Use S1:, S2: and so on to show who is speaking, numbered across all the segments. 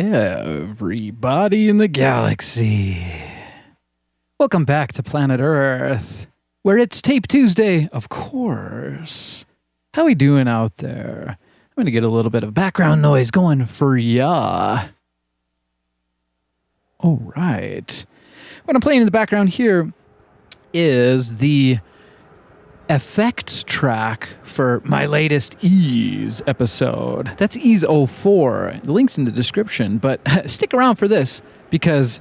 S1: everybody in the galaxy. Welcome back to planet Earth, where it's Tape Tuesday, of course. How we doing out there? I'm going to get a little bit of background noise going for ya. All right. What I'm playing in the background here is the effects track for my latest Ease episode. That's Ease 04. The link's in the description, but stick around for this because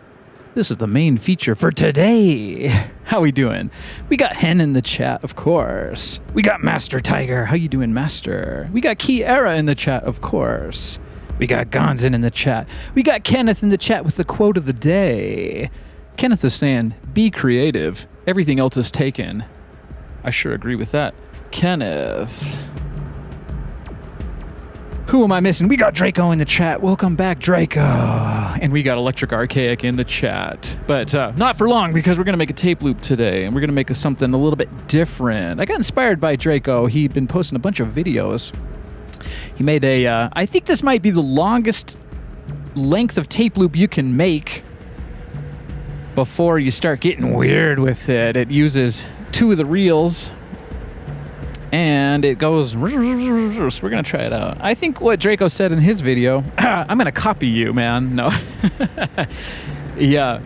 S1: this is the main feature for today. How we doing? We got Hen in the chat, of course. We got Master Tiger. How you doing, Master? We got Kiera in the chat, of course. We got Gonzin in the chat. We got Kenneth in the chat with the quote of the day. Kenneth is saying, be creative. Everything else is taken. I sure agree with that. Kenneth. Who am I missing? We got Draco in the chat. Welcome back, Draco. And we got Electric Archaic in the chat. But not for long, because we're going to make a tape loop today. And we're going to make something a little bit different. I got inspired by Draco. He'd been posting a bunch of videos. He made a... I think this might be the longest length of tape loop you can make before you start getting weird with it. It uses 2 of the reels, and it goes... So we're going to try it out. I think what Draco said in his video... I'm going to copy you, man. No. Yeah.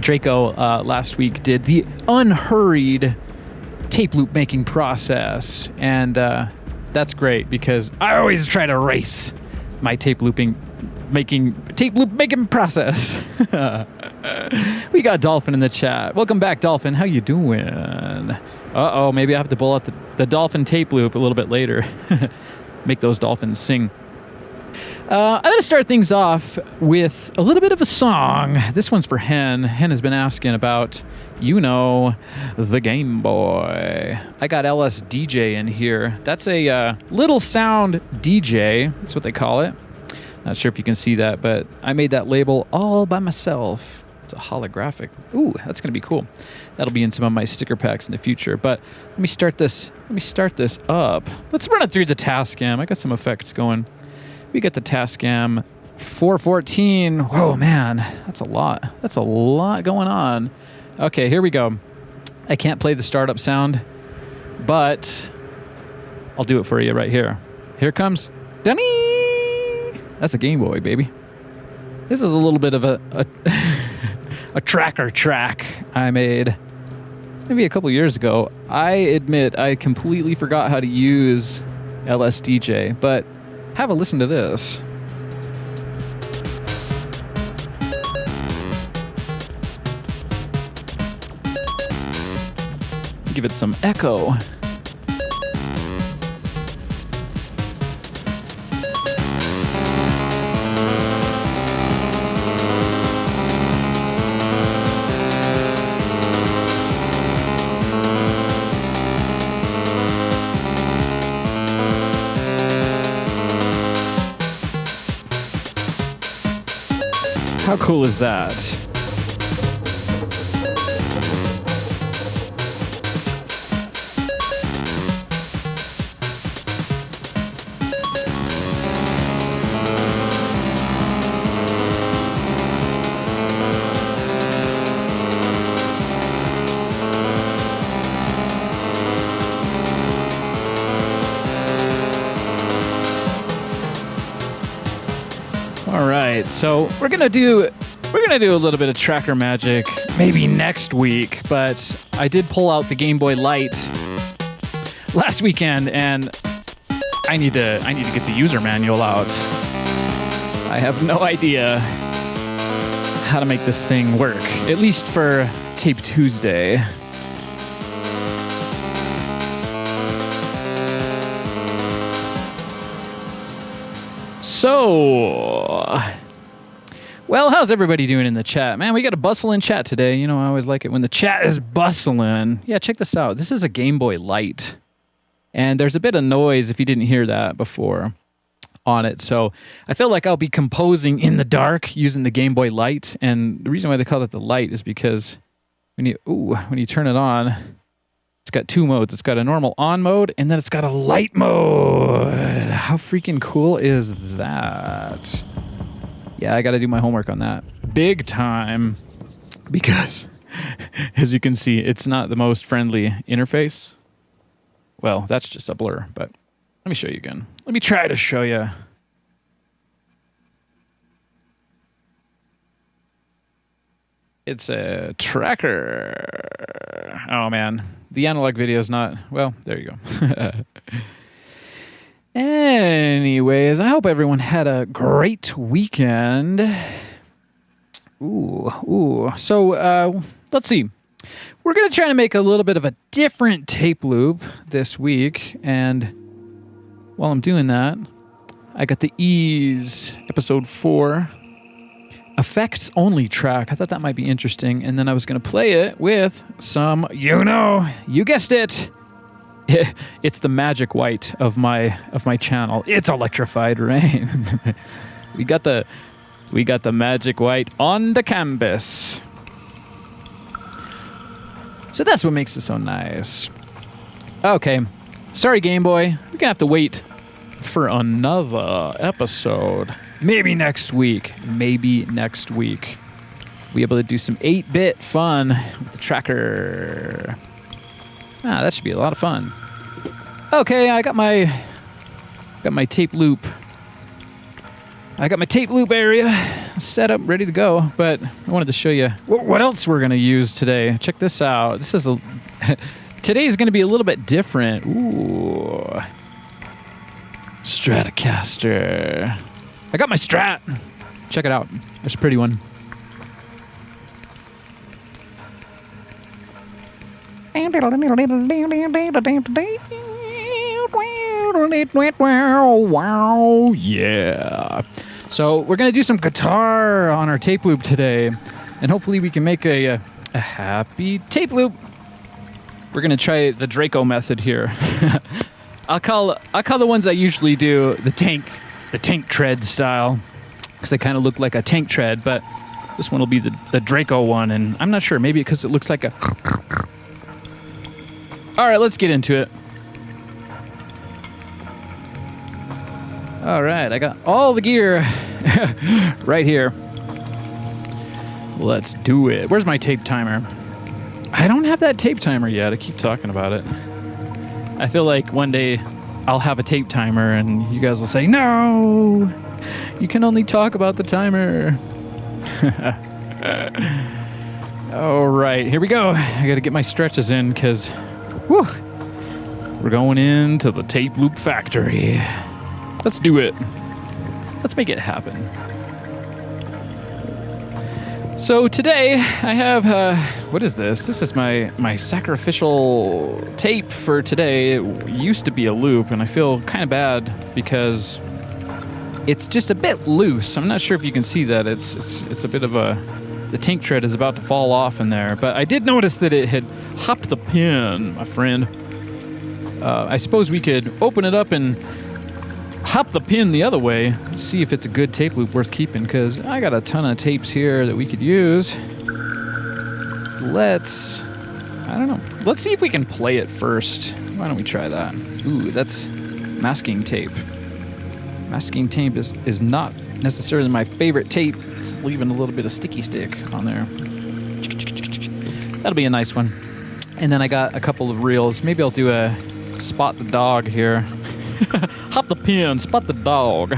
S1: Draco last week did the unhurried tape loop making process, and that's great because I always try to race my tape loop making process. We got Dolphin in the chat. Welcome back, Dolphin. How you doing? Uh-oh, maybe I have to pull out the Dolphin tape loop a little bit later. Make those dolphins sing. I'm going to start things off with a little bit of a song. This one's for Hen. Hen has been asking about, the Game Boy. I got LS DJ in here. That's a little sound DJ. That's what they call it. Not sure if you can see that, but I made that label all by myself. It's a holographic. Ooh, that's going to be cool. That'll be in some of my sticker packs in the future. But let me start this up. Let's run it through the Tascam. I got some effects going. We got the Tascam 414. Whoa, man, that's a lot. That's a lot going on. Okay, here we go. I can't play the startup sound, but I'll do it for you right here. Here comes Dunny. That's a Game Boy, baby. This is a little bit of a tracker track I made maybe a couple years ago. I admit I completely forgot how to use LSDJ, but have a listen to this. Give it some echo. How cool is that? All right, so we're gonna do a little bit of tracker magic maybe next week, but I did pull out the Game Boy Light last weekend, and I need to get the user manual out. I have no idea how to make this thing work, at least for Tape Tuesday. So, well, how's everybody doing in the chat? Man, we got a bustling chat today. I always like it when the chat is bustling. Yeah, check this out. This is a Game Boy Light. And there's a bit of noise, if you didn't hear that before, on it. So I feel like I'll be composing in the dark using the Game Boy Light. And the reason why they call it the Light is because when you turn it on, it's got 2 modes. It's got a normal on mode, and then it's got a light mode. How freaking cool is that? Yeah, I got to do my homework on that. Big time. Because, as you can see, it's not the most friendly interface. Well, that's just a blur, but let me show you again. Let me try to show you. It's a tracker. Oh, man. The analog video is not... Well, there you go. Anyways, I hope everyone had a great weekend. Ooh. So, let's see. We're going to try to make a little bit of a different tape loop this week. And while I'm doing that, I got the Ease Episode 4 effects only track. I thought that might be interesting. And then I was going to play it with some, you guessed it. It's the magic white of my channel. It's Electrified Rain. we got the magic white on the canvas. So that's what makes it so nice. Okay. Sorry, Game Boy. We're going to have to wait for another episode. Maybe next week. We'll be able to do some 8-bit fun with the tracker. That should be a lot of fun. Okay, I got my tape loop. I got my tape loop area set up, ready to go. But I wanted to show you what else we're gonna use today. Check this out. Today is gonna be a little bit different. Ooh, Stratocaster. I got my Strat. Check it out. It's a pretty one. Wow, yeah. So we're going to do some guitar on our tape loop today, and hopefully we can make a happy tape loop. We're going to try the Draco method here. I'll call the ones I usually do the tank tread style, because they kind of look like a tank tread, but this one will be the Draco one, and I'm not sure, maybe because it looks like a... All right, let's get into it. All right, I got all the gear right here. Let's do it. Where's my tape timer? I don't have that tape timer yet. I keep talking about it. I feel like one day I'll have a tape timer and you guys will say, no, you can only talk about the timer. All right, here we go. I got to get my stretches in because we're going into the tape loop factory. Let's do it. Let's make it happen. So today I have, what is this? This is my sacrificial tape for today. It used to be a loop, and I feel kind of bad because it's just a bit loose. I'm not sure if you can see that. It's a bit of the tank tread is about to fall off in there. But I did notice that it had hopped the pin, my friend. I suppose we could open it up and hop the pin the other way, see if it's a good tape loop worth keeping, because I got a ton of tapes here that we could use. Let's see if we can play it first. Why don't we try that? Ooh, that's masking tape. Masking tape is not necessarily my favorite tape. It's leaving a little bit of sticky stick on there. That'll be a nice one. And then I got a couple of reels. Maybe I'll do a spot the dog here. Hop the pin, spot the dog.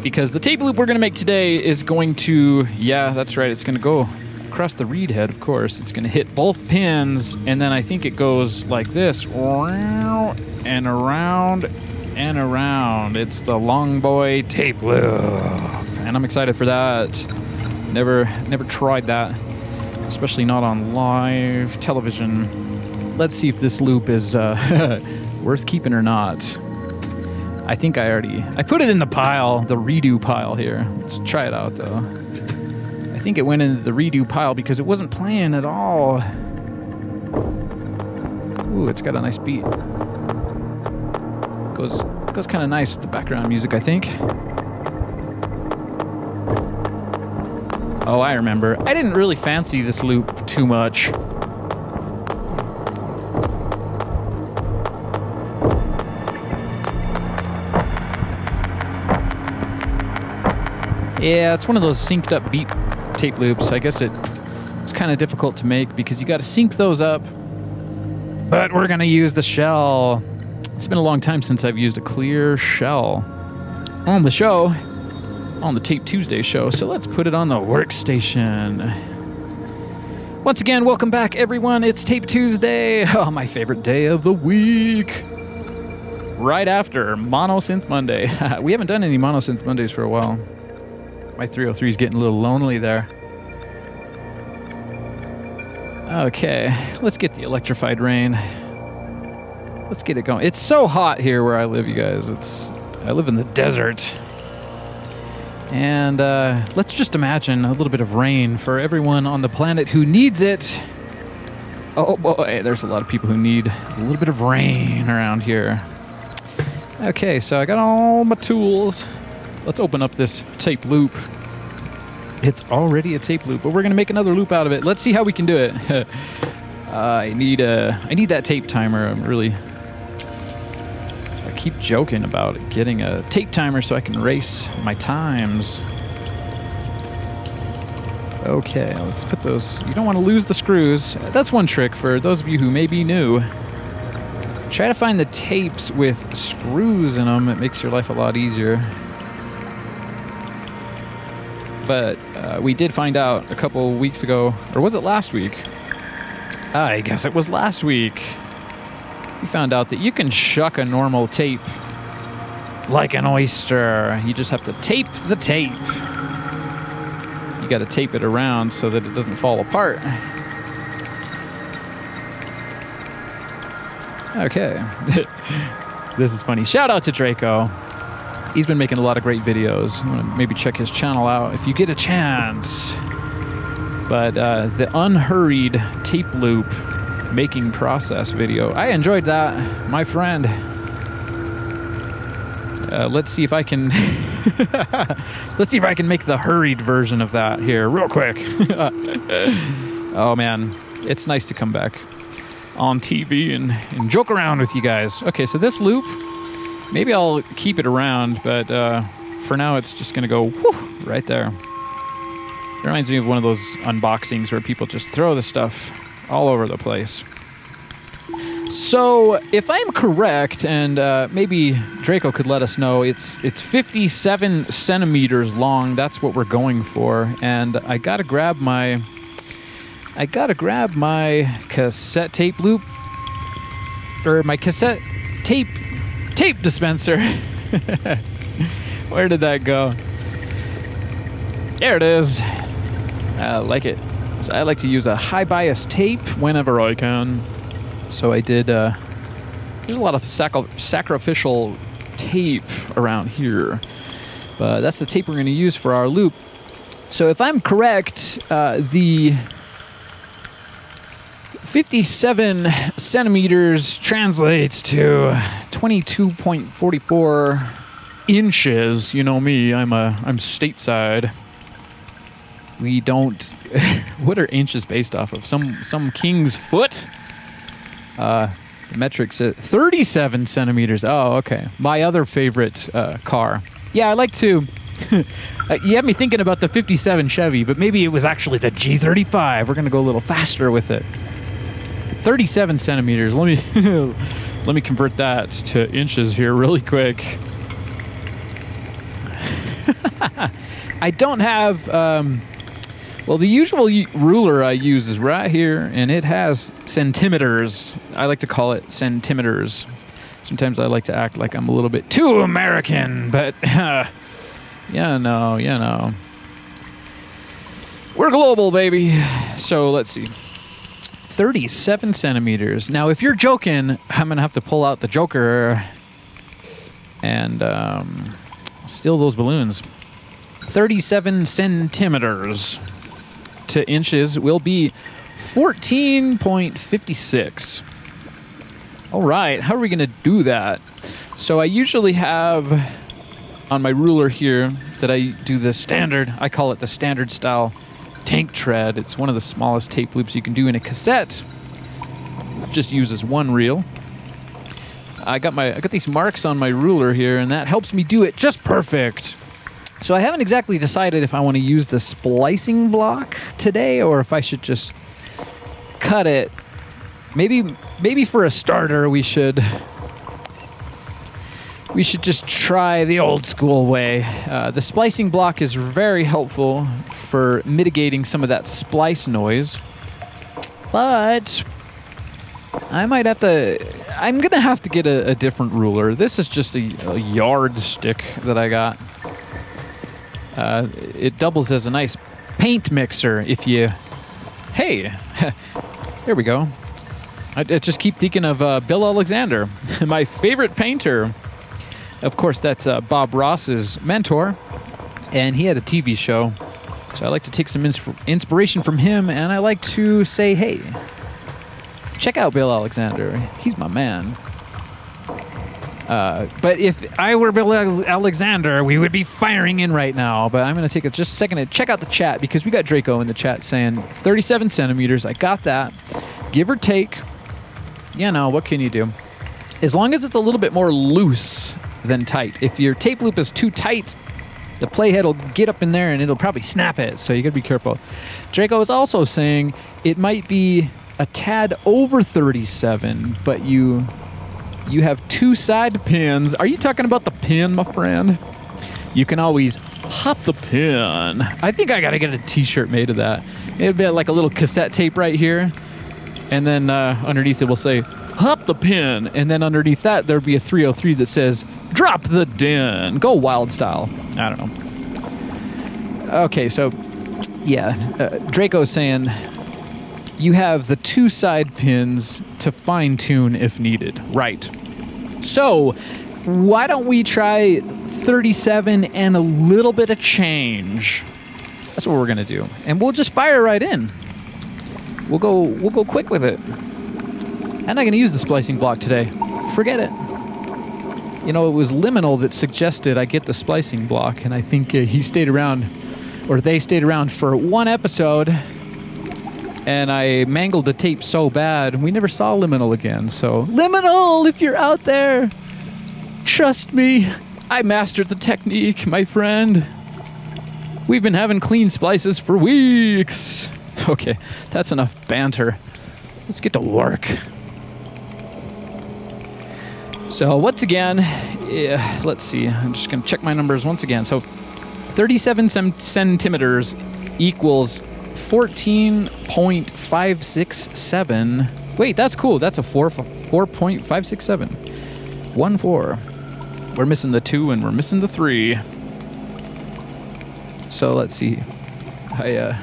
S1: Because the tape loop we're going to make today is going to, yeah, that's right, it's going to go across the reed head, of course. It's going to hit both pins, and then I think it goes like this. And around and around. It's the Long Boy tape loop. And I'm excited for that. Never tried that, especially not on live television. Let's see if this loop is worth keeping or not. I think I put it in the pile, the redo pile here. Let's try it out though. I think it went into the redo pile because it wasn't playing at all. Ooh, it's got a nice beat. Goes kind of nice with the background music, I think. Oh, I remember. I didn't really fancy this loop too much. Yeah, it's one of those synced up beat tape loops. I guess it's kind of difficult to make because you got to sync those up. But we're going to use the shell. It's been a long time since I've used a clear shell on the show, on the Tape Tuesday show. So let's put it on the workstation. Once again, welcome back, everyone. It's Tape Tuesday. Oh, my favorite day of the week. Right after Monosynth Monday. We haven't done any Monosynth Mondays for a while. My 303 is getting a little lonely there. Okay, let's get the electrified rain. Let's get it going. It's so hot here where I live, you guys. I live in the desert. And let's just imagine a little bit of rain for everyone on the planet who needs it. Oh boy, there's a lot of people who need a little bit of rain around here. Okay, so I got all my tools. Let's open up this tape loop. It's already a tape loop, but we're gonna make another loop out of it. Let's see how we can do it. I need that tape timer. I keep joking about getting a tape timer so I can race my times. Okay, let's put those. You don't want to lose the screws. That's one trick for those of you who may be new. Try to find the tapes with screws in them. It makes your life a lot easier. But we did find out a couple weeks ago, or was it last week? I guess it was last week. We found out that you can shuck a normal tape like an oyster. You just have to tape the tape. You got to tape it around so that it doesn't fall apart. Okay. This is funny. Shout out to Draco. He's been making a lot of great videos. You want to maybe check his channel out if you get a chance. But the unhurried tape loop making process video, I enjoyed that, my friend. Let's see if I can let's see if I can make the hurried version of that here real quick. Oh man, it's nice to come back on TV and joke around with you guys. Okay, so this loop, maybe I'll keep it around, but for now it's just gonna go whoo, right there. It reminds me of one of those unboxings where people just throw the stuff all over the place. So, if I'm correct, and maybe Draco could let us know, it's 57 centimeters long. That's what we're going for. And I gotta grab my cassette tape loop, or my cassette tape dispenser. Where did that go? There it is. I like it. So I like to use a high bias tape whenever I can. So I did, there's a lot of sacrificial tape around here. But that's the tape we're going to use for our loop. So if I'm correct, the 57 centimeters translates to 22.44 inches. You know me, I'm stateside. We don't. What are inches based off of? Some king's foot? The metric says 37 centimeters. Oh, okay. My other favorite car. Yeah, I like to. You had me thinking about the 57 Chevy, but maybe it was actually the G35. We're gonna go a little faster with it. 37 centimeters. Let me convert that to inches here really quick. I don't have. Well, the usual ruler I use is right here, and it has centimeters. I like to call it centimeters. Sometimes I like to act like I'm a little bit too American, but you know. We're global, baby. So let's see. 37 centimeters. Now, if you're joking, I'm going to have to pull out the Joker and steal those balloons. 37 centimeters to inches will be 14.56. All right, how are we going to do that? So I usually have on my ruler here that I do the standard, I call it the standard style tank tread. It's one of the smallest tape loops you can do in a cassette. It just uses one reel. I got these marks on my ruler here, and that helps me do it just perfect. So I haven't exactly decided if I want to use the splicing block today or if I should just cut it. Maybe for a starter we should just try the old school way. The splicing block is very helpful for mitigating some of that splice noise. But I'm going to have to get a different ruler. This is just a yardstick that I got. It doubles as a nice paint mixer if you... Hey, there we go. I just keep thinking of Bill Alexander, my favorite painter. Of course, that's Bob Ross's mentor, and he had a TV show. So I like to take some inspiration from him, and I like to say, hey, check out Bill Alexander. He's my man. But if I were Bill Alexander, we would be firing in right now. But I'm going to take just a second to check out the chat because we got Draco in the chat saying 37 centimeters. I got that. Give or take. You know, what can you do? As long as it's a little bit more loose than tight. If your tape loop is too tight, the playhead will get up in there and it'll probably snap it. So you got to be careful. Draco is also saying it might be a tad over 37, but you have two side pins. Are you talking about the pin, my friend? You can always hop the pin. I think I got to get a t-shirt made of that. It'd be like a little cassette tape right here. And then underneath it will say, hop the pin. And then underneath that, there'd be a 303 that says, drop the den. Go wild style. I don't know. Okay, so, yeah. Draco's saying you have the two side pins to fine-tune if needed. Right. So, why don't we try 37 and a little bit of change? That's what we're going to do. And we'll just fire right in. We'll go quick with it. I'm not going to use the splicing block today. Forget it. You know, it was Liminal that suggested I get the splicing block, and I think he stayed around, or they stayed around for one episode, and I mangled the tape so bad, we never saw Liminal again. So, Liminal, if you're out there, trust me, I mastered the technique, my friend. We've been having clean splices for weeks. Okay, that's enough banter. Let's get to work. So once again, let's see. I'm just going to check my numbers once again. So 37 centimeters equals 14.567. Wait, that's cool. That's a 4.567. 1 4. We're missing the 2 and we're missing the 3. So let's see. I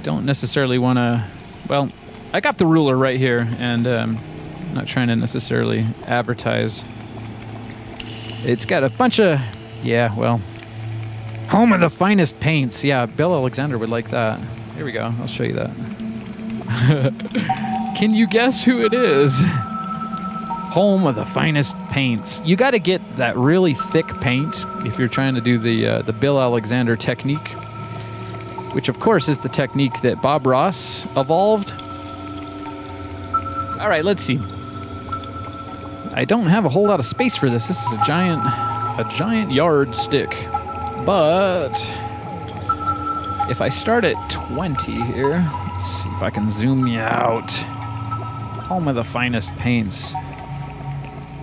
S1: don't necessarily want to... Well, I got the ruler right here, and I'm not trying to necessarily advertise. It's got a bunch of... Yeah, well... Home of the finest paints. Yeah, Bill Alexander would like that. Here we go. I'll show you that. Can you guess who it is? Home of the finest paints. You got to get that really thick paint if you're trying to do the Bill Alexander technique, which of course is the technique that Bob Ross evolved. All right, let's see. I don't have a whole lot of space for this. This is a giant yardstick. But if I start at 20 here, let's see if I can zoom you out. Home of the finest paints.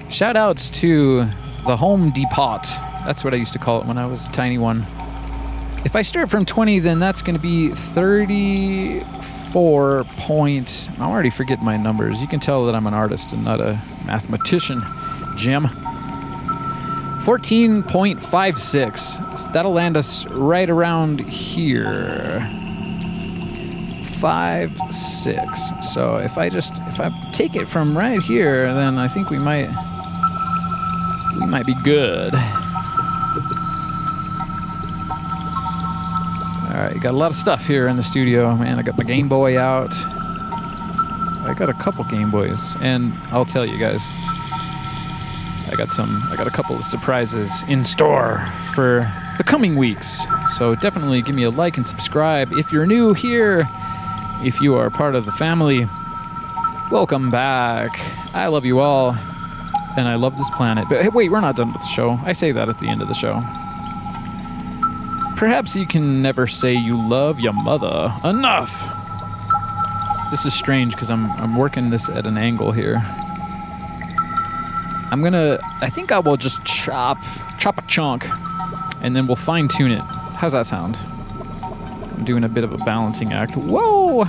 S1: Shout outs to the Home Depot. That's what I used to call it when I was a tiny one. If I start from 20, then that's going to be 34 point... I'm already forgetting my numbers. You can tell that I'm an artist and not a mathematician, Jim. 14.56. That'll land us right around here. 5, 6. So if I take it from right here, then I think we might be good. All right, got a lot of stuff here in the studio, man. I got my Game Boy out. I got a couple Game Boys, and I'll tell you guys, I got a couple of surprises in store for the coming weeks. So definitely give me a like and subscribe if you're new here. If you are part of the family, welcome back. I love you all. and I love this planet. But hey, wait, we're not done with the show. I say that at the end of the show. Perhaps you can never say you love your mother enough. This is strange because I'm working this at an angle here. I think I will just chop a chunk, and then we'll fine tune it. How's that sound? I'm doing a bit of a balancing act. Whoa!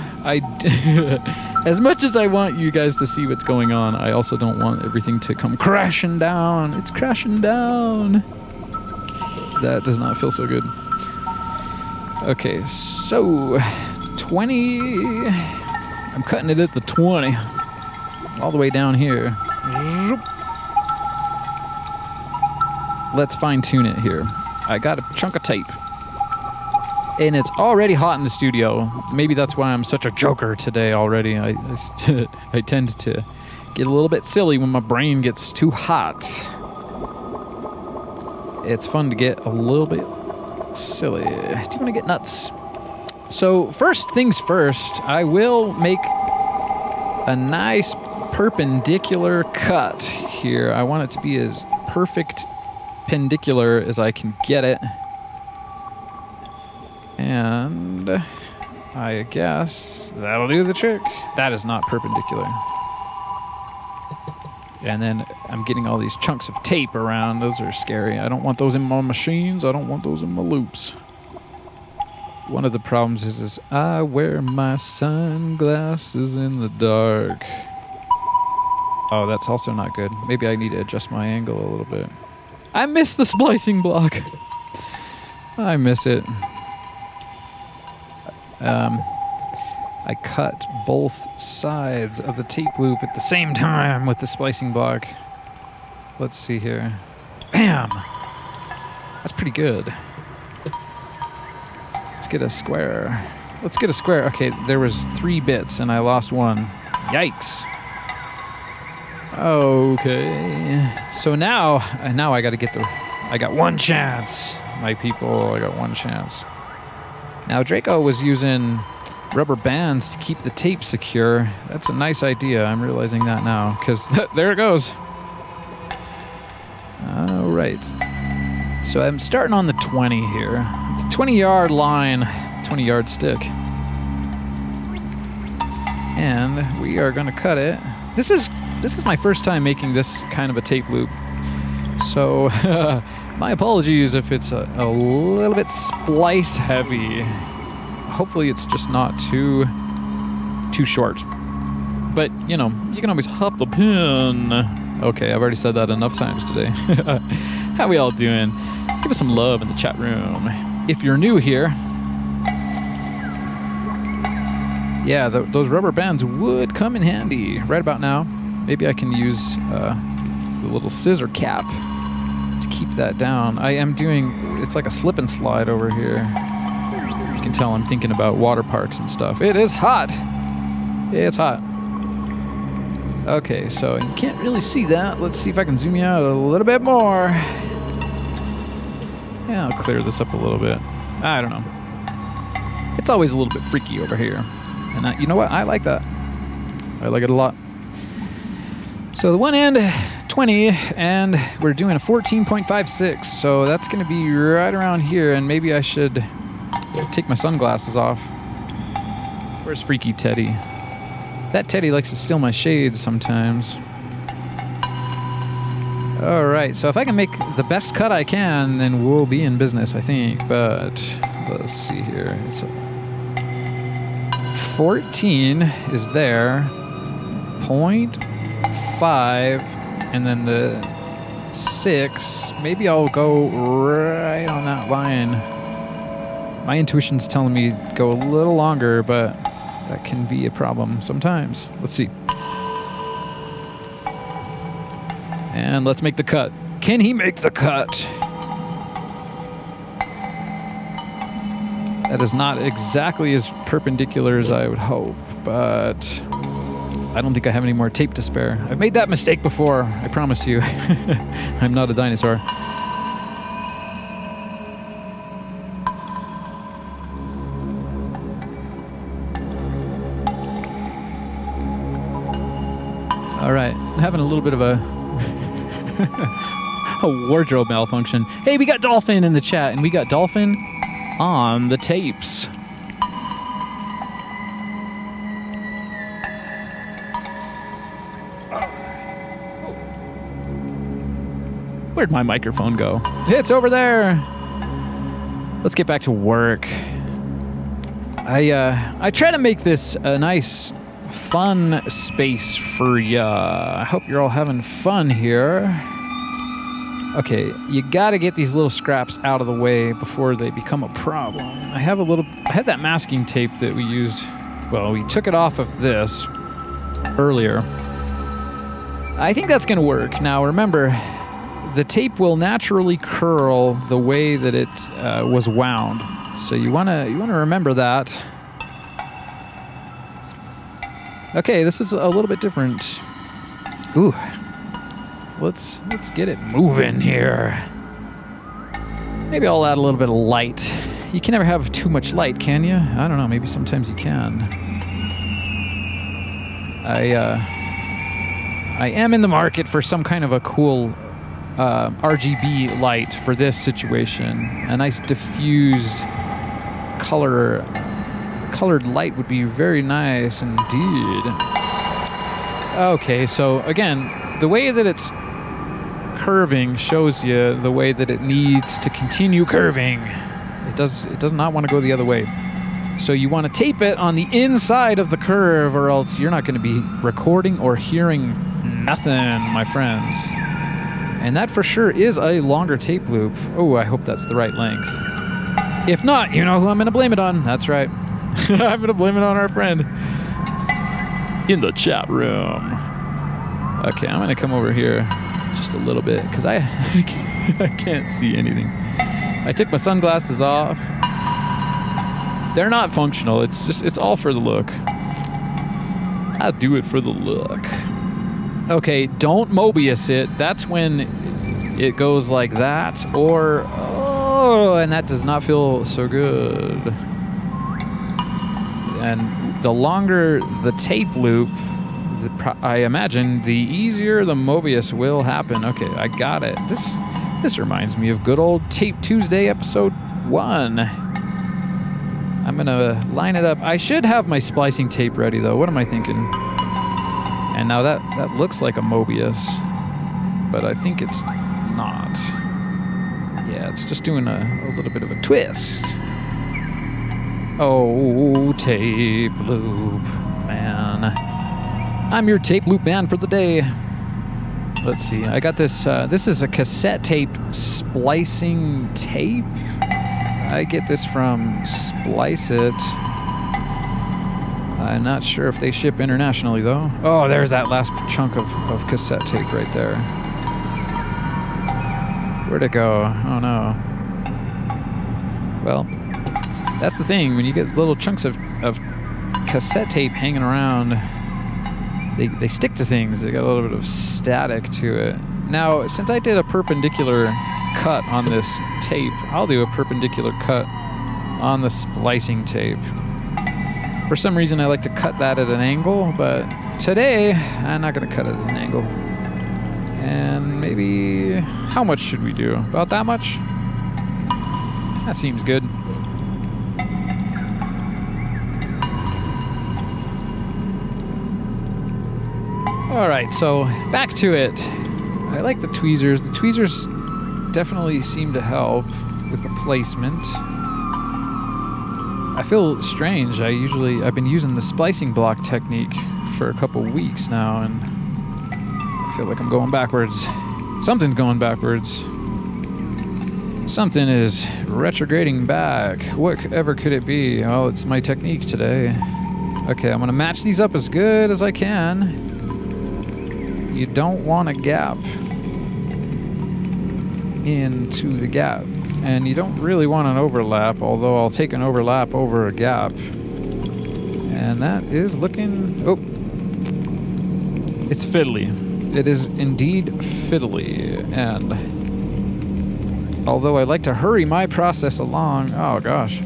S1: As much as I want you guys to see what's going on, I also don't want everything to come crashing down. It's crashing down. That does not feel so good. Okay, so 20. I'm cutting it at the 20. All the way down here. Let's fine tune it here. I got a chunk of tape. And it's already hot in the studio. Maybe that's why I'm such a joker today already. I tend to get a little bit silly when my brain gets too hot. It's fun to get a little bit silly. Do you want to get nuts? So first things first, I will make a nice perpendicular cut here. I want it to be as perfect perpendicular as I can get it. And I guess that'll do the trick. That is not perpendicular. And then I'm getting all these chunks of tape around. Those are scary. I don't want those in my machines. I don't want those in my loops. One of the problems is I wear my sunglasses in the dark. Oh, that's also not good. Maybe I need to adjust my angle a little bit. I miss the splicing block. I miss it. I cut both sides of the tape loop at the same time with the splicing block. Let's see here. Bam! That's pretty good. Let's get a square. Let's get a square. Okay, there was 3 bits and I lost 1. Yikes. Okay. So now I got to get I got 1 chance, my people. I got 1 chance. Now Draco was using rubber bands to keep the tape secure. That's a nice idea. I'm realizing that now because there it goes. All right. So I'm starting on the 20 here. It's a 20-yard line, 20-yard stick. And we are going to cut it. This is my first time making this kind of a tape loop. So my apologies if it's a little bit splice heavy. Hopefully it's just not too short. But, you know, you can always hop the pin. Okay, I've already said that enough times today. How we all doing? Give us some love in the chat room. If you're new here, yeah, those rubber bands would come in handy right about now. Maybe I can use the little scissor cap to keep that down. I am doing, it's like a slip and slide over here. You can tell I'm thinking about water parks and stuff. It is hot. It's hot. Okay, so you can't really see that. Let's see if I can zoom you out a little bit more. Yeah, I'll clear this up a little bit. I don't know. It's always a little bit freaky over here. And you know what? I like that. I like it a lot. So the one end, 20, and we're doing a 14.56. So that's going to be right around here. And maybe I should take my sunglasses off. Where's Freaky Teddy? That Teddy likes to steal my shades sometimes. All right, so if I can make the best cut I can, then we'll be in business, I think. But let's see here. It's 14 is there. 0.5, and then the 6. Maybe I'll go right on that line. My intuition's telling me go a little longer, but that can be a problem sometimes. Let's see. And let's make the cut. Can he make the cut? That is not exactly as perpendicular as I would hope, but I don't think I have any more tape to spare. I've made that mistake before, I promise you. I'm not a dinosaur. All right, I'm having a little bit of a A wardrobe malfunction. Hey, we got Dolphin in the chat, and we got Dolphin on the tapes. Where'd my microphone go? It's over there. Let's get back to work. I try to make this a nice, fun space for ya. I hope you're all having fun here. Okay, you gotta get these little scraps out of the way before they become a problem. I had that masking tape that we used. Well, we took it off of this earlier. I think that's gonna work. Now remember, the tape will naturally curl the way that it was wound. So you wanna remember that. Okay, this is a little bit different. Ooh, let's get it moving here. Maybe I'll add a little bit of light. You can never have too much light, can you? I don't know. Maybe sometimes you can. I am in the market for some kind of a cool RGB light for this situation. A nice diffused colored light would be very nice indeed. Okay, so again, the way that it's curving shows you the way that it needs to continue curving. It does not want to go the other way. So you want to tape it on the inside of the curve, or else you're not going to be recording or hearing nothing, my friends. And that for sure is a longer tape loop. Oh, I hope that's the right length. If not, you know who I'm going to blame it on. That's right. I'm going to blame it on our friend in the chat room. Okay, I'm going to come over here just a little bit because I can't see anything. I took my sunglasses off. They're not functional. It's all for the look. I do it for the look. Okay, don't Mobius it. That's when it goes like that, or and that does not feel so good. And the longer the tape loop, I imagine, the easier the Mobius will happen. Okay, I got it. This reminds me of good old Tape Tuesday episode 1. I'm gonna line it up. I should have my splicing tape ready though. What am I thinking? And now that looks like a Mobius, but I think it's not. Yeah, it's just doing a little bit of a twist. Oh, tape loop man. I'm your tape loop man for the day. Let's see. I got this. This is a cassette tape splicing tape. I get this from Splice It. I'm not sure if they ship internationally, though. Oh, there's that last chunk of cassette tape right there. Where'd it go? Oh, no. Well, that's the thing. When you get little chunks of cassette tape hanging around, they stick to things. They got a little bit of static to it. Now, since I did a perpendicular cut on this tape, I'll do a perpendicular cut on the splicing tape. For some reason I like to cut that at an angle, but today I'm not going to cut it at an angle. And maybe, how much should we do? About that much? That seems good. Alright, so back to it. I like the tweezers. The tweezers definitely seem to help with the placement. I feel strange. I've been using the splicing block technique for a couple weeks now, and I feel like I'm going backwards. Something's going backwards. Something is retrograding back. Whatever could it be? Well, it's my technique today. Okay, I'm gonna match these up as good as I can. You don't want a gap into the gap, and you don't really want an overlap, although I'll take an overlap over a gap. And that is looking, oh, it's fiddly. It is indeed fiddly, and although I like to hurry my process along, oh gosh,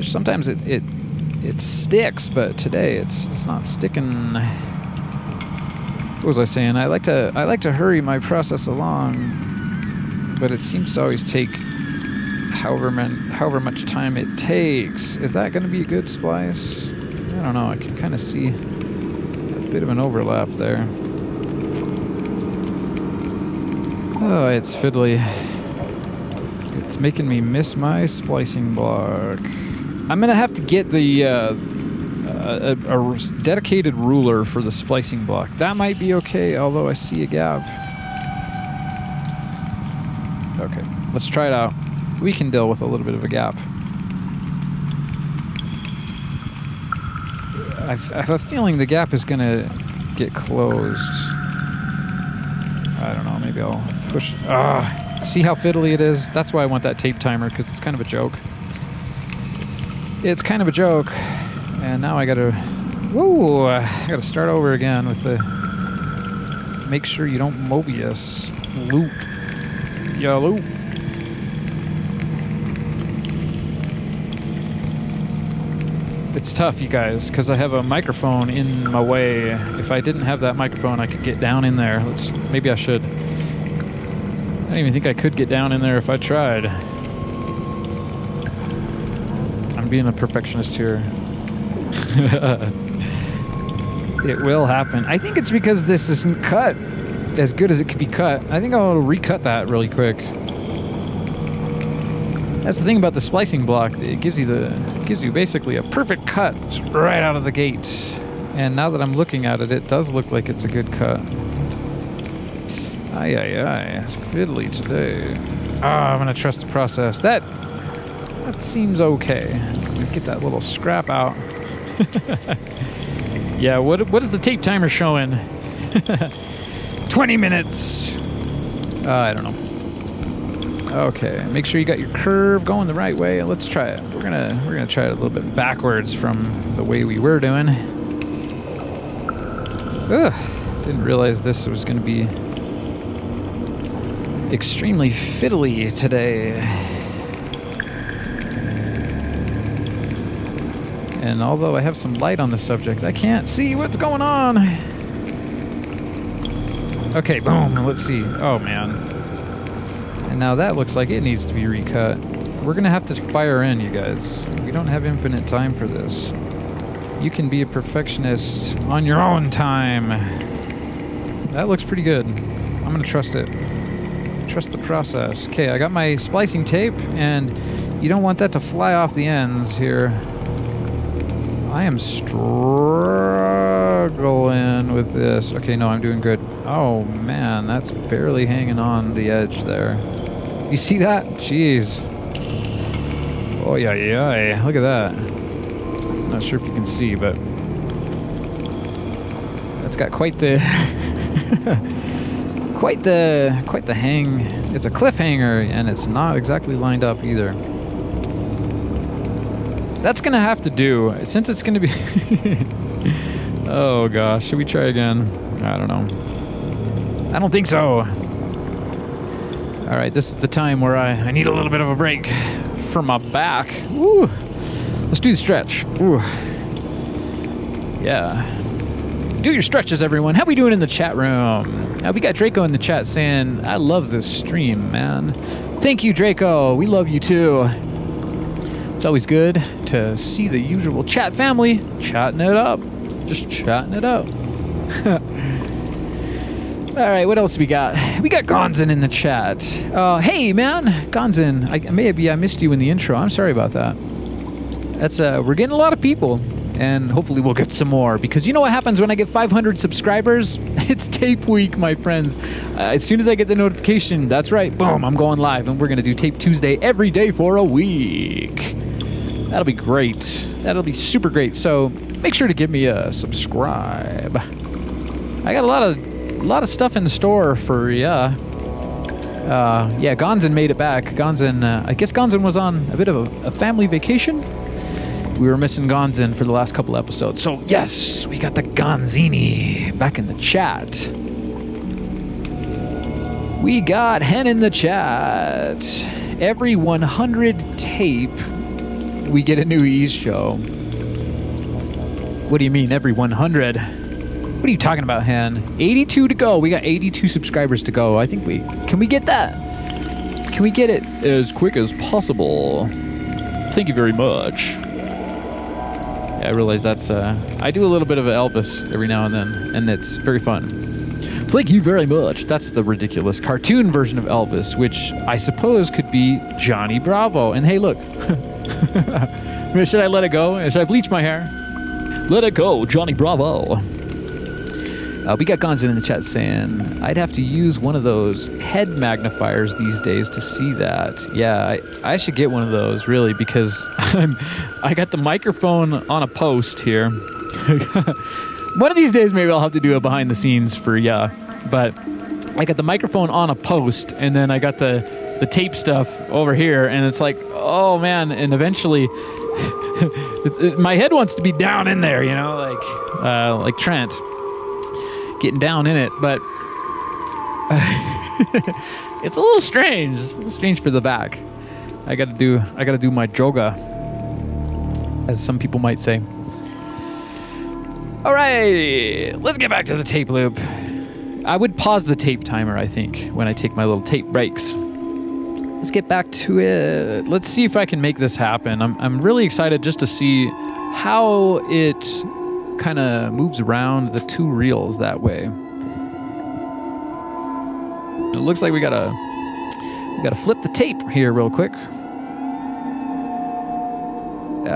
S1: sometimes it sticks, but today it's not sticking. was I saying? I like to hurry my process along, but it seems to always take however much time it takes. Is that going to be a good splice? I don't know. I can kind of see a bit of an overlap there. Oh, it's fiddly. It's making me miss my splicing block. I'm going to have to get the a dedicated ruler for the splicing block. That might be okay, although I see a gap. Okay, let's try it out. We can deal with a little bit of a gap. I have a feeling the gap is going to get closed. I don't know, maybe I'll push. See how fiddly it is? That's why I want that tape timer, because it's kind of a joke. It's kind of a joke. And now I gotta start over again with the make sure you don't Mobius loop. Yeah, loop. It's tough, you guys, because I have a microphone in my way. If I didn't have that microphone, I could get down in there. Maybe I should. I don't even think I could get down in there if I tried. I'm being a perfectionist here. It will happen. I think it's because this isn't cut as good as it could be cut. I think I'll recut that really quick. That's the thing about the splicing block. It gives you basically a perfect cut right out of the gate. And now that I'm looking at it, it does look like it's a good cut. Aye, it's fiddly today. I'm gonna trust the process. That seems okay. Get that little scrap out. Yeah, what is the tape timer showing? 20 minutes. I don't know. Okay, make sure you got your curve going the right way. Let's try it. We're gonna try it a little bit backwards from the way we were doing. Ugh, didn't realize this was gonna be extremely fiddly today. And although I have some light on the subject, I can't see what's going on. Okay, boom, let's see. Oh, man. And now that looks like it needs to be recut. We're going to have to fire in, you guys. We don't have infinite time for this. You can be a perfectionist on your own time. That looks pretty good. I'm going to trust it. Trust the process. Okay, I got my splicing tape, and you don't want that to fly off the ends here. I am struggling with this. Okay, no, I'm doing good. Oh, man, that's barely hanging on the edge there. You see that? Jeez. Oh, yeah. Look at that. I'm not sure if you can see, but that's got quite the quite the hang. It's a cliffhanger, and it's not exactly lined up either. That's gonna have to do, since it's gonna be oh gosh, should we try again? I don't know. I don't think so. Alright, this is the time where I need a little bit of a break from my back. Woo. Let's do the stretch. Ooh. Yeah. Do your stretches, everyone. How we doing in the chat room? We got Draco in the chat saying, I love this stream, man. Thank you, Draco. We love you too. It's always good to see the usual chat family chatting it up. Just chatting it up. All right, what else we got? We got Gonzin in the chat. Hey, man. Gonzin, I missed you in the intro. I'm sorry about that. That's we're getting a lot of people, and hopefully we'll get some more, because you know what happens when I get 500 subscribers? It's tape week, my friends. As soon as I get the notification, that's right, boom, I'm going live, and we're going to do Tape Tuesday every day for a week. That'll be great. That'll be super great. So make sure to give me a subscribe. I got a lot of stuff in the store for ya. Yeah, Gonzin made it back. Gonzin, I guess Gonzin was on a bit of a family vacation. We were missing Gonzin for the last couple episodes. So yes, we got the Gonzini back in the chat. We got Hen in the chat. Every 100 tape, we get a new Ease show. What do you mean, every 100? What are you talking about, Han? 82 to go. We got 82 subscribers to go. I think can we get that? Can we get it as quick as possible? Thank you very much. Yeah, I realize that's, I do a little bit of Elvis every now and then, and it's very fun. Thank you very much. That's the ridiculous cartoon version of Elvis, which I suppose could be Johnny Bravo. And hey, look. Should I let it go? Should I bleach my hair? Let it go, Johnny Bravo. We got Gonzin in the chat saying, I'd have to use one of those head magnifiers these days to see that. Yeah, I should get one of those, really, because I got the microphone on a post here. One of these days, maybe I'll have to do a behind the scenes for ya. But I got the microphone on a post, and then I got the tape stuff over here, and it's like, oh man, and eventually my head wants to be down in there, you know, like Trent. Getting down in it, but it's a little strange. It's a little strange for the back. I gotta do my yoga, as some people might say. All right, let's get back to the tape loop. I would pause the tape timer, I think, when I take my little tape breaks. Let's get back to it. Let's see if I can make this happen. I'm really excited just to see how it kind of moves around the two reels that way. It looks like we gotta flip the tape here real quick.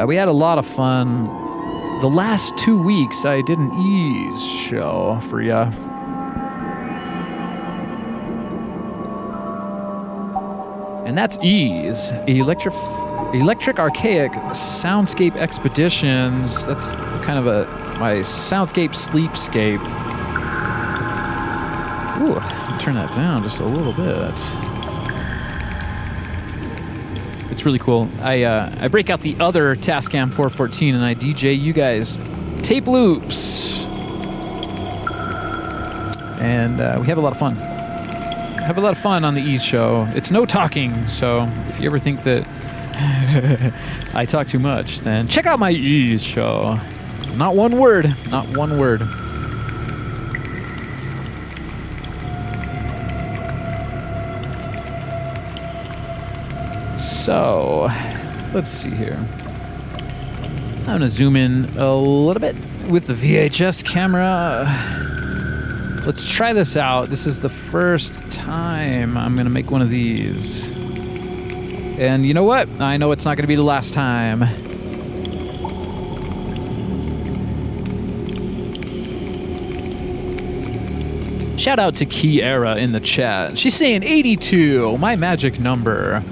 S1: We had a lot of fun. The last 2 weeks I did an ease show for ya. And that's ease. Electric Archaic Soundscape Expeditions. That's kind of my soundscape sleepscape. Ooh, I'll turn that down just a little bit. It's really cool. I break out the other Tascam 414 and I DJ you guys tape loops. And we have a lot of fun. Have a lot of fun on the Ease show. It's no talking, so if you ever think that I talk too much, then check out my Ease show. Not one word. Not one word. So, let's see here. I'm going to zoom in a little bit with the VHS camera. Let's try this out. This is the first time I'm going to make one of these. And you know what? I know it's not going to be the last time. Shout out to Kiera in the chat. She's saying 82, my magic number.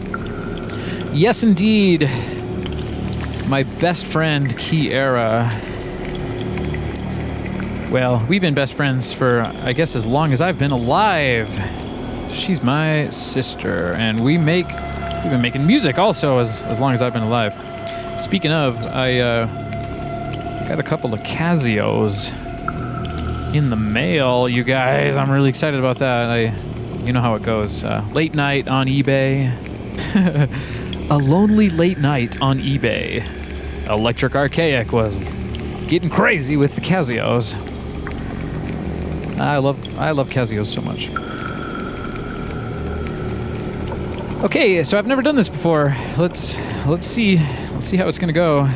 S1: Yes, indeed. My best friend, Kiera. Well, we've been best friends for, I guess, as long as I've been alive. She's my sister, and we've been making music also as long as I've been alive. Speaking of, I got a couple of Casios in the mail, you guys. I'm really excited about that. You know how it goes. Late night on eBay. A lonely late night on eBay. Electric Archaic was getting crazy with the Casios. I love Casios so much. Okay, so I've never done this before. Let's see how it's gonna go.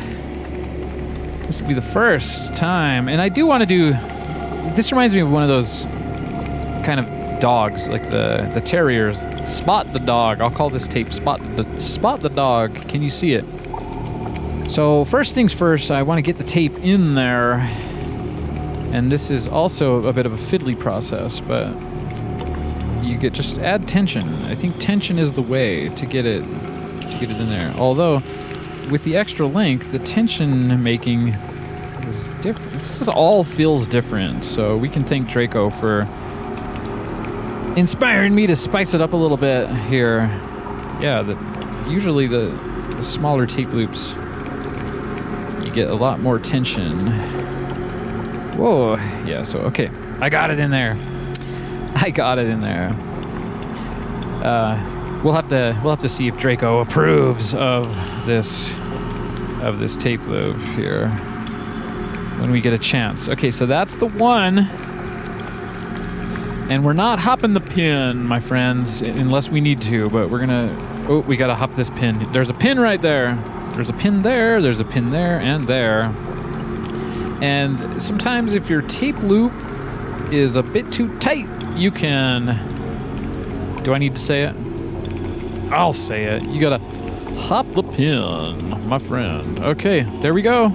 S1: This will be the first time, and I do want to do. This reminds me of one of those kind of dogs, like the terriers. Spot the dog. I'll call this tape Spot the Dog. Can you see it? So first things first, I want to get the tape in there, and this is also a bit of a fiddly process, but you just add tension. I think tension is the way to get it in there. Although with the extra length, the tension making is different. This all feels different. So we can thank Draco for inspiring me to spice it up a little bit here. Yeah, usually the smaller tape loops, you get a lot more tension. Whoa, yeah. So okay, I got it in there. We'll have to see if Draco approves of this tape loop here. when we get a chance. Okay, so that's the one. And we're not hopping the pin, my friends, unless we need to, but we're gonna... Oh, we gotta hop this pin. There's a pin right there. There's a pin there, there's a pin there, and there. And sometimes if your tape loop is a bit too tight, you can... Do I need to say it? I'll say it. You gotta hop the pin, my friend. Okay, there we go.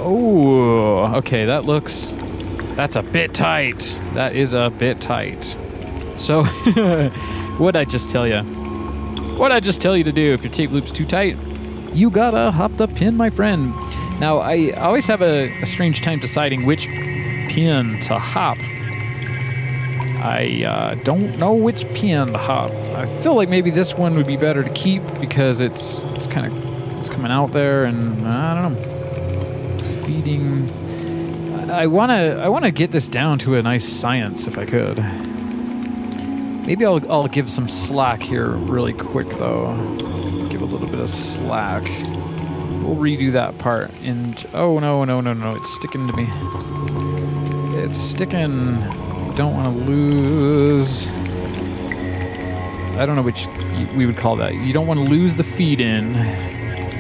S1: Oh, okay, that's a bit tight. That is a bit tight. So, what'd I just tell you? What'd I just tell you to do? If your tape loop's too tight, you gotta hop the pin, my friend. Now, I always have a strange time deciding which pin to hop. I don't know which pin to hop. I feel like maybe this one would be better to keep because it's coming out there, and I don't know. Feeding. I wanna get this down to a nice science if I could. Maybe I'll give some slack here really quick though. Give a little bit of slack. We'll redo that part. And oh no, it's sticking to me. It's sticking. Don't want to lose. I don't know which we would call that. You don't want to lose the feed in.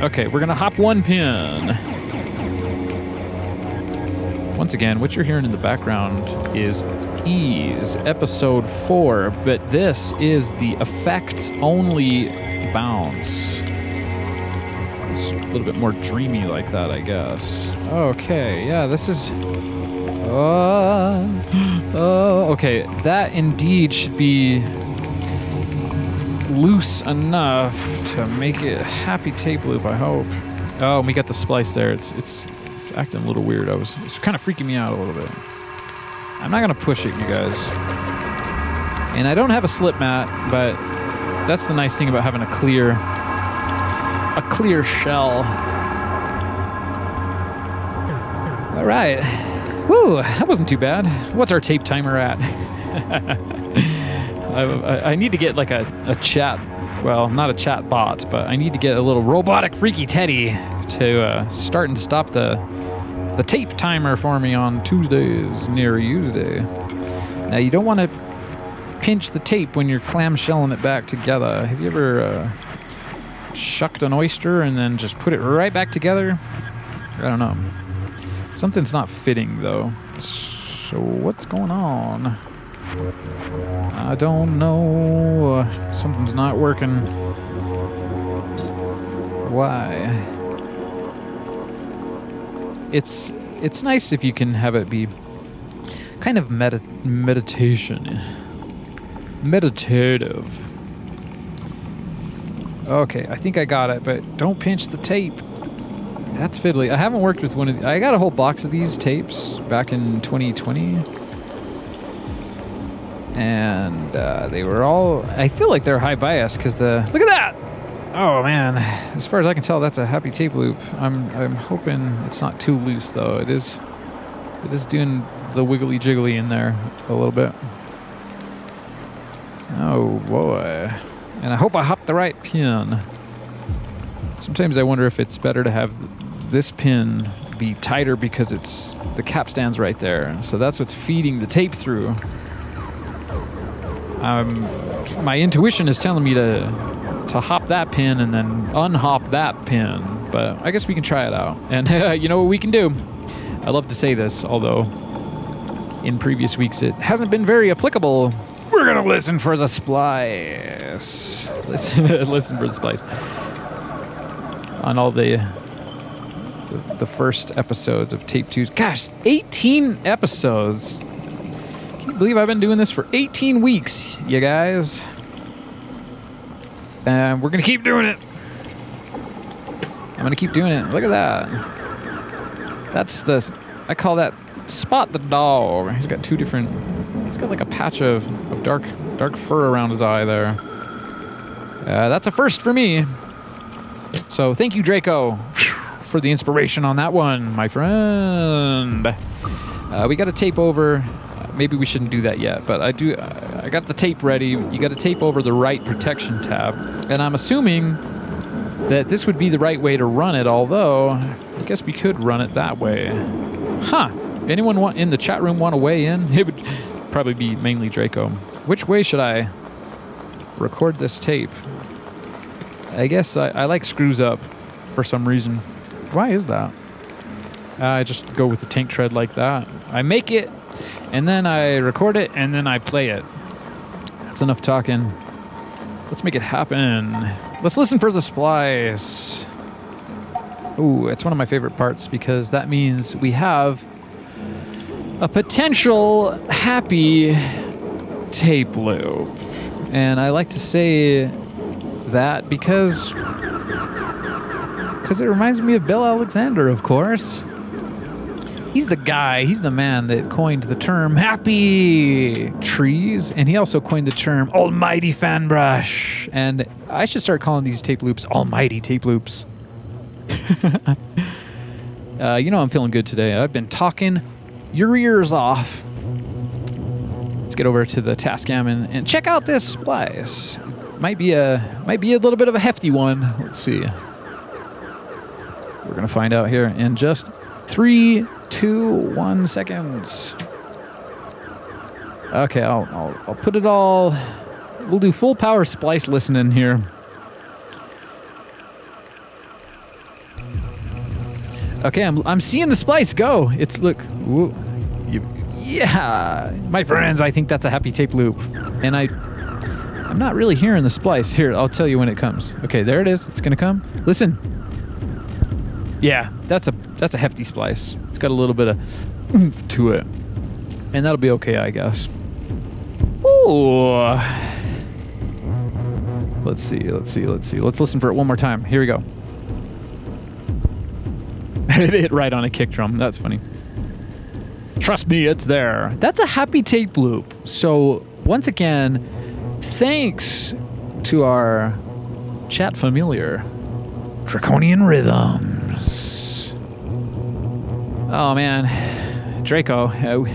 S1: Okay, we're gonna hop one pin. Once again, what you're hearing in the background is Ease, episode 4, but this is the effects only bounce. It's a little bit more dreamy like that, I guess. Okay, yeah, this is... okay, that indeed should be loose enough to make it a happy tape loop, I hope. Oh, we got the splice there. It's acting a little weird. It's kind of freaking me out a little bit. I'm not gonna push it, you guys. And I don't have a slip mat, but that's the nice thing about having a clear shell. All right. Woo, that wasn't too bad. What's our tape timer at? I need to get like a chat, well, not a chat bot, but I need to get a little robotic freaky Teddy to start and stop the tape timer for me on Tuesdays near Tuesday. Now, you don't want to pinch the tape when you're clamshelling it back together. Have you ever shucked an oyster and then just put it right back together? I don't know. Something's not fitting, though. So what's going on? I don't know. Something's not working. Why? It's nice if you can have it be kind of meditation. Meditative. Okay, I think I got it, but don't pinch the tape. That's fiddly. I haven't worked with one of I got a whole box of these tapes back in 2020. And they were all... I feel like they're high bias because the... Look at that! Oh, man. As far as I can tell, that's a happy tape loop. I'm hoping it's not too loose, though. It is doing the wiggly jiggly in there a little bit. Oh, boy. And I hope I hopped the right pin. Sometimes I wonder if it's better to have this pin be tighter because it's the capstan's right there. So that's what's feeding the tape through. My intuition is telling me to hop that pin and then unhop that pin. But I guess we can try it out. And you know what we can do? I love to say this, although in previous weeks it hasn't been very applicable. We're going to listen for the splice. Listen for the splice. On all the first episodes of Tape 2's. Gosh, 18 episodes. Can you believe I've been doing this for 18 weeks, you guys? And we're going to keep doing it. I'm going to keep doing it. Look at that. I call that Spot the Dog. He's got two different... He's got like a patch of dark fur around his eye there. That's a first for me. So thank you, Draco, for the inspiration on that one, my friend. We got to tape over. Maybe we shouldn't do that yet, but I got the tape ready. You got to tape over the right protection tab, and I'm assuming that this would be the right way to run it, although I guess we could run it that way. Huh. Anyone in the chat room want to weigh in? It would probably be mainly Draco. Which way should I record this tape? I guess I like screws up for some reason. Why is that? I just go with the tank tread like that. I make it, and then I record it, and then I play it. That's enough talking. Let's make it happen. Let's listen for the splice. Ooh, it's one of my favorite parts because that means we have a potential happy tape loop. And I like to say that because it reminds me of Bill Alexander, of course. He's the guy, he's the man that coined the term happy trees, and he also coined the term almighty fan brush. And I should start calling these tape loops almighty tape loops. You know I'm feeling good today. I've been talking your ears off. Let's get over to the Tascam and check out this splice. Might be a little bit of a hefty one. Let's see. We're gonna find out here in just 3, 2, 1 seconds. Okay, I'll put it all. We'll do full power splice listening here. Okay, I'm seeing the splice go. It's look. Whoa, yeah, my friends, I think that's a happy tape loop, and I'm not really hearing the splice. Here, I'll tell you when it comes. Okay, there it is. It's gonna come. Listen. Yeah, that's a hefty splice. It's got a little bit of oomph to it, and that'll be okay, I guess. Ooh. Let's see. Let's listen for it one more time. Here we go. It hit right on a kick drum. That's funny. Trust me, it's there. That's a happy tape loop. So once again, thanks to our chat familiar, Draconian Rhythms. Oh man, Draco,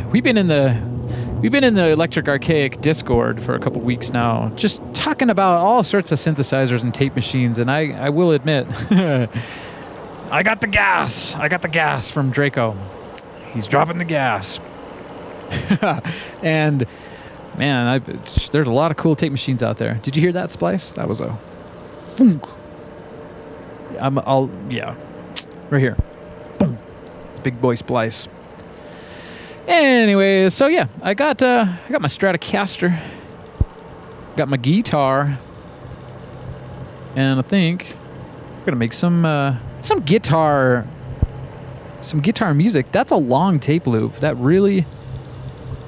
S1: we've been in the Electric Archaic Discord for a couple weeks now, just talking about all sorts of synthesizers and tape machines, and I will admit, I got the gas from Draco. He's dropping the gas. And man, there's a lot of cool tape machines out there. Did you hear that splice? That was a thunk. Yeah, right here. Boom. It's a big boy splice. Anyways, so yeah, I got my Stratocaster, got my guitar, and I think we're gonna make some guitar music. That's a long tape loop. That really,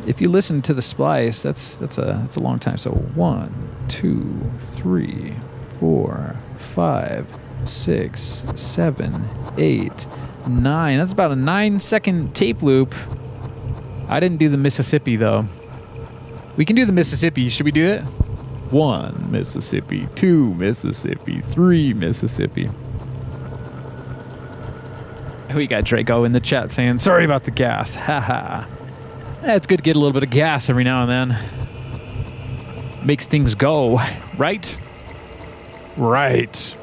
S1: if you listen to the splice, that's a long time. So 1, 2, 3, 4, 5, 6, 7, 8, 9. That's about a 9-second tape loop. I didn't do the Mississippi though. We can do the Mississippi. Should we do it? 1 Mississippi, 2 Mississippi, 3 Mississippi. We got Draco in the chat saying, sorry about the gas. Haha. It's good to get a little bit of gas every now and then. Makes things go, right? Right.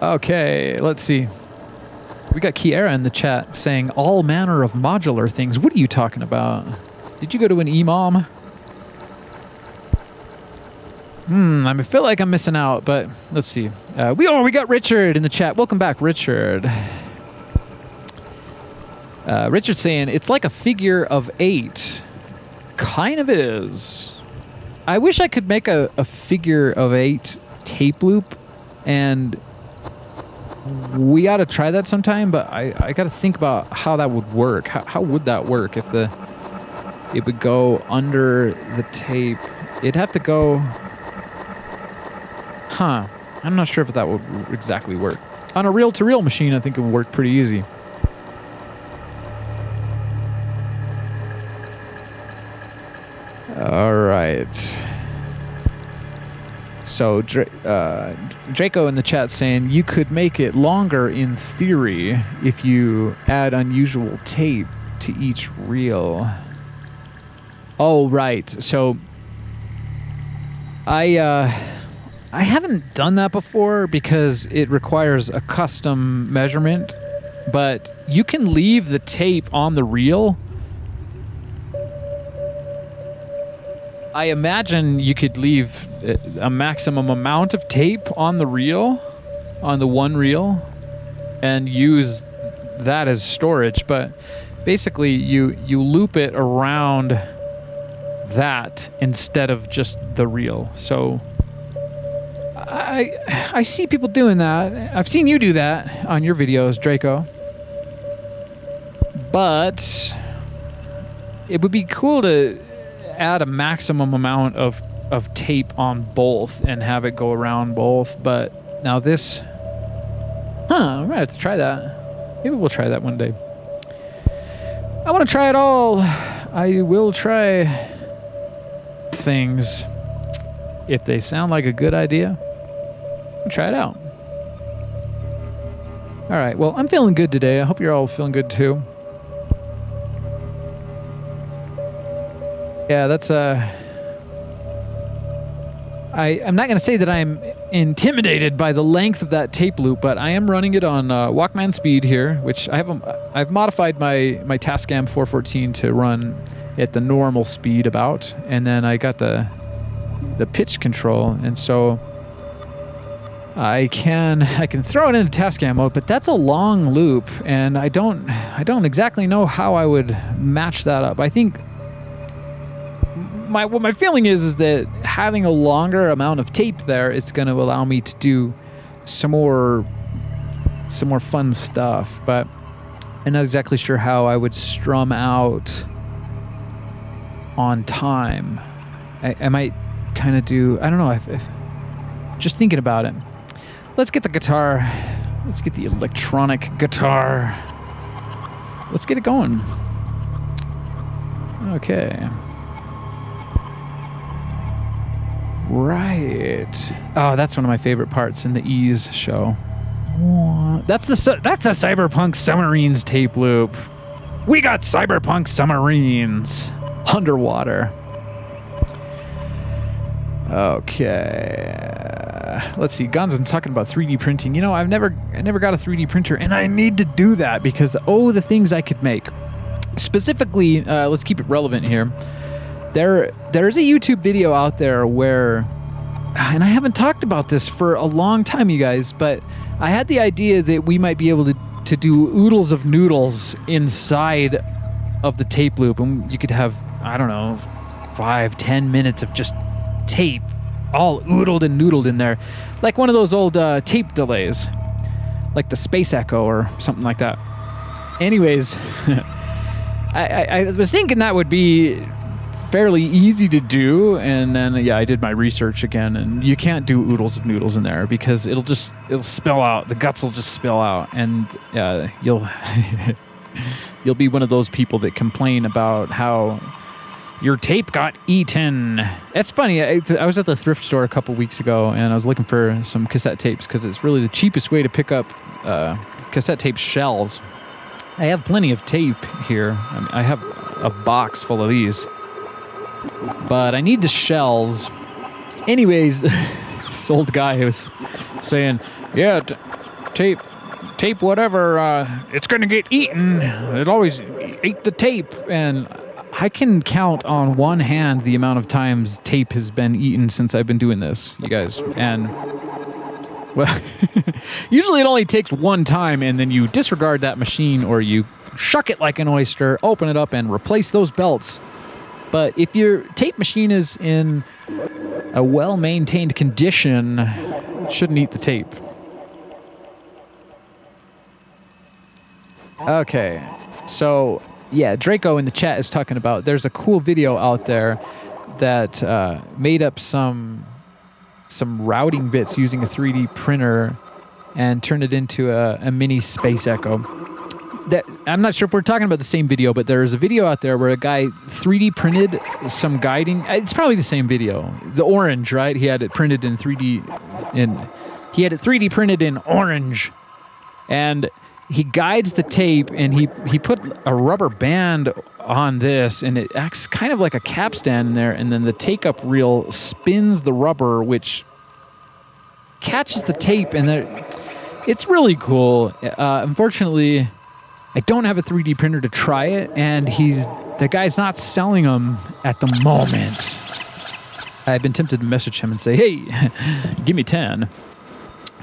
S1: Okay, let's see. We got Kiera in the chat saying all manner of modular things. What are you talking about? Did you go to an EMOM? I feel like I'm missing out, but let's see. We got Richard in the chat. Welcome back, Richard. Richard's saying it's like a figure of 8. Kind of is. I wish I could make a figure of 8 tape loop, and we ought to try that sometime, but I got to think about how that would work. How would that work if it would go under the tape? It'd have to go... Huh. I'm not sure if that would exactly work. On a reel-to-reel machine, I think it would work pretty easy. All right. So Draco in the chat saying you could make it longer in theory if you add unusual tape to each reel. Oh, right. So I I haven't done that before because it requires a custom measurement, but you can leave the tape on the reel. I imagine you could leave a maximum amount of tape on the reel, on the one reel, and use that as storage. But basically, you loop it around that instead of just the reel. So I see people doing that. I've seen you do that on your videos, Draco. But it would be cool to add a maximum amount of tape on both and have it go around both. But now this, I might have to try that. Maybe we'll try that one day. I want to try it all. I will try things if they sound like a good idea. We'll try it out. All right. Well, I'm feeling good today. I hope you're all feeling good too. Yeah, that's I'm not going to say that I'm intimidated by the length of that tape loop, but I am running it on Walkman speed here, which I've modified my Tascam 414 to run at the normal speed about, and then I got the pitch control, and so I can throw it into Tascam mode, but that's a long loop, and I don't exactly know how I would match that up. I think what my feeling is that having a longer amount of tape there is going to allow me to do some more fun stuff, but I'm not exactly sure how I would strum out on time. I might kind of do, I don't know, if just thinking about it. Let's get the guitar. Let's get the electronic guitar. Let's get it going. Okay. Right. Oh, that's one of my favorite parts in the Ease show. That's a Cyberpunk Submarines tape loop. We got Cyberpunk Submarines underwater. Okay. Let's see. Gonzan's talking about 3D printing. You know, I never got a 3D printer, and I need to do that because the things I could make. Specifically, let's keep it relevant here. There's a YouTube video out there where, and I haven't talked about this for a long time, you guys, but I had the idea that we might be able to do oodles of noodles inside of the tape loop, and you could have, I don't know, 5-10 minutes of just tape all oodled and noodled in there, like one of those old tape delays, like the Space Echo or something like that. Anyways, I was thinking that would be fairly easy to do, and then I did my research again, and you can't do oodles of noodles in there because it'll spill out. The guts will just spill out, and you'll be one of those people that complain about how your tape got eaten. That's funny. I was at the thrift store a couple weeks ago, and I was looking for some cassette tapes because it's really the cheapest way to pick up cassette tape shells. I have plenty of tape here. I have a box full of these. But I need the shells. Anyways, this old guy was saying, yeah, tape, whatever, it's going to get eaten. It always ate the tape. And I can count on one hand the amount of times tape has been eaten since I've been doing this, you guys. And, well, usually it only takes one time, and then you disregard that machine or you shuck it like an oyster, open it up, and replace those belts. But if your tape machine is in a well-maintained condition, it shouldn't eat the tape. Okay, so yeah, Draco in the chat is talking about there's a cool video out there that made up some routing bits using a 3D printer and turned it into a mini Space Echo. I'm not sure if we're talking about the same video, but there's a video out there where a guy 3D printed some guiding. It's probably the same video. The orange, right? He had it printed in 3D. He had it 3D printed in orange, and he guides the tape, and he put a rubber band on this, and it acts kind of like a capstan in there, and then the take-up reel spins the rubber, which catches the tape, and it's really cool. Unfortunately, I don't have a 3D printer to try it, and the guy's not selling them at the moment. I've been tempted to message him and say, hey, give me 10.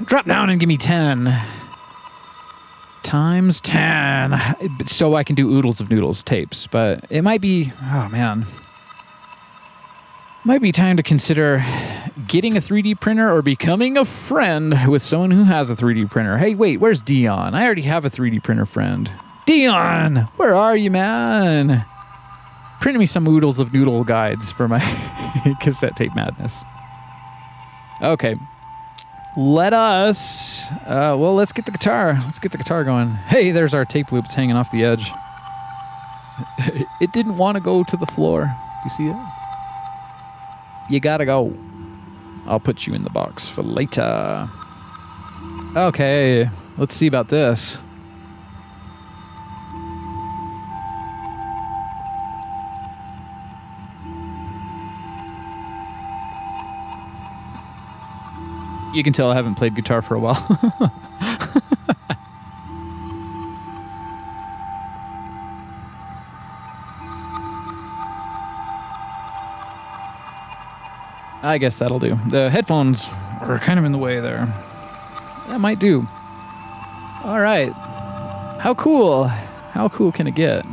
S1: Drop down and give me 10. Times 10. So I can do oodles of noodles tapes. But it might be, oh man. Might be time to consider getting a 3D printer or becoming a friend with someone who has a 3D printer. Hey, wait, where's Dion? I already have a 3D printer friend. Dion, where are you, man? Print me some oodles of noodle guides for my cassette tape madness. Okay. Let's get the guitar. Let's get the guitar going. Hey, there's our tape loop. It's hanging off the edge. It didn't want to go to the floor. Do you see it? You gotta go. I'll put you in the box for later. Okay, let's see about this. You can tell I haven't played guitar for a while. I guess that'll do. The headphones are kind of in the way there. That might do. All right. How cool? How cool can it get?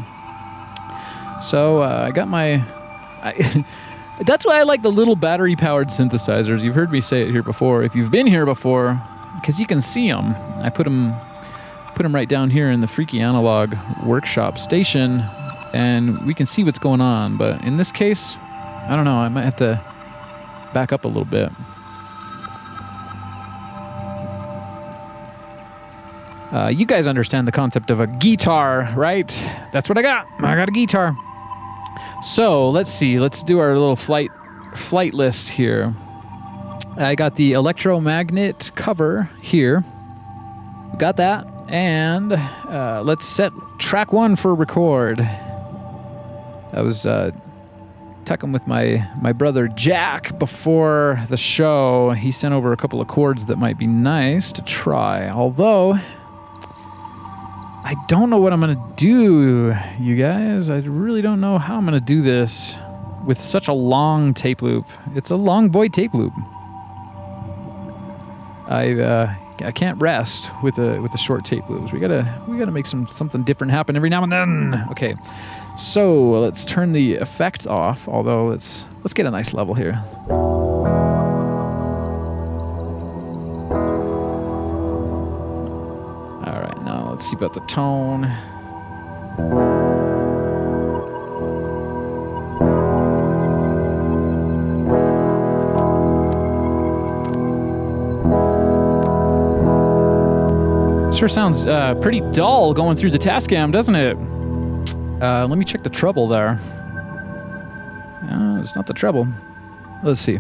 S1: So I got my... That's why I like the little battery-powered synthesizers. You've heard me say it here before. If you've been here before, because you can see them. I put them right down here in the Freaky Analog workshop station, and we can see what's going on. But in this case, I don't know. I might have to back up a little bit. You guys understand the concept of a guitar, right? That's what I got. I got a guitar. So let's see. Let's do our little flight list here. I got the electromagnet cover here. Got that. And let's set track 1 for record. I was talking with my brother Jack before the show. He sent over a couple of chords that might be nice to try. Although I don't know what I'm going to do, you guys. I really don't know how I'm going to do this with such a long tape loop. It's a long boy tape loop. I can't rest with the short tape loops. We gotta make something different happen every now and then. Okay, so let's turn the effect off. Although let's get a nice level here. Let's see about the tone. Sure sounds pretty dull going through the Tascam, doesn't it? Let me check the treble there. It's not the treble. Let's see.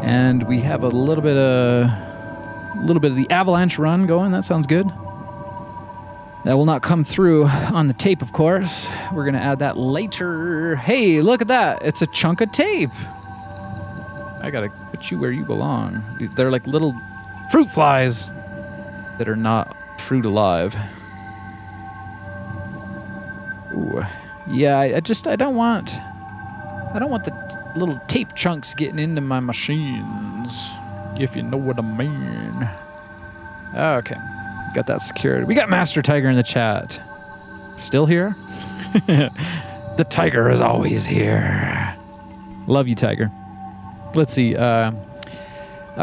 S1: And we have a little bit of the avalanche run going. That sounds good. That will not come through on the tape, of course. We're going to add that later. Hey, look at that. It's a chunk of tape. I got to put you where you belong. They're like little fruit flies that are not fruit alive. Ooh. Yeah, I don't want the little tape chunks getting into my machines, if you know what I mean. Okay. Got that secured. We got Master Tiger in the chat. Still here? The Tiger is always here. Love you, Tiger. Let's see. I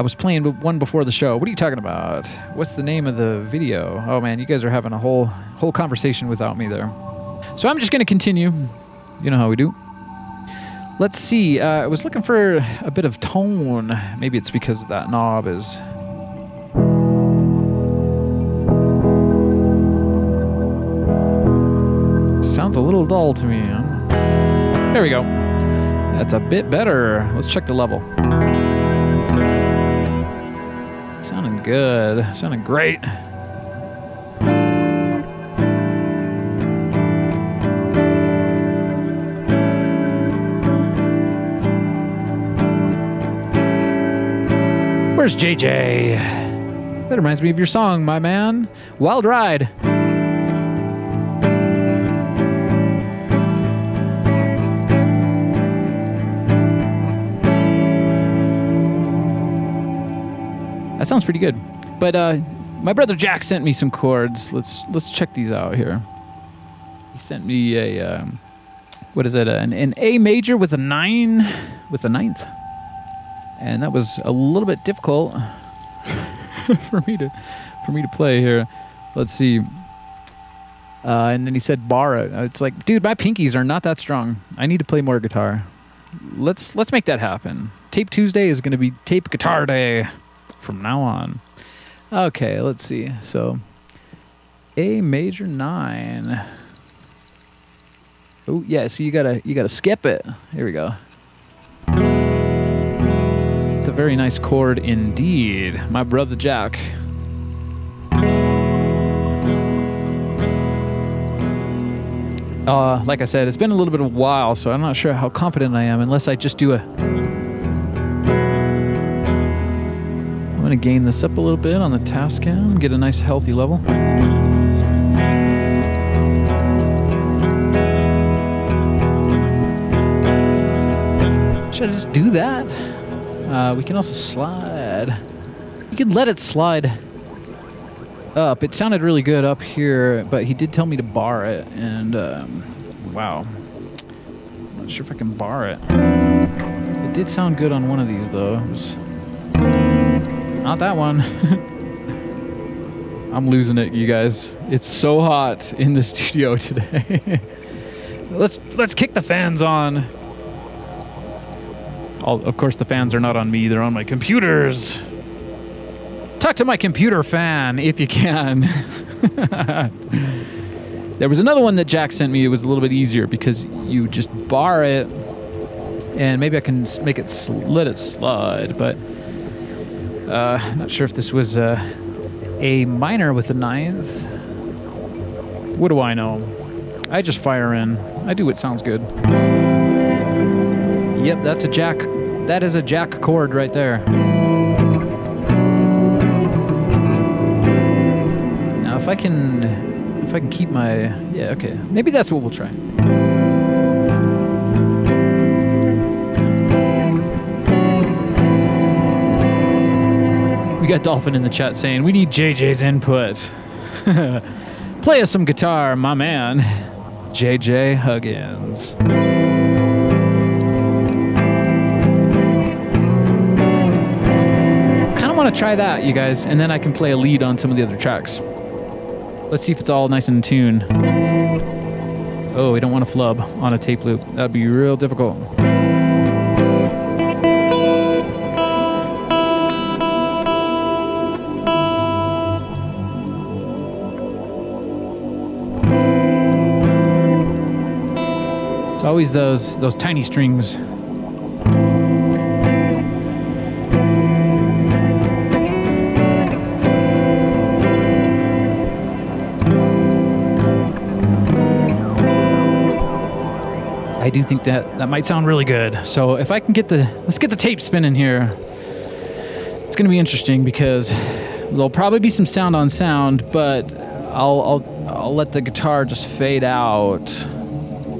S1: was playing one before the show. What are you talking about? What's the name of the video? Oh man, you guys are having a whole conversation without me there. So I'm just going to continue. You know how we do. Let's see. I was looking for a bit of tone. Maybe it's because that knob is... Sounds a little dull to me. There we go. That's a bit better. Let's check the level. Sounding good. Sounding great. Where's JJ? That reminds me of your song, my man. Wild Ride. That sounds pretty good. But my brother Jack sent me some chords. Let's check these out here. He sent me a what is it? An A major with a 9 with a 9th. And that was a little bit difficult for me to play here. Let's see. And then he said bar it. It's like, dude, my pinkies are not that strong. I need to play more guitar. Let's make that happen. Tape Tuesday is going to be Tape Guitar Day from now on. Okay, let's see. So A major 9. Oh yeah, so you gotta skip it. Here we go. It's a very nice chord indeed, my brother Jack. Like I said, it's been a little bit of a while, so I'm not sure how confident I am unless I just do I'm gonna gain this up a little bit on the Tascam, get a nice healthy level. Should I just do that? We can also slide. You can let it slide up. It sounded really good up here, but he did tell me to bar it, and wow. I'm not sure if I can bar it. It did sound good on one of these, though. It was not that one. I'm losing it, you guys. It's so hot in the studio today. Let's kick the fans on. Of course, the fans are not on me. They're on my computers. Talk to my computer fan, if you can. There was another one that Jack sent me. It was a little bit easier because you just bar it, and maybe I can make it let it slide. But not sure if this was A minor with the 9th. What do I know? I just fire in. I do what sounds good. Yep, that's a Jack. That is a Jack chord right there. Now, if I can keep my, yeah, okay, maybe that's what we'll try. We got Dolphin in the chat saying we need JJ's input. Play us some guitar, my man, JJ Huggins. I want to try that, you guys, and then I can play a lead on some of the other tracks. Let's see if it's all nice and in tune. Oh, we don't want to flub on a tape loop. That'd be real difficult. It's always those tiny strings. I do think that might sound really good. So if I can let's get the tape spinning here. It's going to be interesting because there'll probably be some sound on sound, but I'll let the guitar just fade out.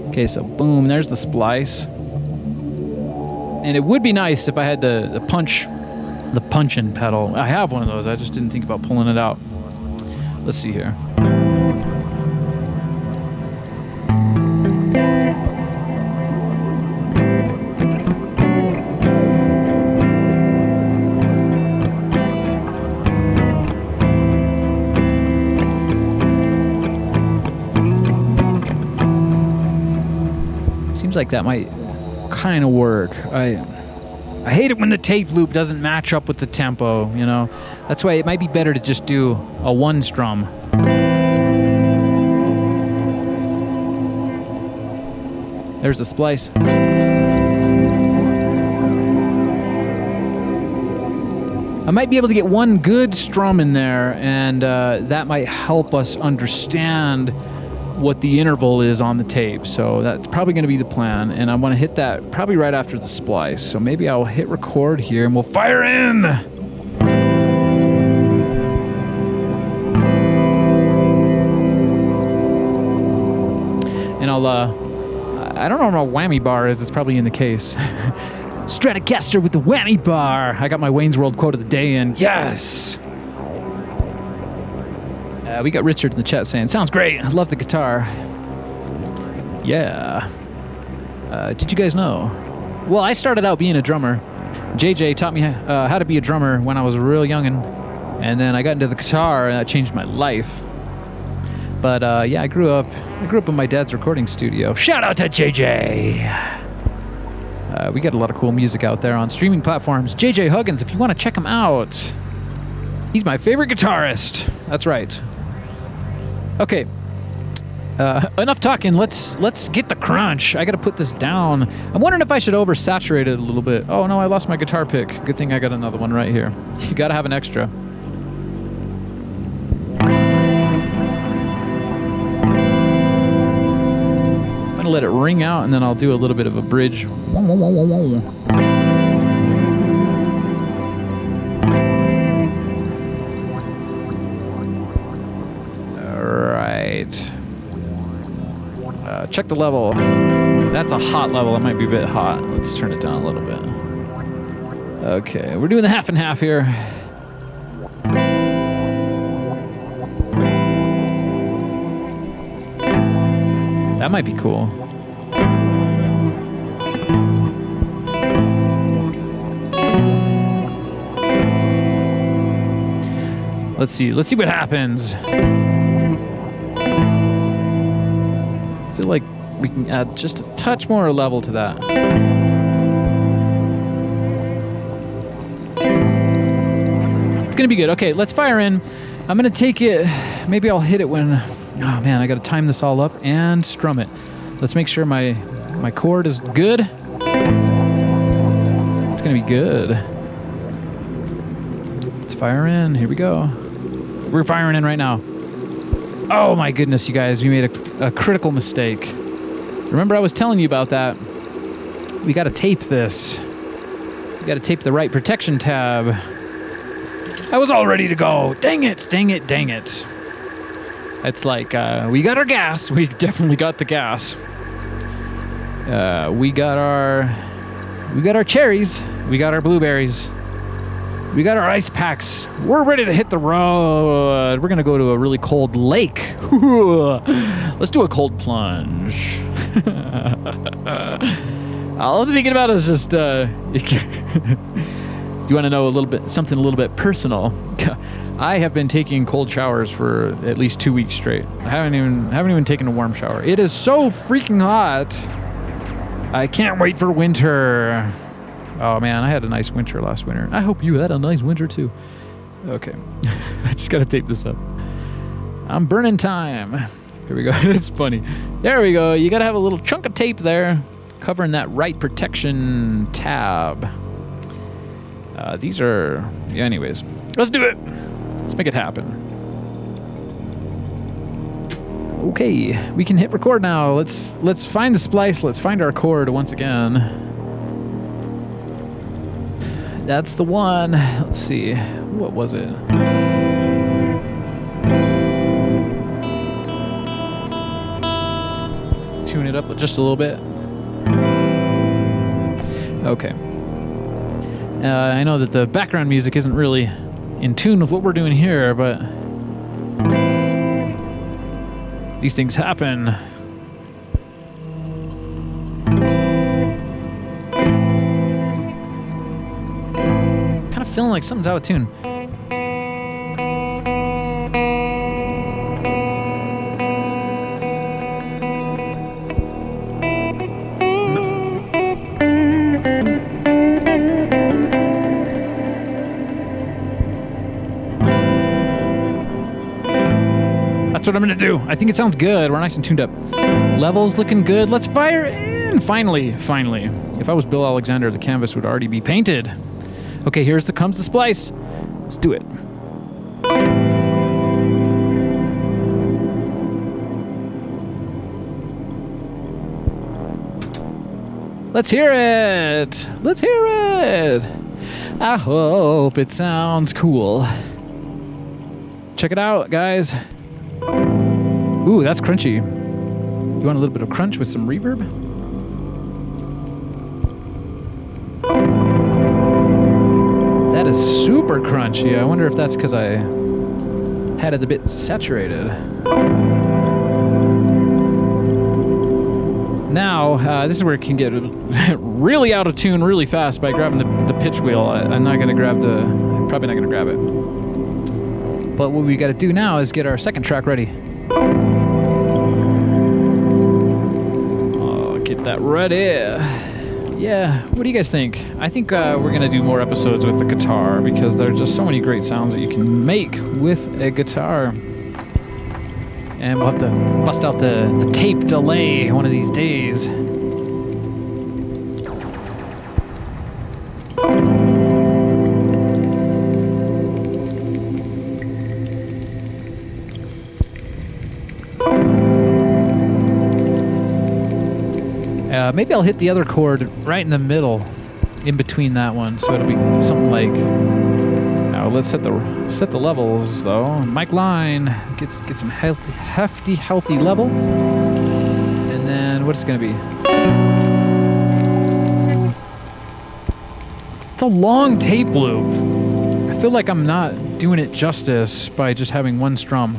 S1: Okay, so boom, there's the splice. And it would be nice if I had the punch-in pedal. I have one of those. I just didn't think about pulling it out. Let's see here. Seems like that might kind of work. I hate it when the tape loop doesn't match up with the tempo, you know. That's why it might be better to just do a one strum. There's the splice. I might be able to get one good strum in there, and that might help us understand what the interval is on the tape. So that's probably going to be the plan, and I want to hit that probably right after the splice. So maybe I'll hit record here and we'll fire in. and I'll, I don't know what a whammy bar is. It's probably in the case. Stratocaster with the whammy bar. I got my Wayne's World quote of the day in. Yes! We got Richard in the chat saying, sounds great. I love the guitar. Yeah. Did you guys know? Well, I started out being a drummer. JJ taught me how to be a drummer when I was real youngin'. And then I got into the guitar, and that changed my life. But yeah, I grew up in my dad's recording studio. Shout out to JJ! We got a lot of cool music out there on streaming platforms. JJ Huggins, if you want to check him out. He's my favorite guitarist. That's right. Okay. Enough talking. Let's get the crunch. I got to put this down. I'm wondering if I should oversaturate it a little bit. Oh no, I lost my guitar pick. Good thing I got another one right here. You got to have an extra. I'm going to let it ring out, and then I'll do a little bit of a bridge. Check the level. That's a hot level. It might be a bit hot. Let's turn it down a little bit. Okay, we're doing the half and half here. That might be cool. Let's see what happens. I feel like we can add just a touch more level to that. It's gonna be good. Okay, let's fire in. I'm gonna take it, maybe I'll hit it when, oh man, I gotta time this all up and strum it. Let's make sure my chord is good. It's gonna be good. Let's fire in, here we go. We're firing in right now. Oh my goodness, you guys, we made a critical mistake. Remember I was telling you about that? We gotta tape this. We gotta tape the right protection tab. I was all ready to go. Dang it, dang it, dang it. It's like, we got our gas. We definitely got the gas. We got our cherries. We got our blueberries. We got our ice packs. We're ready to hit the road. We're going to go to a really cold lake. Let's do a cold plunge. All I'm thinking about is just, you want to know something a little bit personal? I have been taking cold showers for at least 2 weeks straight. I haven't even taken a warm shower. It is so freaking hot. I can't wait for winter. Oh man, I had a nice winter last winter. I hope you had a nice winter too. Okay, I just gotta tape this up. I'm burning time. Here we go. It's funny. There we go. You gotta have a little chunk of tape there covering that right protection tab. These are, yeah, anyways. Let's do it. Let's make it happen. Okay, we can hit record now. Let's find the splice. Let's find our chord once again. That's the one. Let's see. What was it? Tune it up just a little bit. Okay. I know that the background music isn't really in tune with what we're doing here, but these things happen. Kind of feeling like something's out of tune. That's what I'm gonna do. I think it sounds good. We're nice and tuned up. Levels looking good. Let's fire in. Finally. If I was Bill Alexander, the canvas would already be painted. Okay, comes the splice. Let's do it. Let's hear it. Let's hear it. I hope it sounds cool. Check it out, guys. Ooh, that's crunchy. You want a little bit of crunch with some reverb? That is super crunchy. I wonder if that's because I had it a bit saturated. Now, this is where it can get really out of tune really fast by grabbing the pitch wheel. I'm not going to grab probably not going to grab it. But what we got to do now is get our second track ready. Oh, get that ready. Yeah, what do you guys think? I think we're going to do more episodes with the guitar because there's just so many great sounds that you can make with a guitar. And we'll have to bust out the tape delay one of these days. Maybe I'll hit the other chord right in the middle, in between that one, so it'll be something like. Now let's set the levels though. Mic line get some healthy level, and then what's it gonna be? It's a long tape loop. I feel like I'm not doing it justice by just having one strum.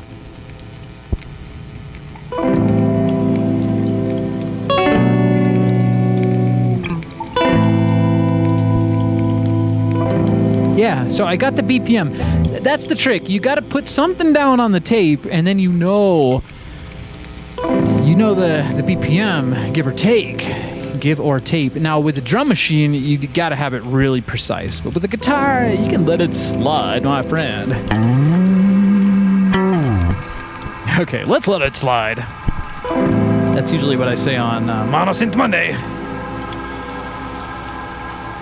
S1: Yeah, so I got the BPM. That's the trick. You got to put something down on the tape, and then you know the BPM, give or take. Now with the drum machine, you got to have it really precise. But with the guitar, you can let it slide, my friend. Okay, let's let it slide. That's usually what I say on Mono Synth Monday.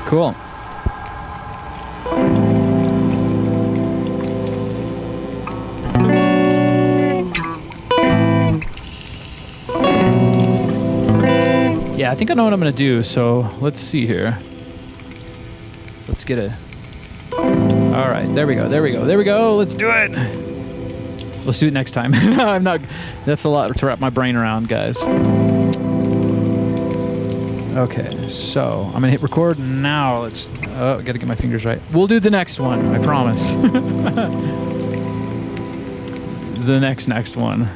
S1: Cool. Yeah, I think I know what I'm going to do, so let's see here. Let's get it. All right, there we go. Let's do it. Let's do it next time. That's a lot to wrap my brain around, guys. Okay, so I'm going to hit record now. I got to get my fingers right. We'll do the next one, I promise. The next one.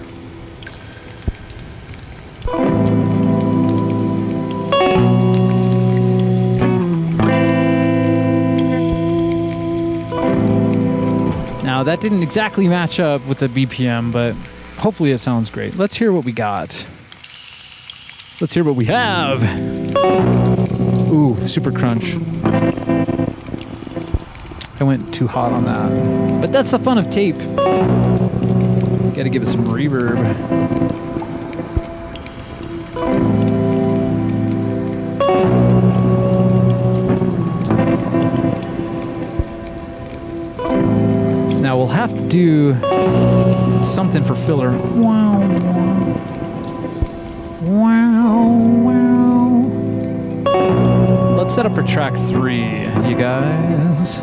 S1: Now, that didn't exactly match up with the BPM, but hopefully it sounds great. Let's hear what we got. Let's hear what we have. Ooh, super crunch. I went too hot on that. But that's the fun of tape. Gotta give it some reverb. Now we'll have to do something for filler. Wow, wow, wow. Let's set up for track 3, you guys.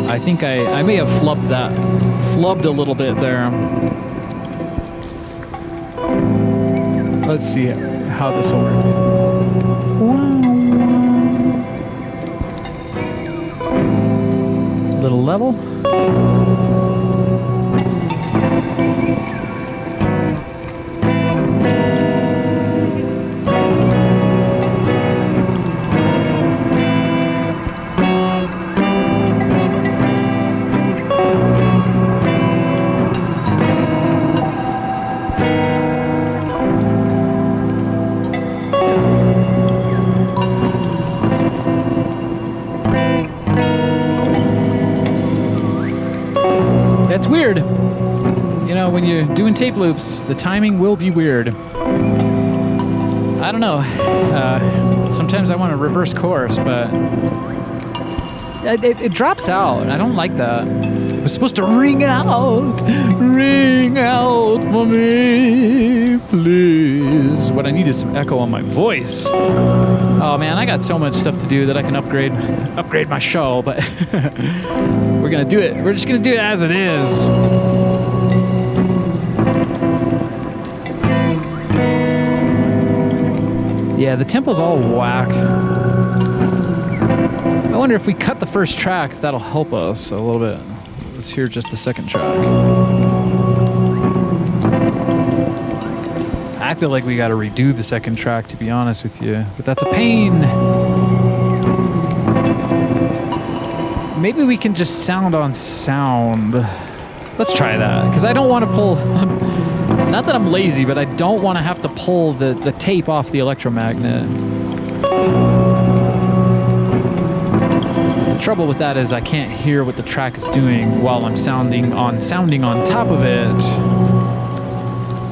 S1: I think I may have flubbed a little bit there. Let's see how this will work. Little level. That's weird. You know, when you're doing tape loops, the timing will be weird. I don't know. Sometimes I want to reverse course, but it drops out. I don't like that. It was supposed to ring out for me, please. What I need is some echo on my voice. Oh man, I got so much stuff to do that I can upgrade my show, but we're gonna do it. We're just gonna do it as it is. Yeah, the tempo's all whack. I wonder if we cut the first track, if that'll help us a little bit. Let's hear just the second track. I feel like we got to redo the second track, to be honest with you. But that's a pain. Maybe we can just sound on sound. Let's try that, because I don't want to pull... Not that I'm lazy, but I don't want to have to pull the tape off the electromagnet. The trouble with that is I can't hear what the track is doing while I'm sounding on top of it.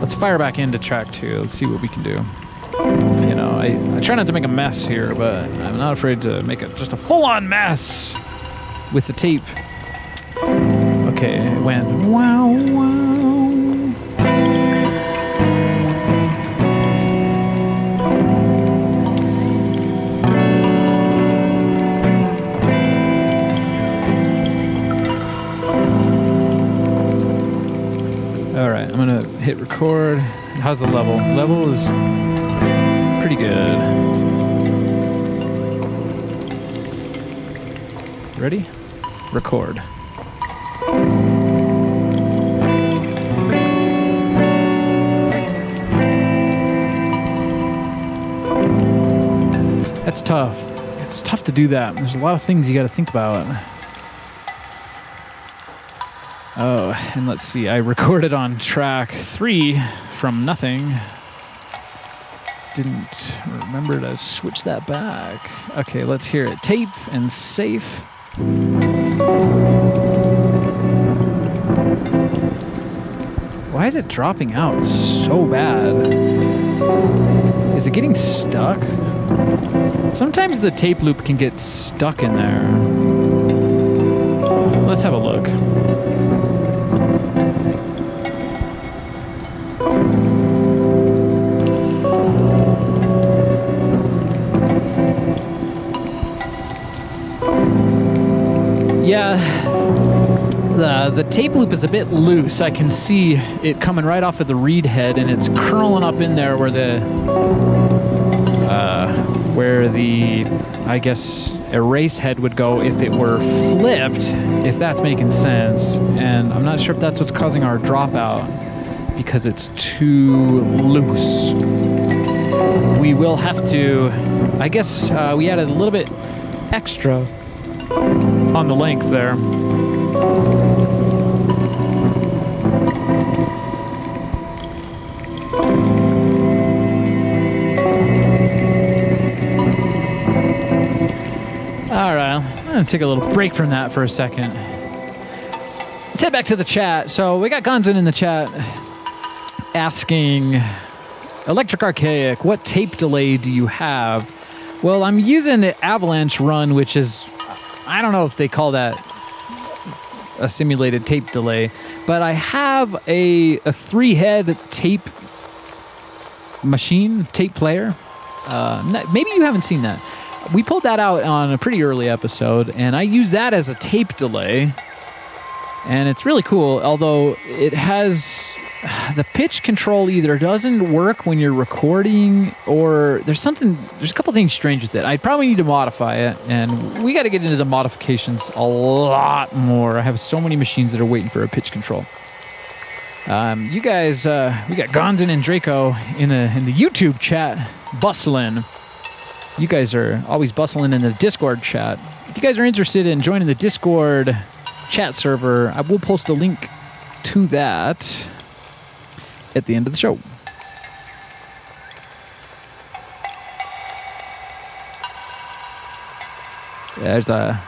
S1: Let's fire back into track 2. Let's see what we can do. You know, I try not to make a mess here, but I'm not afraid to make it just a full-on mess with the tape. Okay, it went wow, wow. All right, I'm gonna hit record. How's the level? Level is pretty good. Ready? Record. That's tough. It's tough to do that. There's a lot of things you got to think about. Oh, and let's see. I recorded on track 3 from nothing. Didn't remember to switch that back. Okay, let's hear it. Tape and safe. Why is it dropping out so bad? Is it getting stuck? Sometimes the tape loop can get stuck in there. Let's have a look. Yeah, the tape loop is a bit loose. I can see it coming right off of the reed head, and it's curling up in there where the I guess erase head would go if it were flipped, if that's making sense. And I'm not sure if that's what's causing our dropout, because it's too loose. We will have to, I guess we added a little bit extra on the length there. All right, I'm gonna take a little break from that for a second. Let's head back to the chat. So we got Gonzin in the chat asking, Electric Archaic, what tape delay do you have? Well, I'm using the Avalanche run, which is, I don't know if they call that a simulated tape delay, but I have a 3-head tape machine, tape player. Maybe you haven't seen that. We pulled that out on a pretty early episode, and I use that as a tape delay, and it's really cool, although it has... The pitch control either doesn't work when you're recording, or there's a couple things strange with it. I probably need to modify it, and we got to get into the modifications a lot more. I have so many machines that are waiting for a pitch control. You guys, we got Gonzin and Draco in the YouTube chat bustling. You guys are always bustling in the Discord chat. If you guys are interested in joining the Discord chat server, I will post a link to that at the end of the show. There's a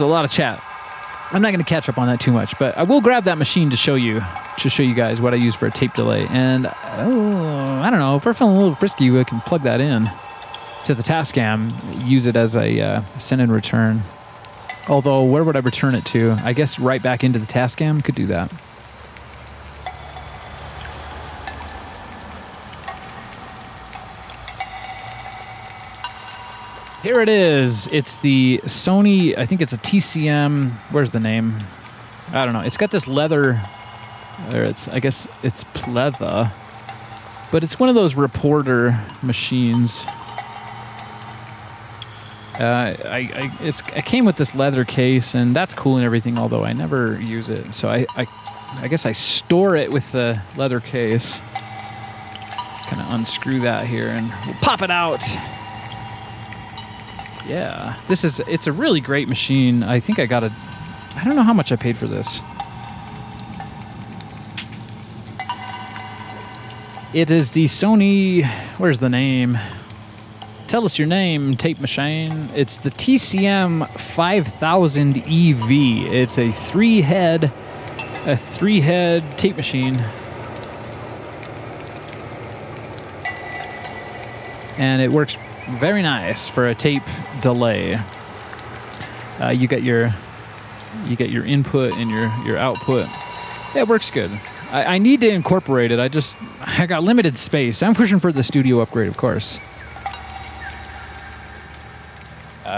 S1: lot of chat. I'm not going to catch up on that too much, but I will grab that machine to show you guys what I use for a tape delay. And I don't know, if we're feeling a little frisky, we can plug that in to the Tascam, use it as a send and return. Although, where would I return it to? I guess right back into the Tascam could do that. Here it is. It's the Sony, I think it's a TCM. Where's the name? I don't know. It's got this leather, I guess it's pleather. but it's one of those reporter machines. It came with this leather case, and that's cool and everything, although I never use it. So I guess I store it with the leather case. Kind of unscrew that here, and we'll pop it out. Yeah, it's a really great machine. I think I don't know how much I paid for this. It is the Sony, where's the name? Tell us your name, tape machine. It's the TCM 5000 EV. It's a three head tape machine. And it works very nice for a tape delay. You get your input and your output. Yeah, it works good. I need to incorporate it. I got limited space. I'm pushing for the studio upgrade, of course.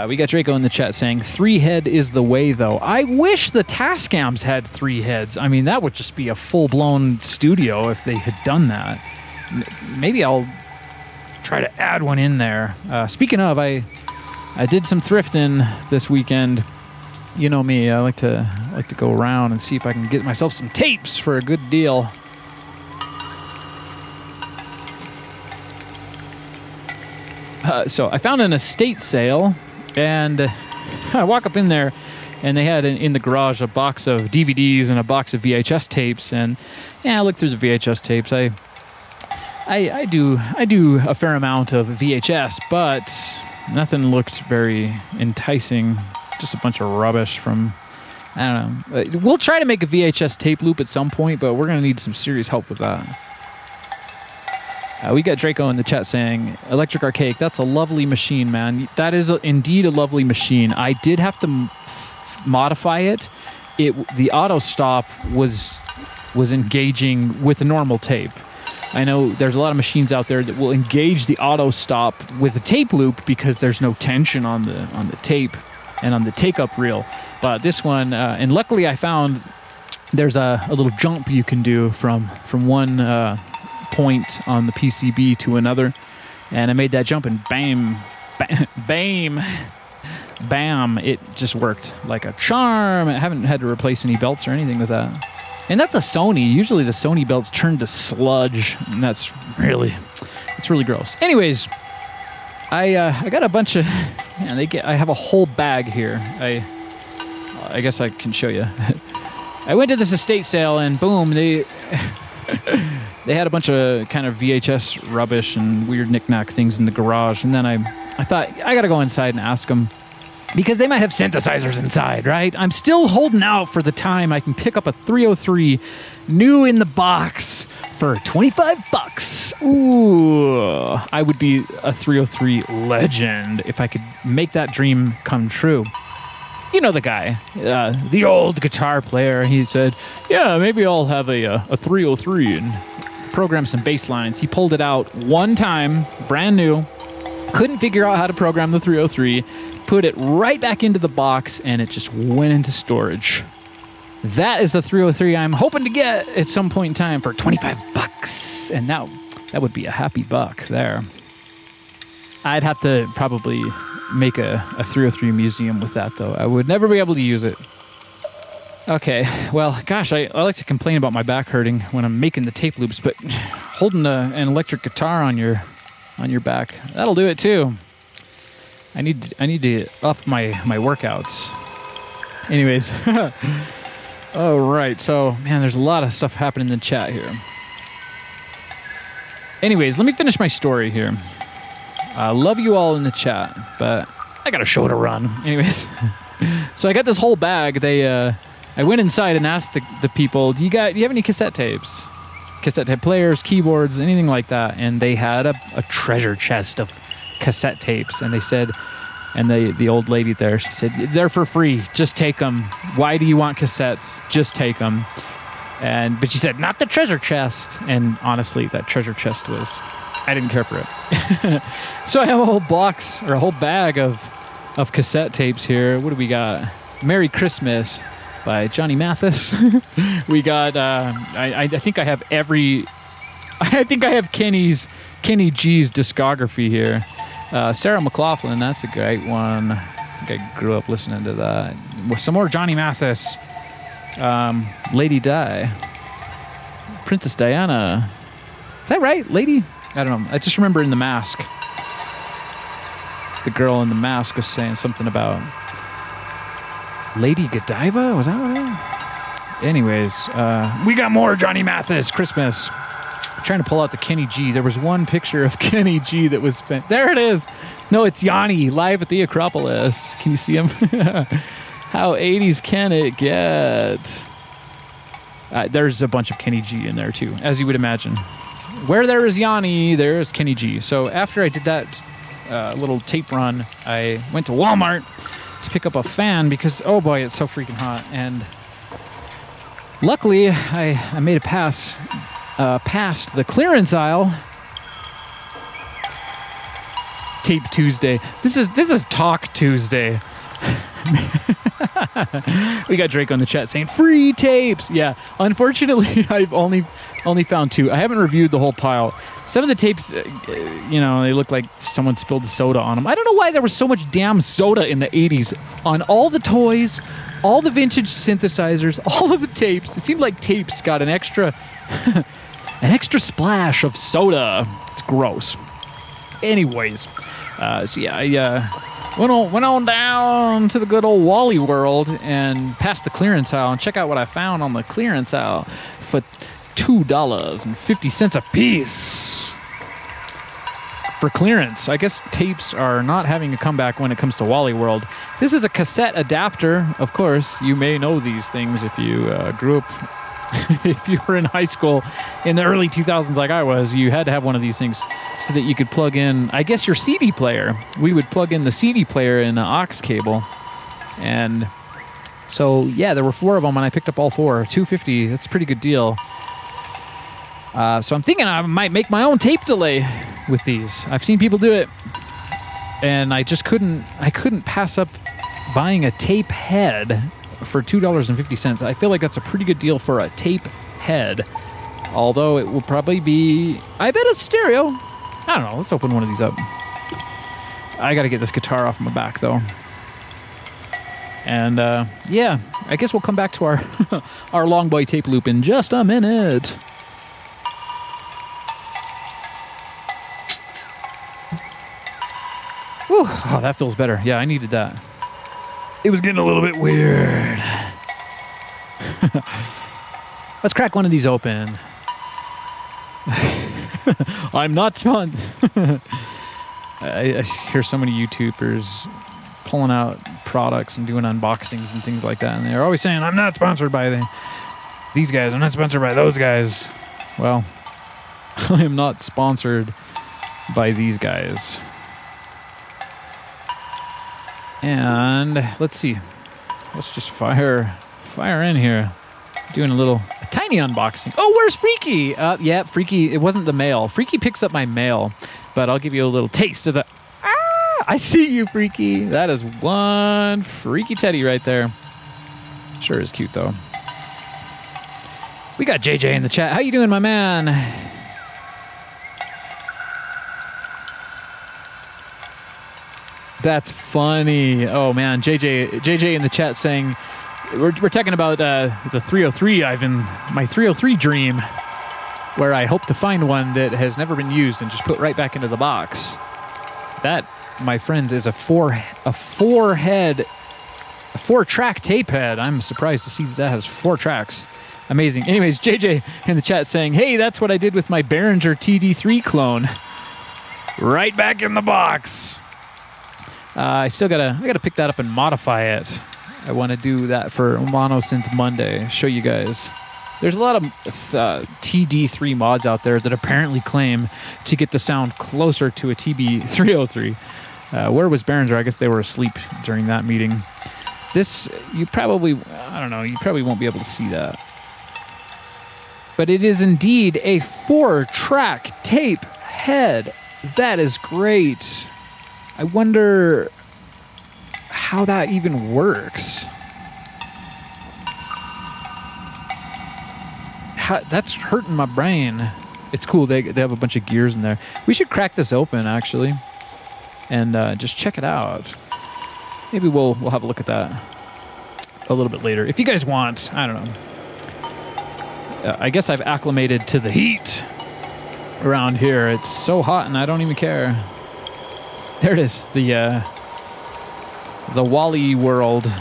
S1: We got Draco in the chat saying 3-head is the way, though. I wish the Tascams had 3 heads. I mean, that would just be a full-blown studio if they had done that. Maybe I'll try to add one in there. Speaking of, I did some thrifting this weekend. You know me, I like to go around and see if I can get myself some tapes for a good deal. So I found an estate sale, and I walk up in there, and they had in the garage a box of DVDs and a box of VHS tapes, and yeah, I looked through the VHS tapes. I do a fair amount of VHS, but nothing looked very enticing. Just a bunch of rubbish from, I don't know. We'll try to make a VHS tape loop at some point, but we're going to need some serious help with that. We got Draco in the chat saying, Electric Archaic, that's a lovely machine, man. That is indeed a lovely machine. I did have to modify it. The auto stop was engaging with a normal tape. I know there's a lot of machines out there that will engage the auto stop with a tape loop because there's no tension on the tape and on the take-up reel. But this one, and luckily I found there's a little jump you can do from one point on the PCB to another, and I made that jump, and bam, bam, bam, it just worked like a charm. I haven't had to replace any belts or anything with that. And that's a Sony. Usually the Sony belts turn to sludge, and it's really gross. Anyways, I got a bunch of, man, I have a whole bag here. I guess I can show you. I went to this estate sale, and boom, they had a bunch of kind of VHS rubbish and weird knick-knack things in the garage, and then I thought, I gotta go inside and ask them, because they might have synthesizers inside, right? I'm still holding out for the time I can pick up a 303 new in the box for $25. Ooh, I would be a 303 legend if I could make that dream come true. You know the guy, the old guitar player. He said, yeah, maybe I'll have a 303 and program some bass lines. He pulled it out one time, brand new, couldn't figure out how to program the 303, put it right back into the box, and it just went into storage. That is the 303 I'm hoping to get at some point in time for $25. And now that would be a happy buck there. I'd have to probably make a 303 museum with that, though. I would never be able to use it. Okay, well, gosh, I like to complain about my back hurting when I'm making the tape loops, but holding an electric guitar on your back, that'll do it too. I need to up my workouts. Anyways, all right. So, man, there's a lot of stuff happening in the chat here. Anyways, let me finish my story here. I love you all in the chat, but I got a show to run. Anyways, so I got this whole bag. I went inside and asked the people, do you have any cassette tapes? Cassette tape players, keyboards, anything like that. And they had a treasure chest of cassette tapes, and they said, and the old lady there, she said, they're for free, just take them. Why do you want cassettes? Just take them. But she said, not the treasure chest. And honestly, that treasure chest I didn't care for it. So I have a whole box, or a whole bag of cassette tapes here. What do we got? Merry Christmas by Johnny Mathis. We got, I think I have every I think I have Kenny G's discography here. Sarah McLachlan, that's a great one. I think I grew up listening to that. Some more Johnny Mathis. Lady Di. Princess Diana. Is that right? Lady? I don't know. I just remember in The Mask. The girl in The Mask was saying something about Lady Godiva? Was that what it was? Anyways, we got more Johnny Mathis Christmas. I'm trying to pull out the Kenny G. There was one picture of Kenny G that was spent. There it is. No, it's Yanni live at the Acropolis. Can you see him? How 80s can it get? There's a bunch of Kenny G in there too, as you would imagine. Where there is Yanni, there is Kenny G. So after I did that little tape run, I went to Walmart to pick up a fan because, oh boy, it's so freaking hot. And luckily, I made a pass past the clearance aisle. Tape Tuesday. This is Talk Tuesday. We got Drake on the chat saying free tapes. Yeah, unfortunately, I've only found 2. I haven't reviewed the whole pile. Some of the tapes, they look like someone spilled soda on them. I don't know why there was so much damn soda in the 80s on all the toys, all the vintage synthesizers, all of the tapes. It seemed like tapes got an extra splash of soda. It's gross. Anyways, so yeah, I went on down to the good old Wally World and past the clearance aisle and check out what I found on the clearance aisle for $2.50 a piece for clearance. I guess tapes are not having a comeback when it comes to Wally World. This is a cassette adapter. Of course, you may know these things if you grew up. If you were in high school in the early 2000s like I was, you had to have one of these things so that you could plug in, I guess, your CD player. We would plug in the CD player in the aux cable. And so, yeah, there were 4 of them, and I picked up all 4. $2.50. That's a pretty good deal. So I'm thinking I might make my own tape delay with these. I've seen people do it, and I couldn't pass up buying a tape head for $2.50. I feel like that's a pretty good deal for a tape head. Although it will probably be, I bet it's stereo. I don't know. Let's open one of these up. I got to get this guitar off my back, though. And, yeah, I guess we'll come back to our, our Long Boy tape loop in just a minute. Whew. Oh, that feels better. Yeah, I needed that. It was getting a little bit weird. Let's crack one of these open. I'm not spun. I hear so many YouTubers pulling out products and doing unboxings and things like that, and they're always saying, I'm not sponsored by these guys. I'm not sponsored by those guys. Well, I am not sponsored by these guys. And let's see. Let's just fire in here. Doing a tiny unboxing. Oh, where's Freaky? Yeah, Freaky. It wasn't the mail. Freaky picks up my mail, but I'll give you a little taste of the. I see you, Freaky. That is one freaky teddy right there. Sure is cute though. We got JJ in the chat. How you doing, my man? That's funny. Oh man, JJ in the chat saying we're talking about the 303. My 303 dream, where I hope to find one that has never been used and just put right back into the box. That, my friends, is a four track tape head. I'm surprised to see that has 4 tracks. Amazing. Anyways, JJ in the chat saying, hey, that's what I did with my Behringer TD3 clone. Right back in the box. I gotta pick that up and modify it. I want to do that for Monosynth Monday. Show you guys. There's a lot of TD3 mods out there that apparently claim to get the sound closer to a TB303. Where was Behringer? I guess they were asleep during that meeting. This, you probably won't be able to see that. But it is indeed a 4-track tape head. That is great. I wonder how that even works. That's hurting my brain. it's cool. They have a bunch of gears in there. We should crack this open, actually, and just check it out. Maybe we'll have a look at that a little bit later. If you guys want, I don't know. I guess I've acclimated to the heat around here. It's so hot and I don't even care. There it is. The Wally World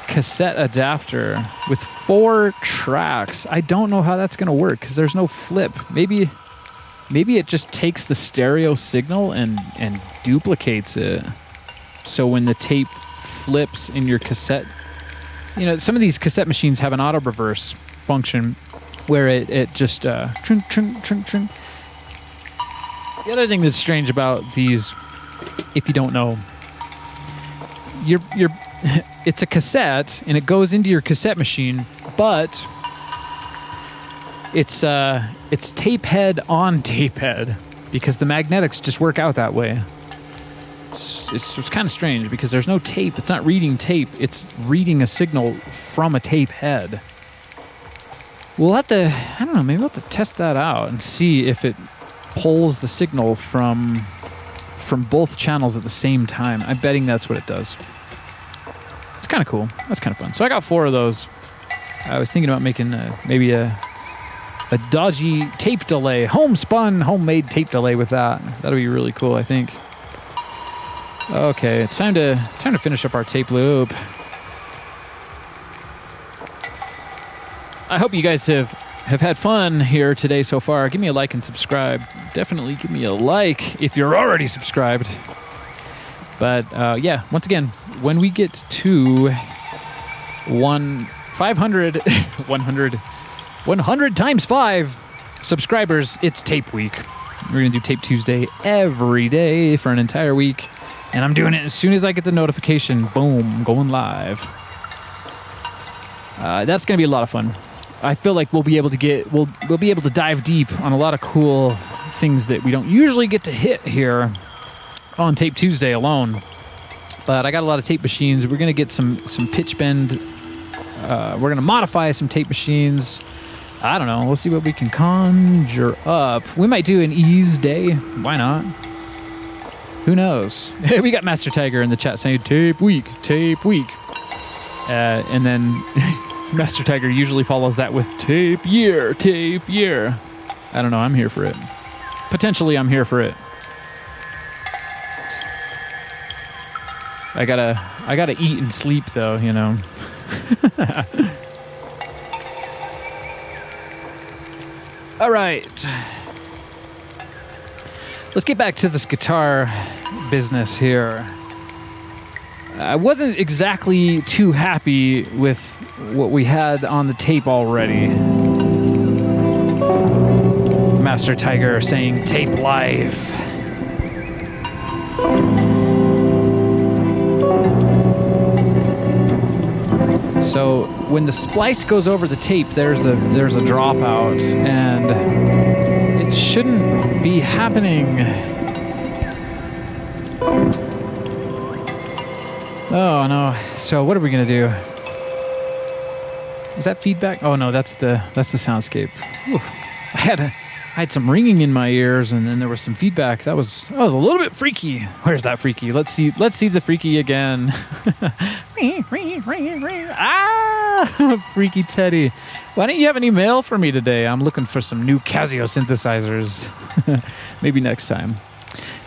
S1: cassette adapter with 4 tracks. I don't know how that's going to work because there's no flip. Maybe it just takes the stereo signal and duplicates it. So when the tape flips in your cassette, you know, some of these cassette machines have an auto reverse function where it just tring, tring, tring, tring. The other thing that's strange about these, if you don't know, it's a cassette and it goes into your cassette machine, but it's tape head on tape head because the magnetics just work out that way. It's kind of strange because there's no tape. It's not reading tape. It's reading a signal from a tape head. We'll have to, I don't know, maybe we'll have to test that out and see if it pulls the signal from both channels at the same time. I'm betting that's what it does. It's kind of cool. That's kind of fun. So I got 4 of those. I was thinking about making maybe a dodgy tape delay, homespun, homemade tape delay with that. That'll be really cool, I think. Okay, it's time to finish up our tape loop. I hope you guys have had fun here today so far. Give me a like and subscribe. Definitely give me a like if you're already subscribed. But yeah, once again, when we get to 100 times 5 subscribers, it's Tape Week. We're going to do Tape Tuesday every day for an entire week. And I'm doing it as soon as I get the notification. Boom, going live. That's going to be a lot of fun. I feel like we'll be able to dive deep on a lot of cool things that we don't usually get to hit here on Tape Tuesday alone. But I got a lot of tape machines. We're going to get some pitch bend. We're going to modify some tape machines. I don't know. We'll see what we can conjure up. We might do an ease day. Why not? Who knows? We got Master Tiger in the chat saying Tape Week, Tape Week. And then Master Tiger usually follows that with Tape Year, Tape Year. I don't know. I'm here for it. Potentially, I'm here for it. I gotta eat and sleep though, you know. All right. Let's get back to this guitar business here. I wasn't exactly too happy with what we had on the tape already. Master Tiger saying tape live. So when the splice goes over the tape, there's a dropout, and it shouldn't be happening. Oh no! So what are we gonna do? Is that feedback? Oh no, that's the soundscape. Whew. I had some ringing in my ears, and then there was some feedback. That was a little bit freaky. Where's that freaky? Let's see the freaky again. Ah, freaky Teddy. Why don't you have any mail for me today? I'm looking for some new Casio synthesizers. Maybe next time.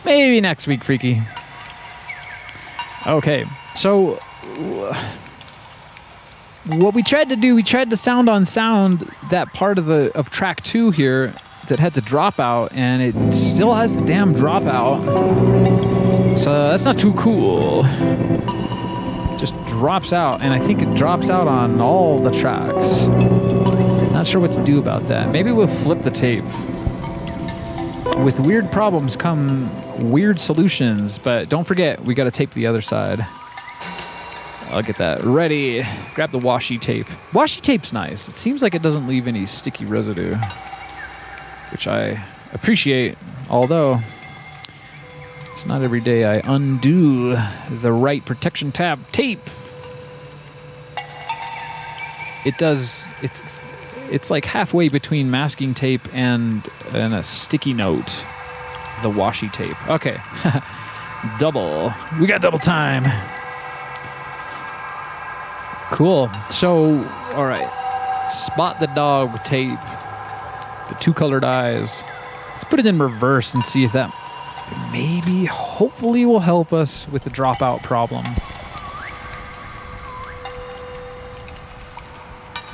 S1: Maybe next week, freaky. Okay, so what we tried to do, we tried to sound on sound that part of track 2 here that had the dropout, and it still has the damn dropout. So that's not too cool. Just drops out, and I think it drops out on all the tracks. Not sure what to do about that. Maybe we'll flip the tape. With weird problems come weird solutions, but don't forget, we got to tape the other side. I'll get that ready. Grab the washi tape. Washi tape's nice. It seems like it doesn't leave any sticky residue, which I appreciate, although it's not every day I undo the right protection tab tape. It does, It's like halfway between masking tape and a sticky note. The washi tape. Okay. Double. We got double time. Cool. So, all right. Spot the dog tape. The 2 colored eyes. Let's put it in reverse and see if that maybe, hopefully, will help us with the dropout problem.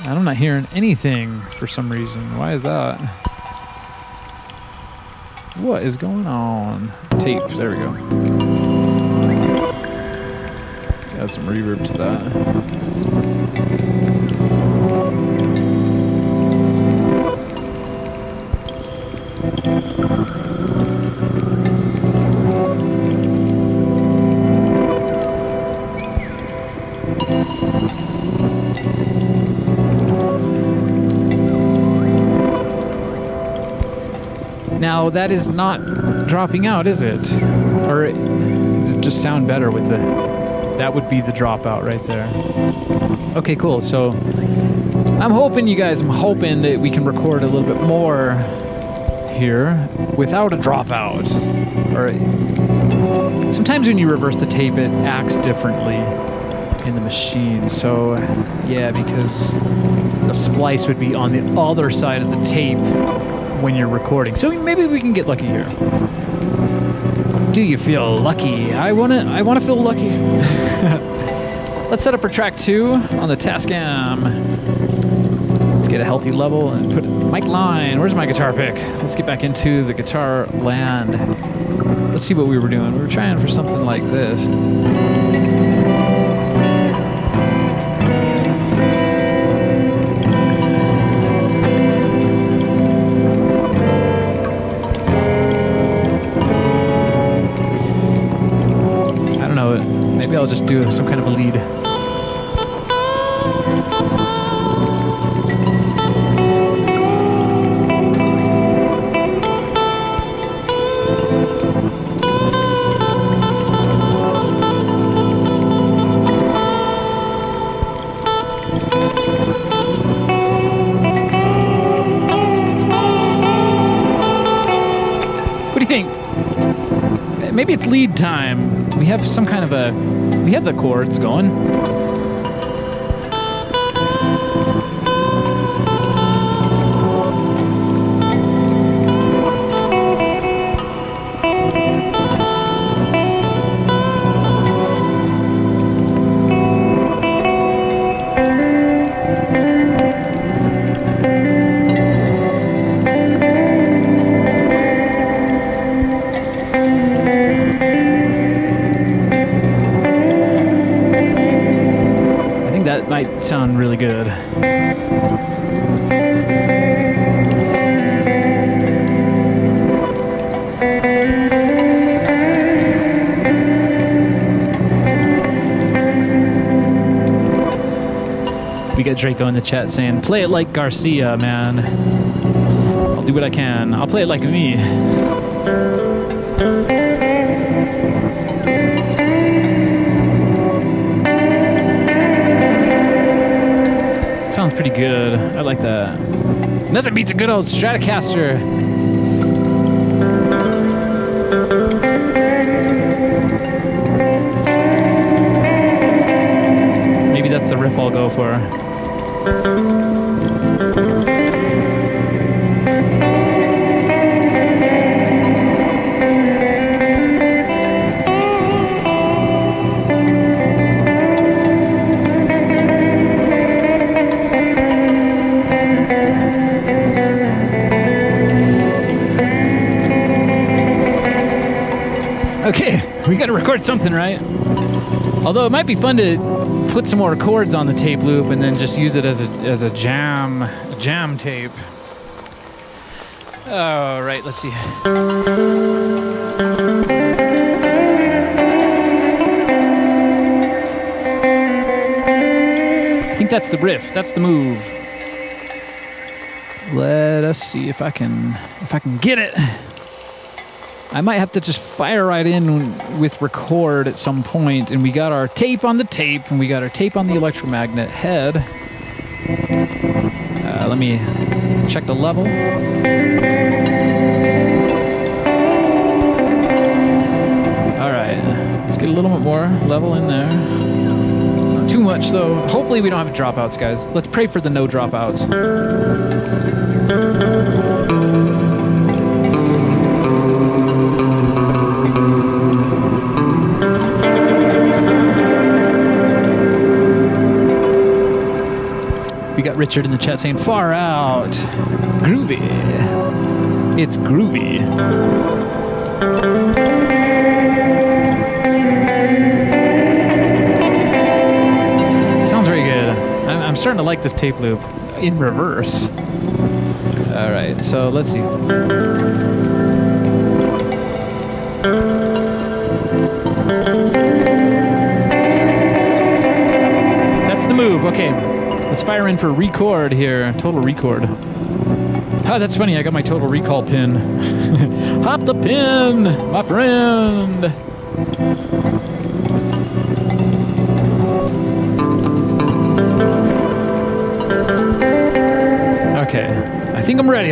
S1: I'm not hearing anything for some reason. Why is that? What is going on? Tape. There we go. Let's add some reverb to that. Now, that is not dropping out, is it? Or does it just sound better with the... That would be the dropout right there. Okay, cool. So I'm hoping, you guys, that we can record a little bit more here without a dropout. Or sometimes when you reverse the tape, it acts differently in the machine. So, yeah, because the splice would be on the other side of the tape when you're recording. So maybe we can get lucky here. Do you feel lucky? I wanna feel lucky. Let's set up for track 2 on the Tascam. Let's get a healthy level and put mic line. Where's my guitar pick? Let's get back into the guitar land. Let's see what we were doing. We were trying for something like this. I'll just do some kind of a lead. What do you think? Maybe it's lead time. We have some kind of a... We have the chords going. Might sound really good. We got Draco in the chat saying, play it like Garcia, man. I'll do what I can. I'll play it like me. Sounds pretty good. I like that. Nothing beats a good old Stratocaster. Maybe that's the riff I'll go for. Okay, we gotta record something, right? Although it might be fun to put some more chords on the tape loop and then just use it as a jam tape. All right, let's see. I think that's the riff. That's the move. Let us see if I can get it. I might have to just fire right in with record at some point, and we got our tape on the tape, and we got our tape on the electromagnet head. let me check the level. All right, let's get a little bit more level in there. Not too much though. Hopefully we don't have dropouts, guys. Let's pray for the no dropouts. We got Richard in the chat saying, far out. Groovy. It's groovy. Sounds very good. I'm starting to like this tape loop in reverse. All right, so let's see. That's the move. Okay. Let's fire in for record here. Total record. Oh, that's funny. I got my total recall pin. Hop the pin, my friend. Okay. I think I'm ready.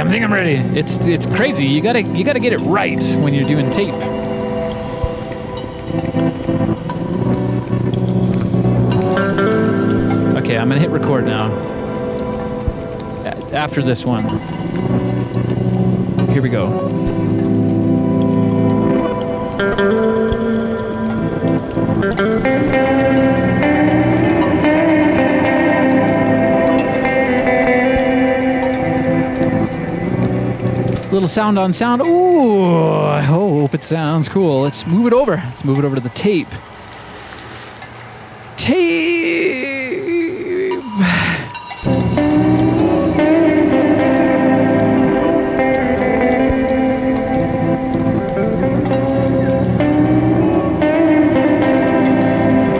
S1: It's crazy. You gotta get it right when you're doing tape. Okay, I'm gonna hit record now. After this one. Here we go. Little sound on sound. Ooh, I hope it sounds cool. Let's move it over. Let's move it over to the tape.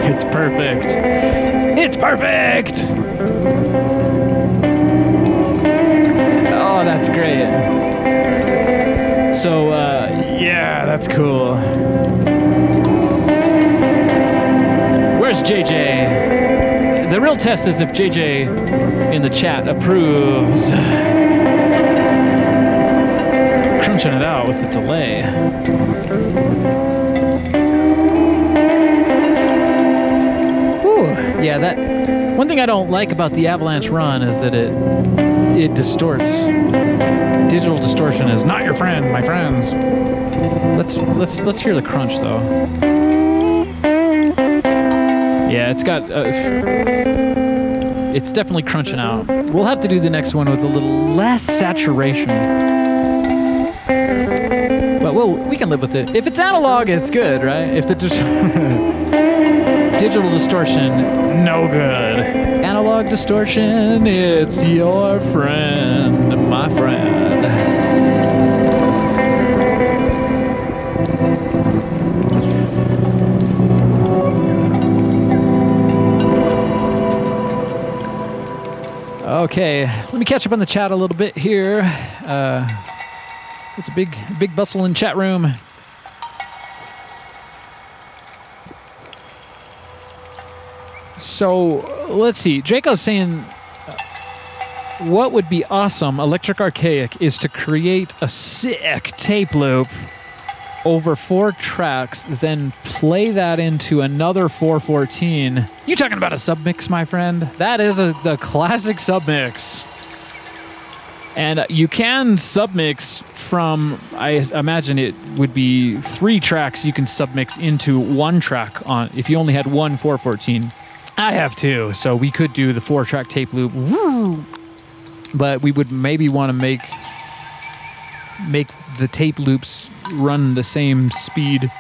S1: It's perfect. It's perfect. Oh, that's great. So, yeah, that's cool. Where's JJ? The real test is if JJ in the chat approves. Crunching it out with the delay. Whew. Yeah, that one thing I don't like about the Avalanche run is that it distorts. Digital distortion is not your friend, my friends. Let's hear the crunch though. Yeah, it's got. It's definitely crunching out. We'll have to do the next one with a little less saturation. But we can live with it. If it's analog, it's good, right? If the digital distortion, no good. Analog distortion, it's your friend, my friend. Okay, let me catch up on the chat a little bit here. It's a big bustle in chat room. So let's see. Draco's saying, what would be awesome, Electric Archaic, is to create a sick tape loop over 4 tracks, then play that into another 414. You talking about a submix, my friend? That is the classic submix. And you can submix from, I imagine it would be 3 tracks you can submix into 1 track on, if you only had one 414. I have 2, so we could do the 4-track tape loop. Woo! But we would maybe want to make the tape loops run the same speed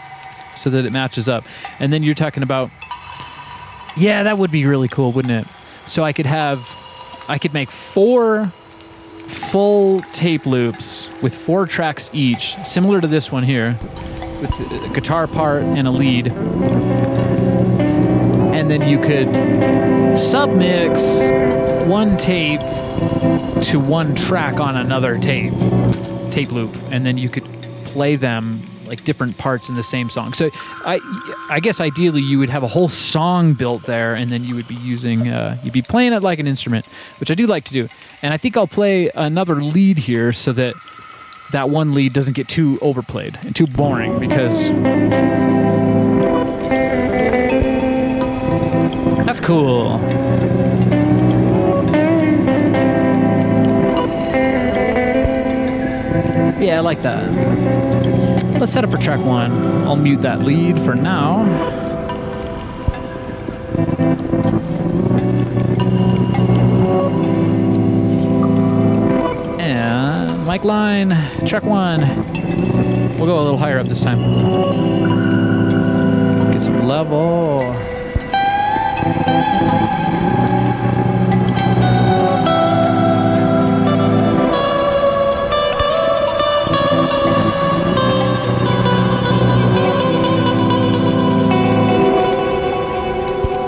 S1: so that it matches up. And then you're talking about, yeah, that would be really cool, wouldn't it? So I could make 4 full tape loops with 4 tracks each, similar to this one here, with a guitar part and a lead. And then you could submix 1 tape to 1 track on another tape loop, and then you could play them like different parts in the same song. So I guess ideally you would have a whole song built there, and then you would be using you'd be playing it like an instrument, which I do like to do. And I think I'll play another lead here so that that one lead doesn't get too overplayed and too boring, because that's cool. Yeah, I like that. Let's set up for track 1. I'll mute that lead for now. And mic line, track 1. We'll go a little higher up this time. Get some level.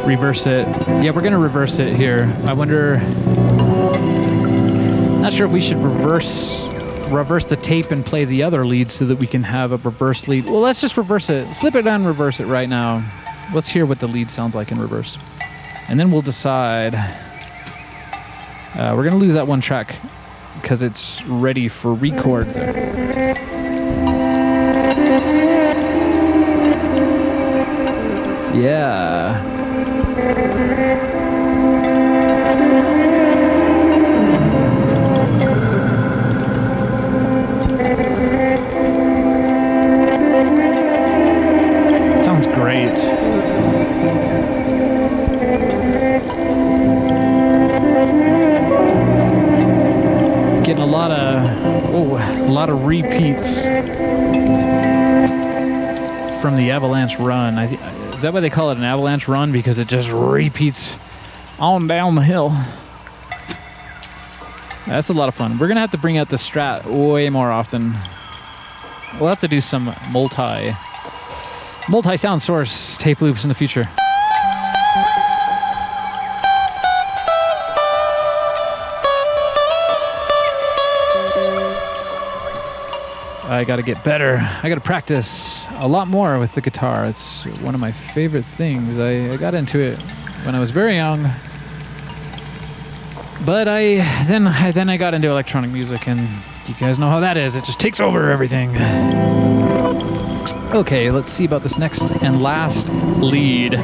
S1: Reverse it. Yeah, we're gonna reverse it here. I wonder, not sure if we should reverse the tape and play the other lead so that we can have a reverse lead. Well, let's just reverse it. Flip it and reverse it right now. Let's hear what the lead sounds like in reverse. And then we'll decide. We're gonna lose that one track because it's ready for record there. Yeah. Sounds great. Getting a lot of repeats from the avalanche run. Is that why they call it an avalanche run? Because it just repeats on down the hill. That's a lot of fun. We're gonna have to bring out the Strat way more often. We'll have to do some multi-sound source tape loops in the future. I gotta get better. I gotta practice a lot more with the guitar. It's one of my favorite things. I got into it when I was very young, but then I got into electronic music, and you guys know how that is. It just takes over everything. Okay, let's see about this next and last lead.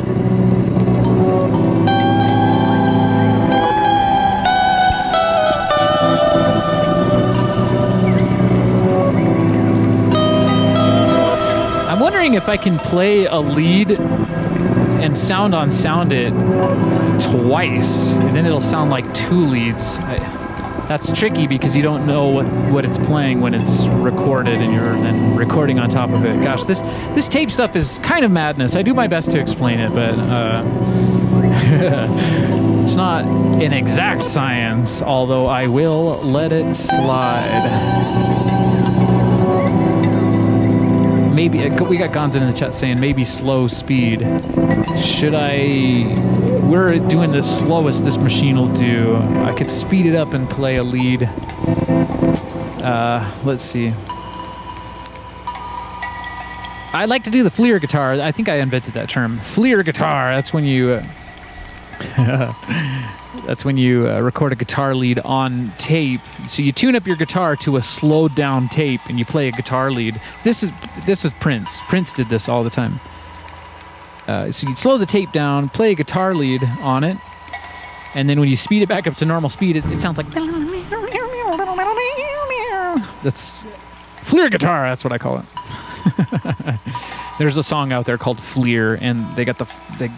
S1: I'm wondering if I can play a lead and sound on sound it twice, and then it'll sound like two leads. That's tricky because you don't know what it's playing when it's recorded, and you're then recording on top of it. Gosh, this tape stuff is kind of madness. I do my best to explain it, but it's not an exact science, although I will let it slide. Maybe, we got Gonzin in the chat saying maybe slow speed. We're doing the slowest this machine will do. I could speed it up and play a lead. Let's see. I like to do the FLIR guitar. I think I invented that term. FLIR guitar, that's when you... That's when you record a guitar lead on tape. So you tune up your guitar to a slowed down tape and you play a guitar lead. This is Prince. Prince did this all the time. So you slow the tape down, play a guitar lead on it, and then when you speed it back up to normal speed, it sounds like... That's FLIR guitar, that's what I call it. There's a song out there called FLIR, and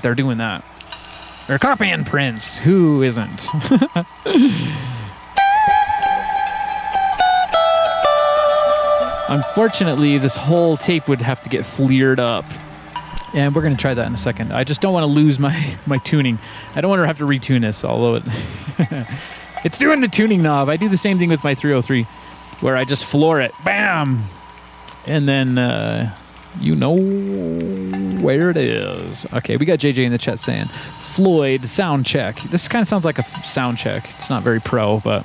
S1: they're doing that. They're copying Prince. Who isn't? Unfortunately, this whole tape would have to get FLIR'd up. And we're going to try that in a second. I just don't want to lose my tuning. I don't want to have to retune this, although it's doing the tuning knob. I do the same thing with my 303, where I just floor it. Bam! And then you know where it is. Okay, we got JJ in the chat saying, Floyd, sound check. This kind of sounds like a sound check. It's not very pro, but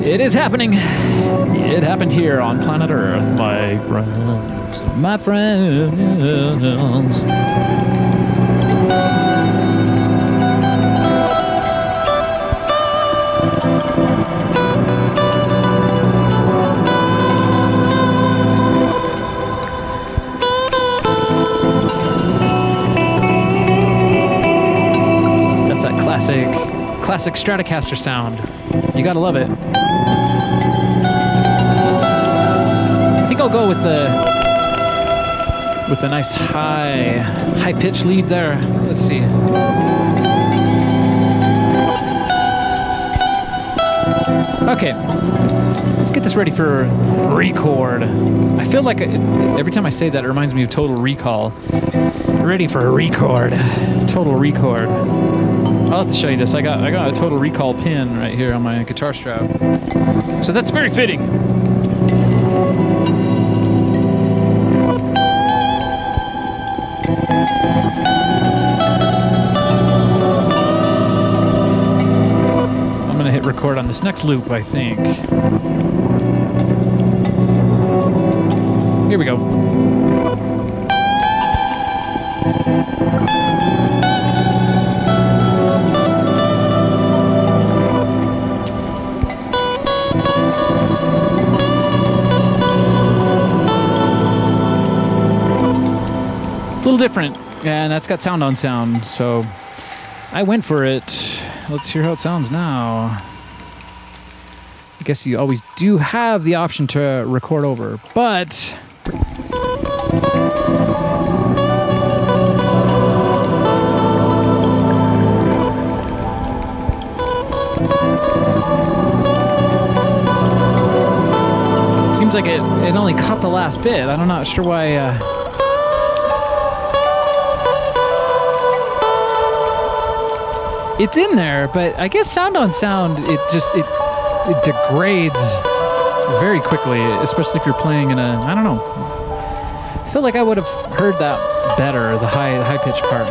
S1: it is happening. It happened here on planet Earth, my friends. My friends. Classic Stratocaster sound. You gotta love it. I think I'll go with a nice high pitch lead there. Let's see. Okay, let's get this ready for record. I feel like every time I say that, it reminds me of Total Recall. Ready for a record. Total record. I'll have to show you this. I got a Total Recall pin right here on my guitar strap. So that's very fitting. I'm gonna hit record on this next loop, I think. Here we go. A little different, and that's got sound on sound, so I went for it. Let's hear how it sounds now. I guess you always do have the option to record over, but it seems like it only cut the last bit. I'm not sure why. It's in there, but I guess sound on sound, it degrades very quickly, especially if you're playing in a, I don't know. I feel like I would have heard that better, the high pitch part.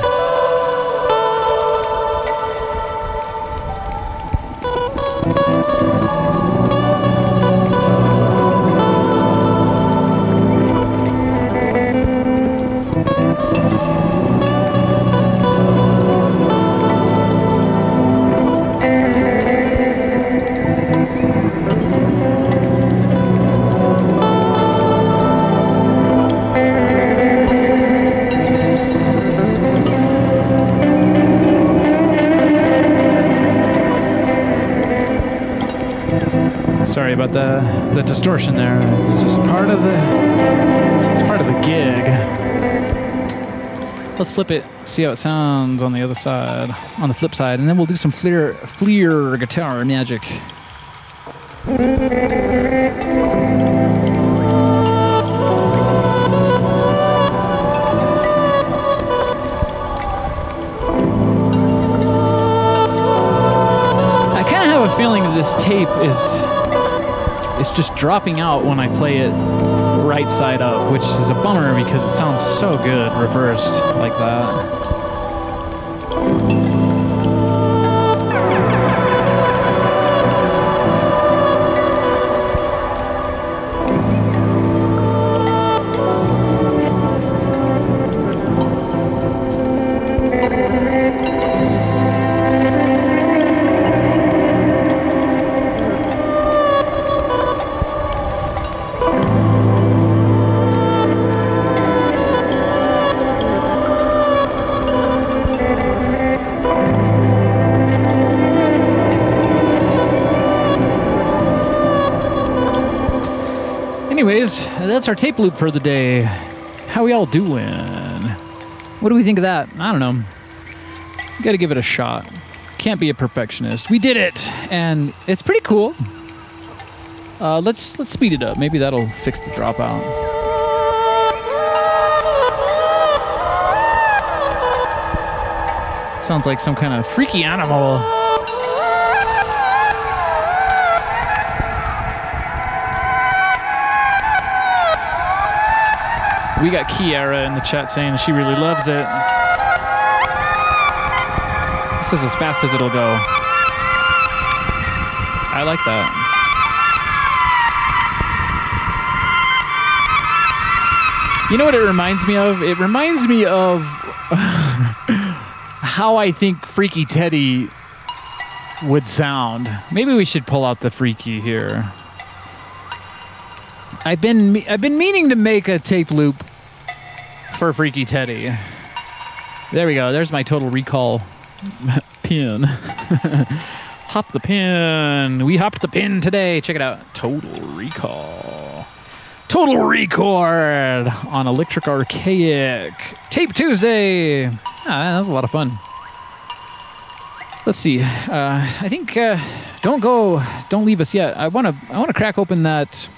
S1: Sorry about the distortion there. It's just part of the gig. Let's flip it, see how it sounds on the other side, on the flip side, and then we'll do some FLIR guitar magic. I kind of have a feeling that this tape it's just dropping out when I play it right side up, which is a bummer because it sounds so good reversed like that. Anyways, that's our tape loop for the day. How we all doing? What do we think of that? I don't know. You gotta give it a shot. Can't be a perfectionist. We did it, and it's pretty cool. Let's speed it up. Maybe that'll fix the dropout. Sounds like some kind of freaky animal. We got Kiara in the chat saying she really loves it. This is as fast as it'll go. I like that. You know what it reminds me of? It reminds me of how I think Freaky Teddy would sound. Maybe we should pull out the Freaky here. I've been meaning to make a tape loop for Freaky Teddy. There we go. There's my Total Recall pin. Hop the pin. We hopped the pin today. Check it out. Total Recall. Total Record on Electric Archaic. Tape Tuesday. That was a lot of fun. Let's see. I think don't leave us yet. I want to crack open that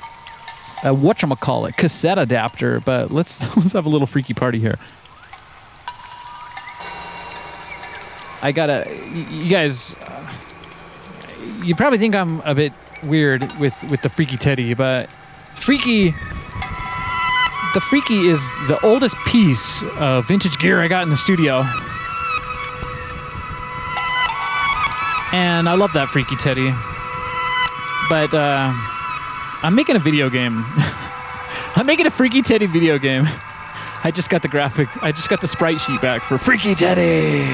S1: whatchamacallit cassette adapter, but let's have a little freaky party here. You guys, you probably think I'm a bit weird with the Freaky Teddy, but the Freaky is the oldest piece of vintage gear I got in the studio. And I love that Freaky Teddy. But I'm making a video game. I'm making a Freaky Teddy video game. I just got the sprite sheet back for Freaky Teddy.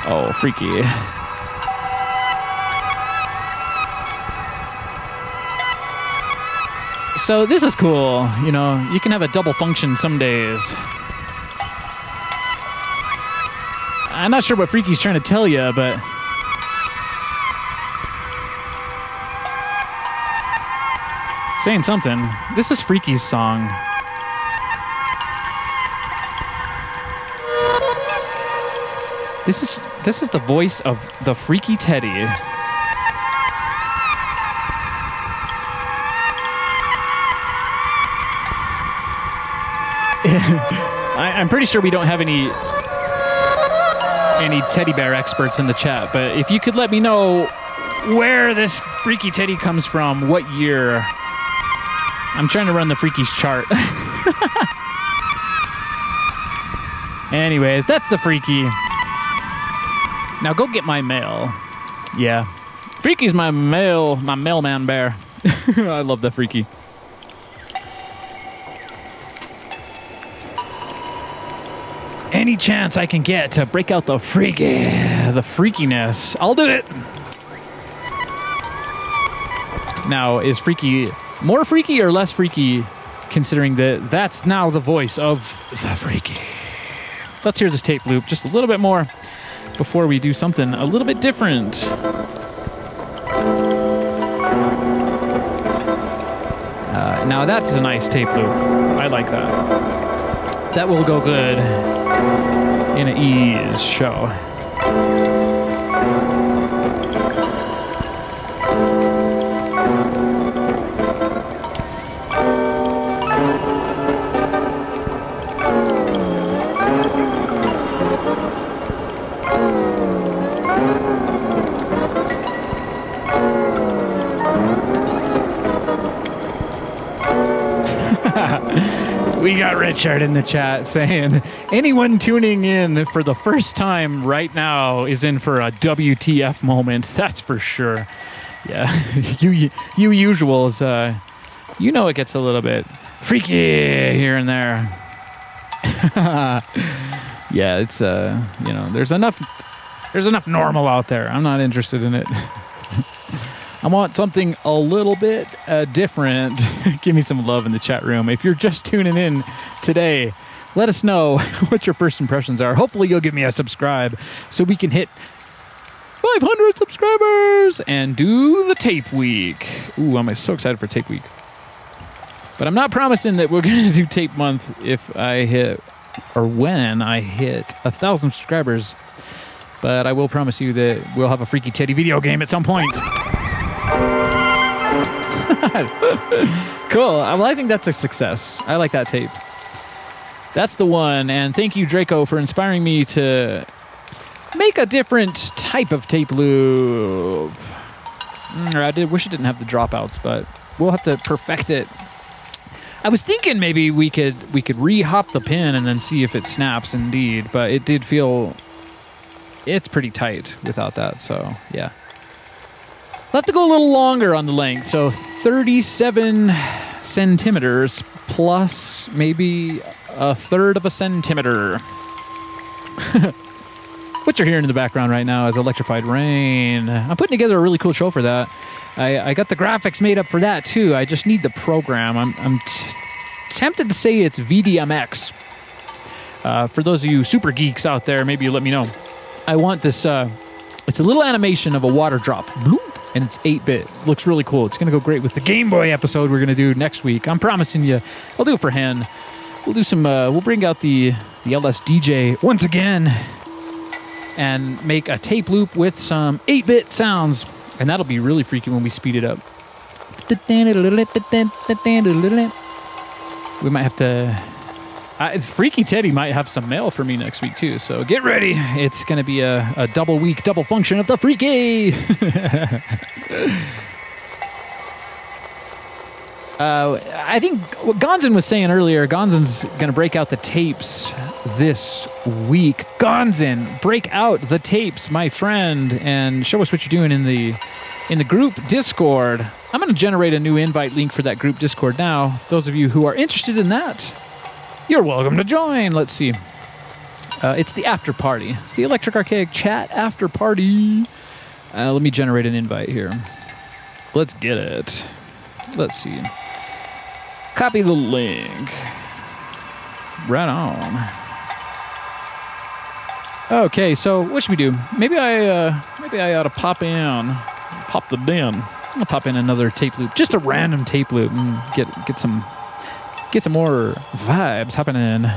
S1: Oh, freaky. So this is cool. You know, you can have a double function some days. I'm not sure what Freaky's trying to tell you, but saying something. This is Freaky's song. This is the voice of the Freaky Teddy. I'm pretty sure we don't have any teddy bear experts in the chat, but if you could let me know where this Freaky Teddy comes from, what year. I'm trying to run the Freaky's chart. Anyways, that's the Freaky. Now go get my mail. Yeah. Freaky's my mailman bear. I love the Freaky. Any chance I can get to break out the freakiness, I'll do it. Now, is Freaky more freaky or less freaky, considering that that's now the voice of the Freaky? Let's hear this tape loop just a little bit more before we do something a little bit different. Now that's a nice tape loop. I like that. That will go good in an ease show. We got Richard in the chat saying, anyone tuning in for the first time right now is in for a WTF moment. That's for sure. Yeah, you usuals, you know it gets a little bit freaky here and there. Yeah, it's, you know, there's enough normal out there. I'm not interested in it. I want something a little bit different. Give me some love in the chat room. If you're just tuning in today, let us know what your first impressions are. Hopefully you'll give me a subscribe so we can hit 500 subscribers and do the tape week. Ooh, I'm so excited for tape week. But I'm not promising that we're going to do tape month if I hit, or when I hit 1,000 subscribers. But I will promise you that we'll have a Freaky Teddy video game at some point. Cool. Well, I think that's a success. I like that tape. That's the one. And thank you, Draco, for inspiring me to make a different type of tape loop. I wish it didn't have the dropouts, but we'll have to perfect it. I was thinking maybe we could re-hop the pin and then see if it snaps indeed, but it did feel it's pretty tight without that, so yeah. We'll have to go a little longer on the length, so 37 centimeters plus maybe a third of a centimeter. What you're hearing in the background right now is Electrified Rain. I'm putting together a really cool show for that. I got the graphics made up for that too. I just need the program. I'm tempted to say it's VDMX. For those of you super geeks out there, maybe you let me know. I want this, it's a little animation of a water drop. Bloop, and it's 8-bit. Looks really cool. It's going to go great with the Game Boy episode we're going to do next week. I'm promising you. I'll do it for Hen. We'll do some, we'll bring out the LSDJ once again and make a tape loop with some 8-bit sounds. And that'll be really freaky when we speed it up. We might have to... Freaky Teddy might have some mail for me next week, too. So get ready. It's going to be a double week, double function of the Freaky. I think what Gonzin was saying earlier, Gonzin's going to break out the tapes this week. Gonzin, break out the tapes, my friend, and show us what you're doing in the group Discord. I'm going to generate a new invite link for that group Discord now. Those of you who are interested in that, you're welcome to join. Let's see. It's the after party. It's the Electric Archaic chat after party. Let me generate an invite here. Let's get it. Let's see. Copy the link. Right on. Okay, so what should we do? Maybe I ought to pop the den. I'm gonna pop in another tape loop, just a random tape loop, and get some more vibes happening.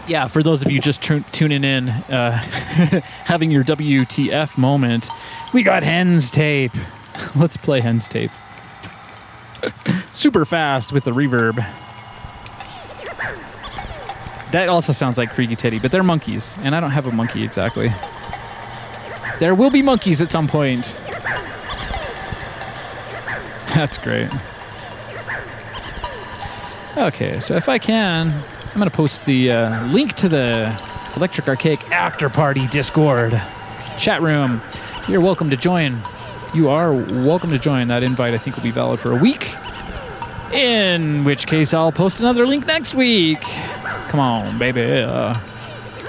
S1: Yeah, for those of you just tuning in, having your WTF moment, we got Hen's tape. Let's play Hen's tape. Super fast with the reverb. That also sounds like Freaky Teddy, but they're monkeys, and I don't have a monkey exactly. There will be monkeys at some point. That's great. Okay, so if I can, I'm going to post the link to the Electric Archaic After Party Discord chat room. You're welcome to join. You are welcome to join. That invite, I think, will be valid for a week. In which case, I'll post another link next week. Come on, baby.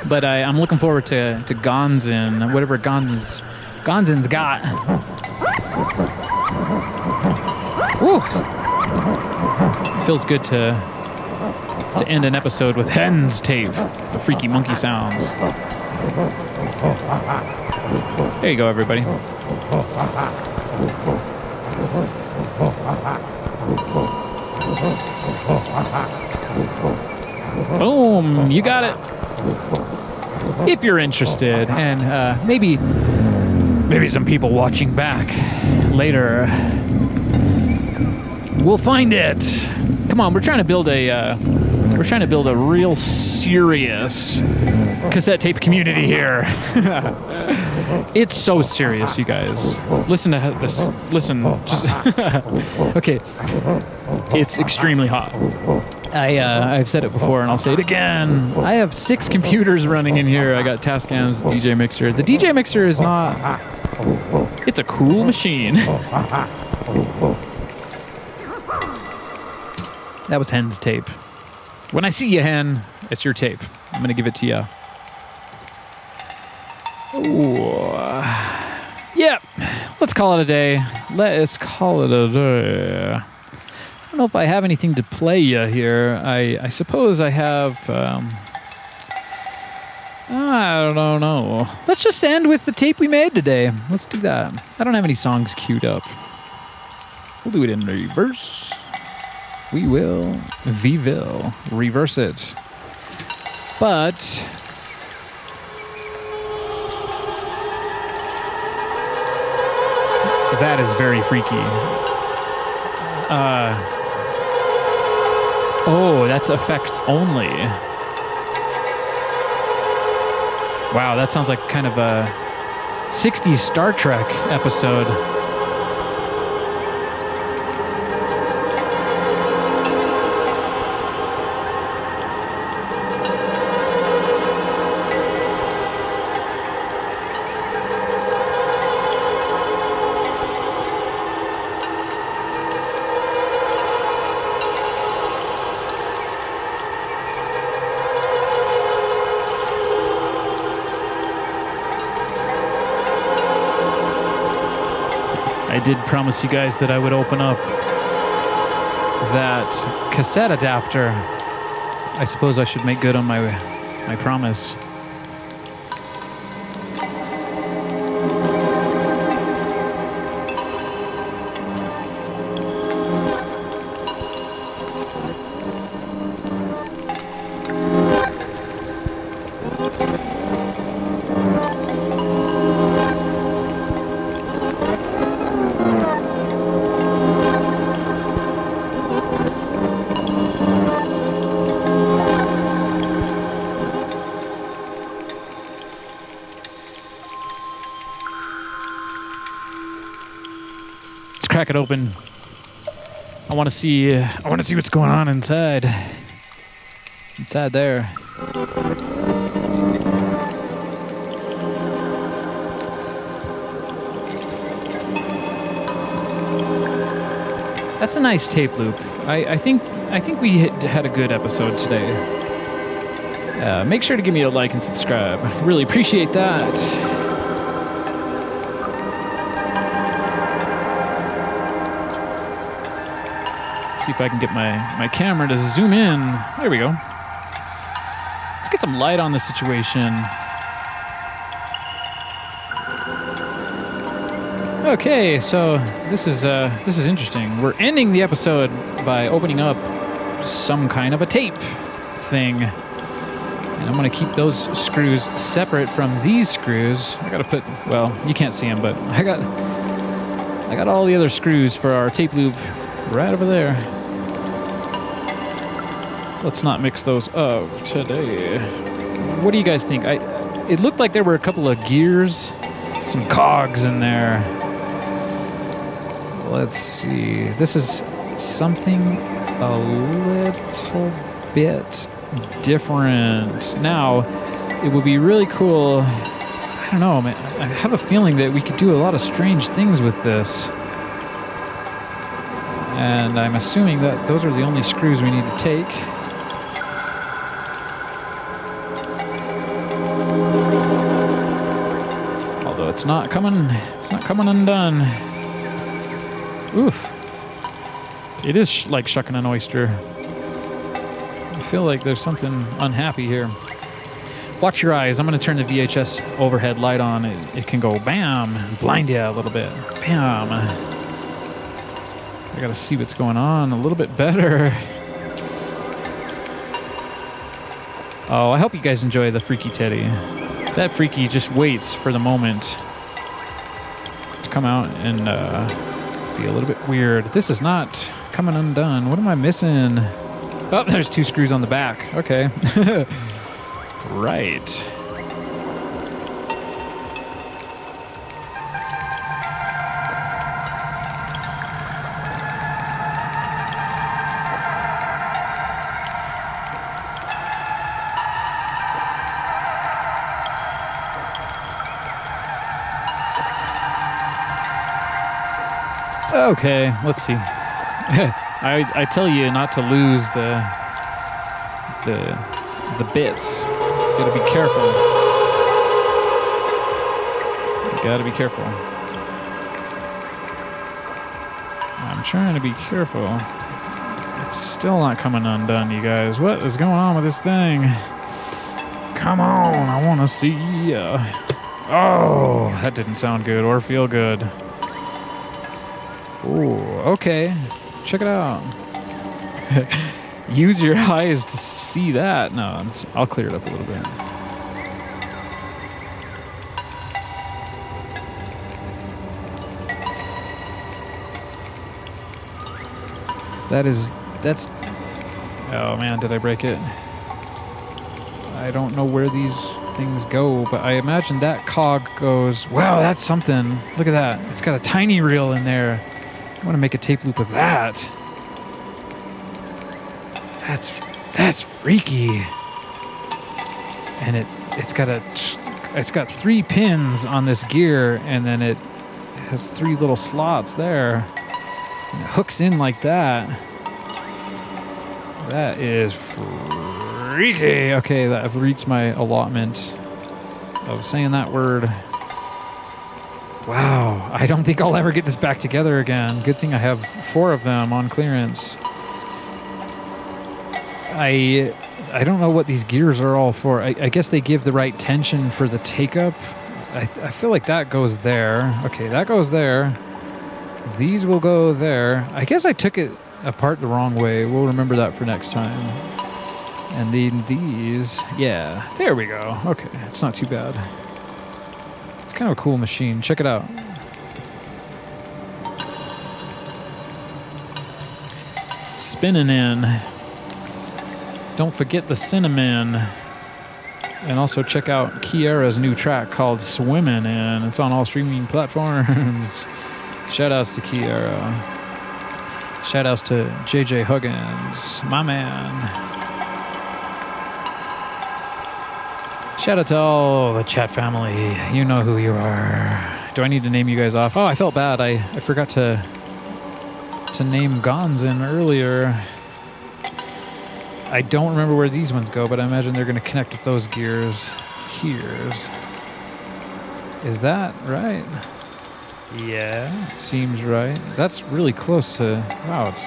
S1: But I'm looking forward to Gonzin, whatever Gonzin's got. Woo. Feels good to end an episode with Hen's tape, the freaky monkey sounds. There you go, everybody. Boom, you got it. If you're interested, and maybe some people watching back later will find it. Come on, we're trying to build a real serious cassette tape community here. It's so serious, you guys. Listen to this. Listen, just okay. It's extremely hot. I've said it before, and I'll say it again. I have 6 computers running in here. I got Tascam's DJ Mixer. The DJ Mixer is not... It's a cool machine. That was Hen's tape. When I see you, Hen, it's your tape. I'm going to give it to you. Ooh. Yep. Let's call it a day. Let's call it a day. I don't know if I have anything to play you here. I suppose I have... I don't know. Let's just end with the tape we made today. Let's do that. I don't have any songs queued up. We'll do it in reverse. We will reverse it. But that is very freaky. Oh, that's effects only. Wow, that sounds like kind of a 60s Star Trek episode. I did promise you guys that I would open up that cassette adapter, I suppose I should make good on my promise. Crack it open. I want to see what's going on inside. Inside there. That's a nice tape loop. I think we had a good episode today. Make sure to give me a like and subscribe. Really appreciate that. See if I can get my camera to zoom in. There we go. Let's get some light on the situation. Okay, so this is interesting. We're ending the episode by opening up some kind of a tape thing. And I'm gonna keep those screws separate from these screws. I gotta put, well, you can't see them, but I got all the other screws for our tape loop right over there. Let's not mix those up today. What do you guys think? It looked like there were a couple of gears, some cogs in there. Let's see. This is something a little bit different. Now, it would be really cool. I don't know, man. I have a feeling that we could do a lot of strange things with this. And I'm assuming that those are the only screws we need to take. Although it's not coming undone. Oof. It is like shucking an oyster. I feel like there's something unhappy here. Watch your eyes. I'm going to turn the VHS overhead light on. It can go bam, blind you a little bit. Bam. I got to see what's going on a little bit better. Oh, I hope you guys enjoy the Freaky Teddy. That Freaky just waits for the moment to come out and be a little bit weird. This is not coming undone. What am I missing? Oh, there's two screws on the back. Okay. Right. Okay, let's see. I tell you not to lose the bits. You gotta be careful. You gotta be careful. I'm trying to be careful. It's still not coming undone, you guys. What is going on with this thing? Come on, I want to see ya. Oh, that didn't sound good or feel good. Ooh, okay. Check it out. Use your eyes to see that. No, I'll clear it up a little bit. That's... Oh man, did I break it? I don't know where these things go, but I imagine that cog goes... Wow, that's something. Look at that. It's got a tiny reel in there. I want to make a tape loop of that. That's freaky. And it's got 3 pins on this gear, and then it has 3 little slots there. And it hooks in like that. That is freaky. Okay, I've reached my allotment of saying that word. Wow, I don't think I'll ever get this back together again. Good thing I have 4 of them on clearance. I don't know what these gears are all for. I guess they give the right tension for the take-up. I feel like that goes there. Okay, that goes there. These will go there. I guess I took it apart the wrong way. We'll remember that for next time. And then these, yeah, there we go. Okay, it's not too bad. It's kind of a cool machine. Check it out. Spinning in. Don't forget the cinnamon. And also check out Kiara's new track called Swimmin' In. It's on all streaming platforms. Shoutouts to Kiara. Shoutouts to JJ Huggins, my man. Shout out to all the chat family. You know who you are. Do I need to name you guys off? Oh, I felt bad. I forgot to name Gonzin earlier. I don't remember where these ones go, but I imagine they're going to connect with those gears. Here's. Is that right? Yeah, it seems right. That's really close to... Wow, it's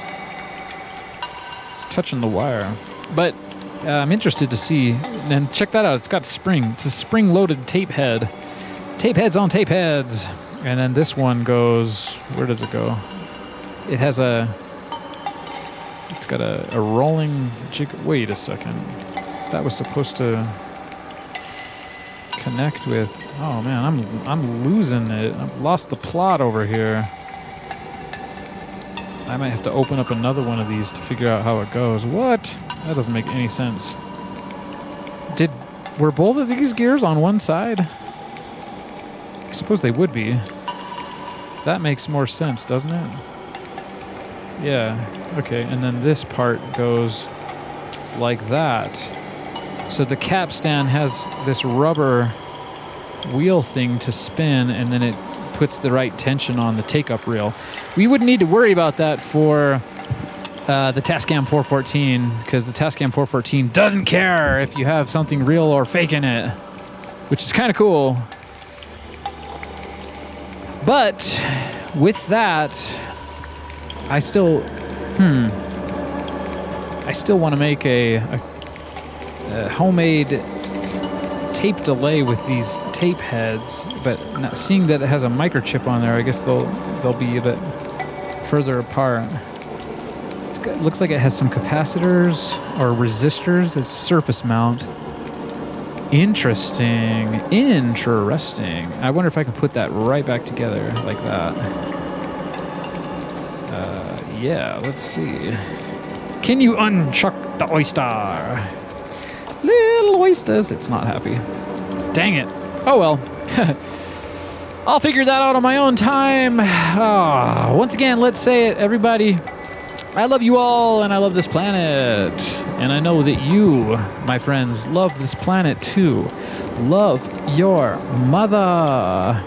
S1: touching the wire. But I'm interested to see... And check that out. It's got spring. It's a spring-loaded tape head. Tape heads on tape heads. And then this one goes... Where does it go? It has a... It's got a rolling jig. Wait a second. That was supposed to connect with... Oh man, I'm losing it. I've lost the plot over here. I might have to open up another one of these to figure out how it goes. What? That doesn't make any sense. Were both of these gears on one side? I suppose they would be. That makes more sense, doesn't it? Yeah. Okay, and then this part goes like that. So the capstan has this rubber wheel thing to spin, and then it puts the right tension on the take-up reel. We wouldn't need to worry about that for the Tascam 414, because the Tascam 414 doesn't care if you have something real or fake in it, which is kind of cool. But with that, I still want to make a homemade tape delay with these tape heads, but now seeing that it has a microchip on there, I guess they'll be a bit further apart. It looks like it has some capacitors or resistors. It's a surface mount. Interesting. I wonder if I can put that right back together like that. Yeah, let's see. Can you unchuck the oyster? Little oysters. It's not happy. Dang it. Oh well. I'll figure that out on my own time. Once again, let's say it, everybody. I love you all, and I love this planet. And I know that you, my friends, love this planet too. Love your mother.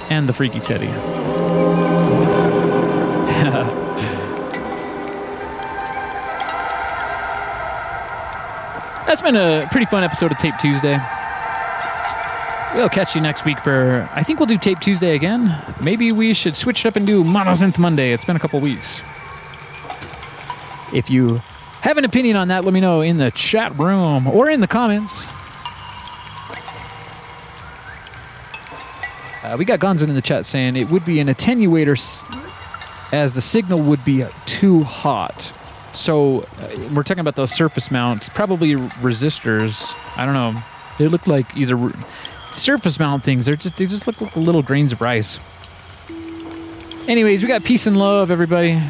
S1: And the freaky teddy. That's been a pretty fun episode of Tape Tuesday. We'll catch you next week for... I think we'll do Tape Tuesday again. Maybe we should switch it up and do Monosynth Monday. It's been a couple weeks. If you have an opinion on that, let me know in the chat room or in the comments. We got Gonzin in the chat saying it would be an attenuator as the signal would be too hot. So we're talking about those surface mounts, probably resistors. I don't know. They look like either surface mount things. They just look like little grains of rice. Anyways, we got peace and love, everybody.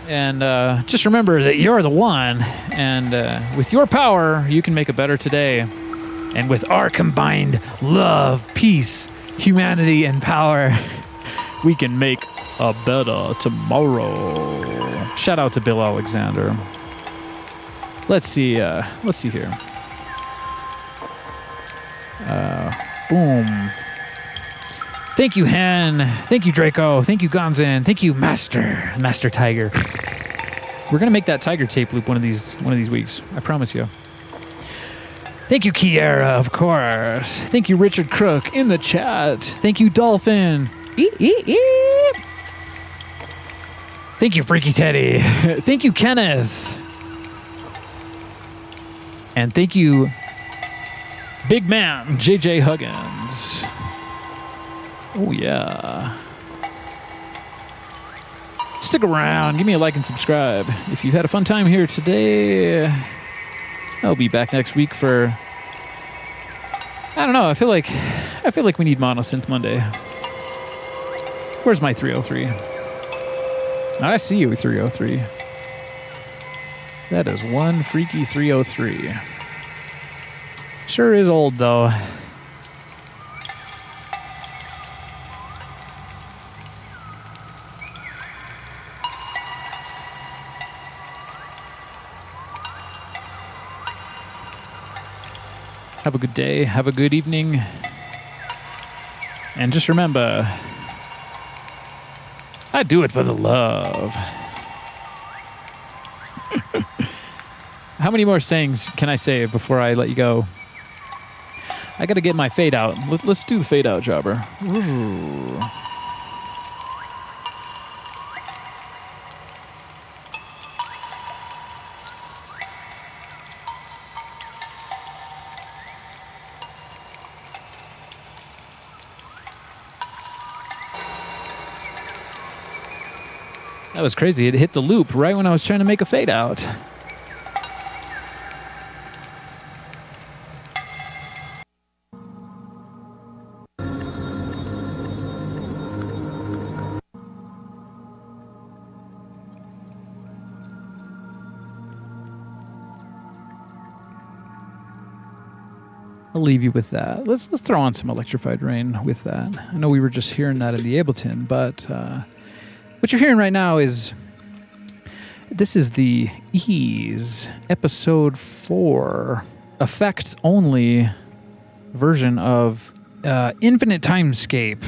S1: And just remember that you're the one. And with your power, you can make a better today. And with our combined love, peace, humanity, and power, we can make a better tomorrow. Shout out to Bill Alexander. Let's see here. Boom. Thank you, Hen. Thank you, Draco. Thank you, Gonzin. Thank you, Master Tiger. We're gonna make that Tiger tape loop one of these weeks. I promise you. Thank you, Kiara, of course. Thank you, Richard Crook in the chat. Thank you, Dolphin. Thank you, Freaky Teddy. Thank you, Kenneth. And thank you, Big Man, JJ Huggins. Oh, yeah. Stick around. Give me a like and subscribe. If you've had a fun time here today, I'll be back next week for... I don't know. I feel like we need Monosynth Monday. Where's my 303? I see you, 303. That is one freaky 303. Sure is old, though. Have a good day. Have a good evening. And just remember, I do it for the love. How many more sayings can I say before I let you go? I gotta get my fade out. Let's do the fade out, jobber. Ooh. That was crazy. It hit the loop right when I was trying to make a fade out. I'll leave you with that. Let's throw on some Electrified Rain with that. I know we were just hearing that in the Ableton, but what you're hearing right now is this is the Ease episode 4 effects only version of Infinite Timescape.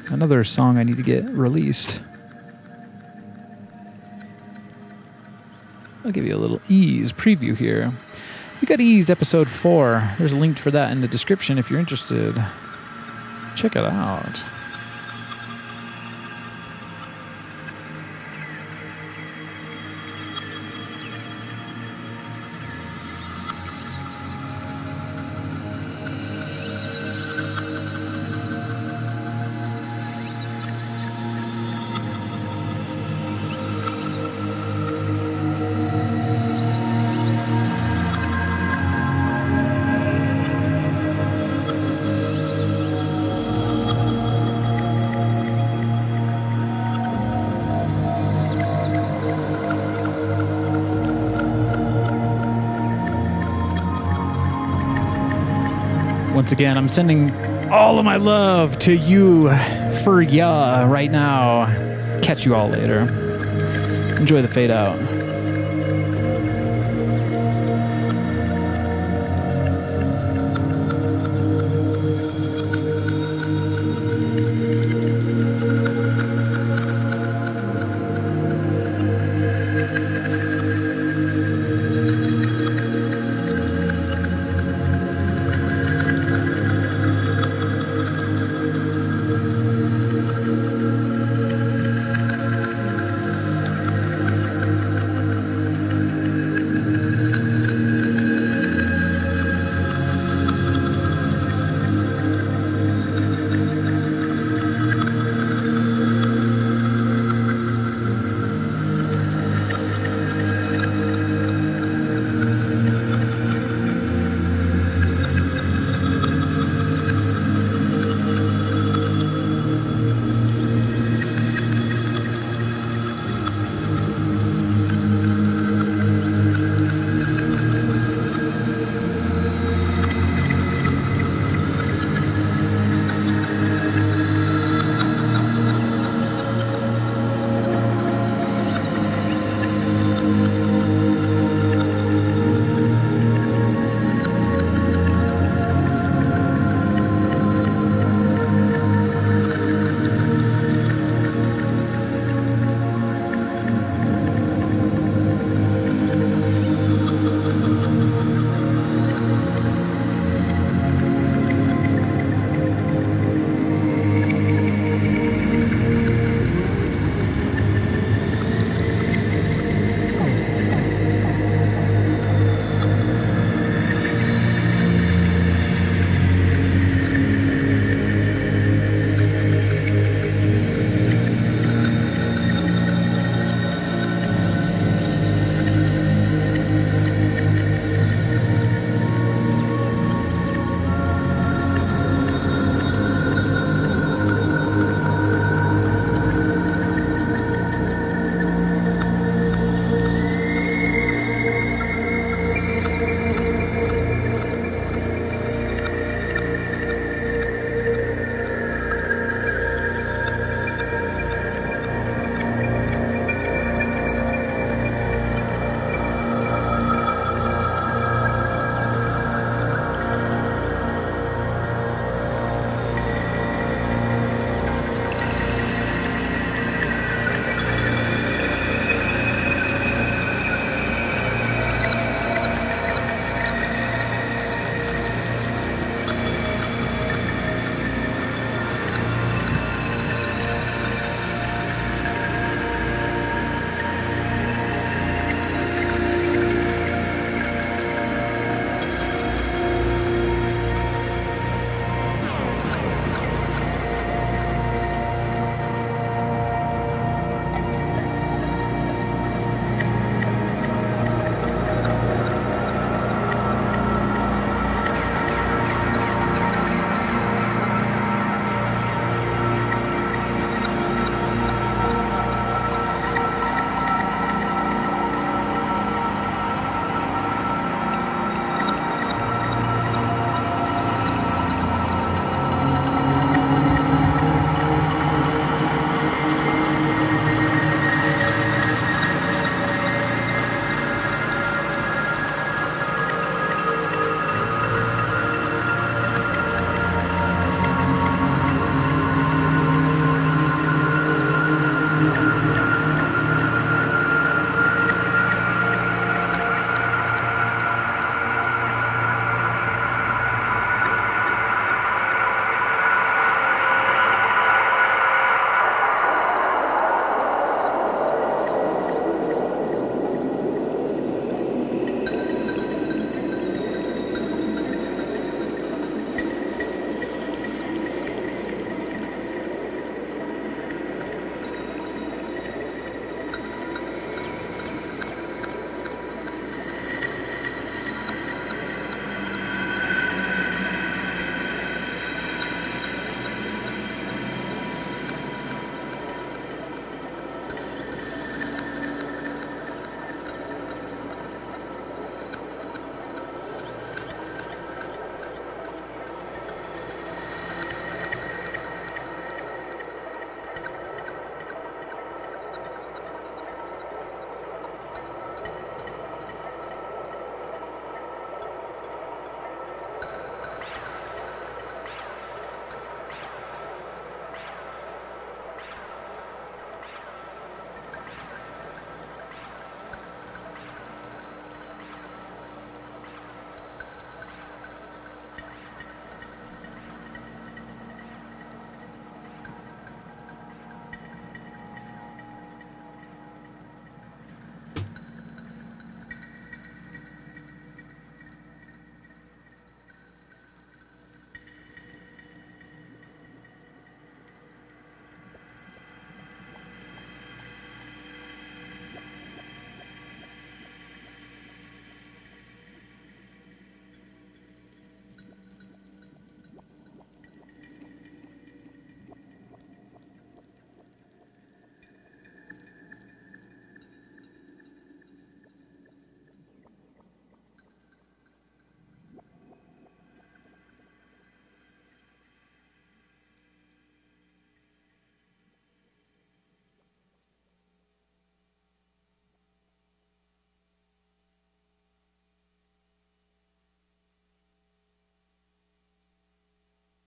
S1: Another song I need to get released. I'll give you a little Ease preview here. We got Ease episode 4. There's a link for that in the description if you're interested. Check it out. Once again, I'm sending all of my love to you for ya right now. Catch you all later. Enjoy the fade out.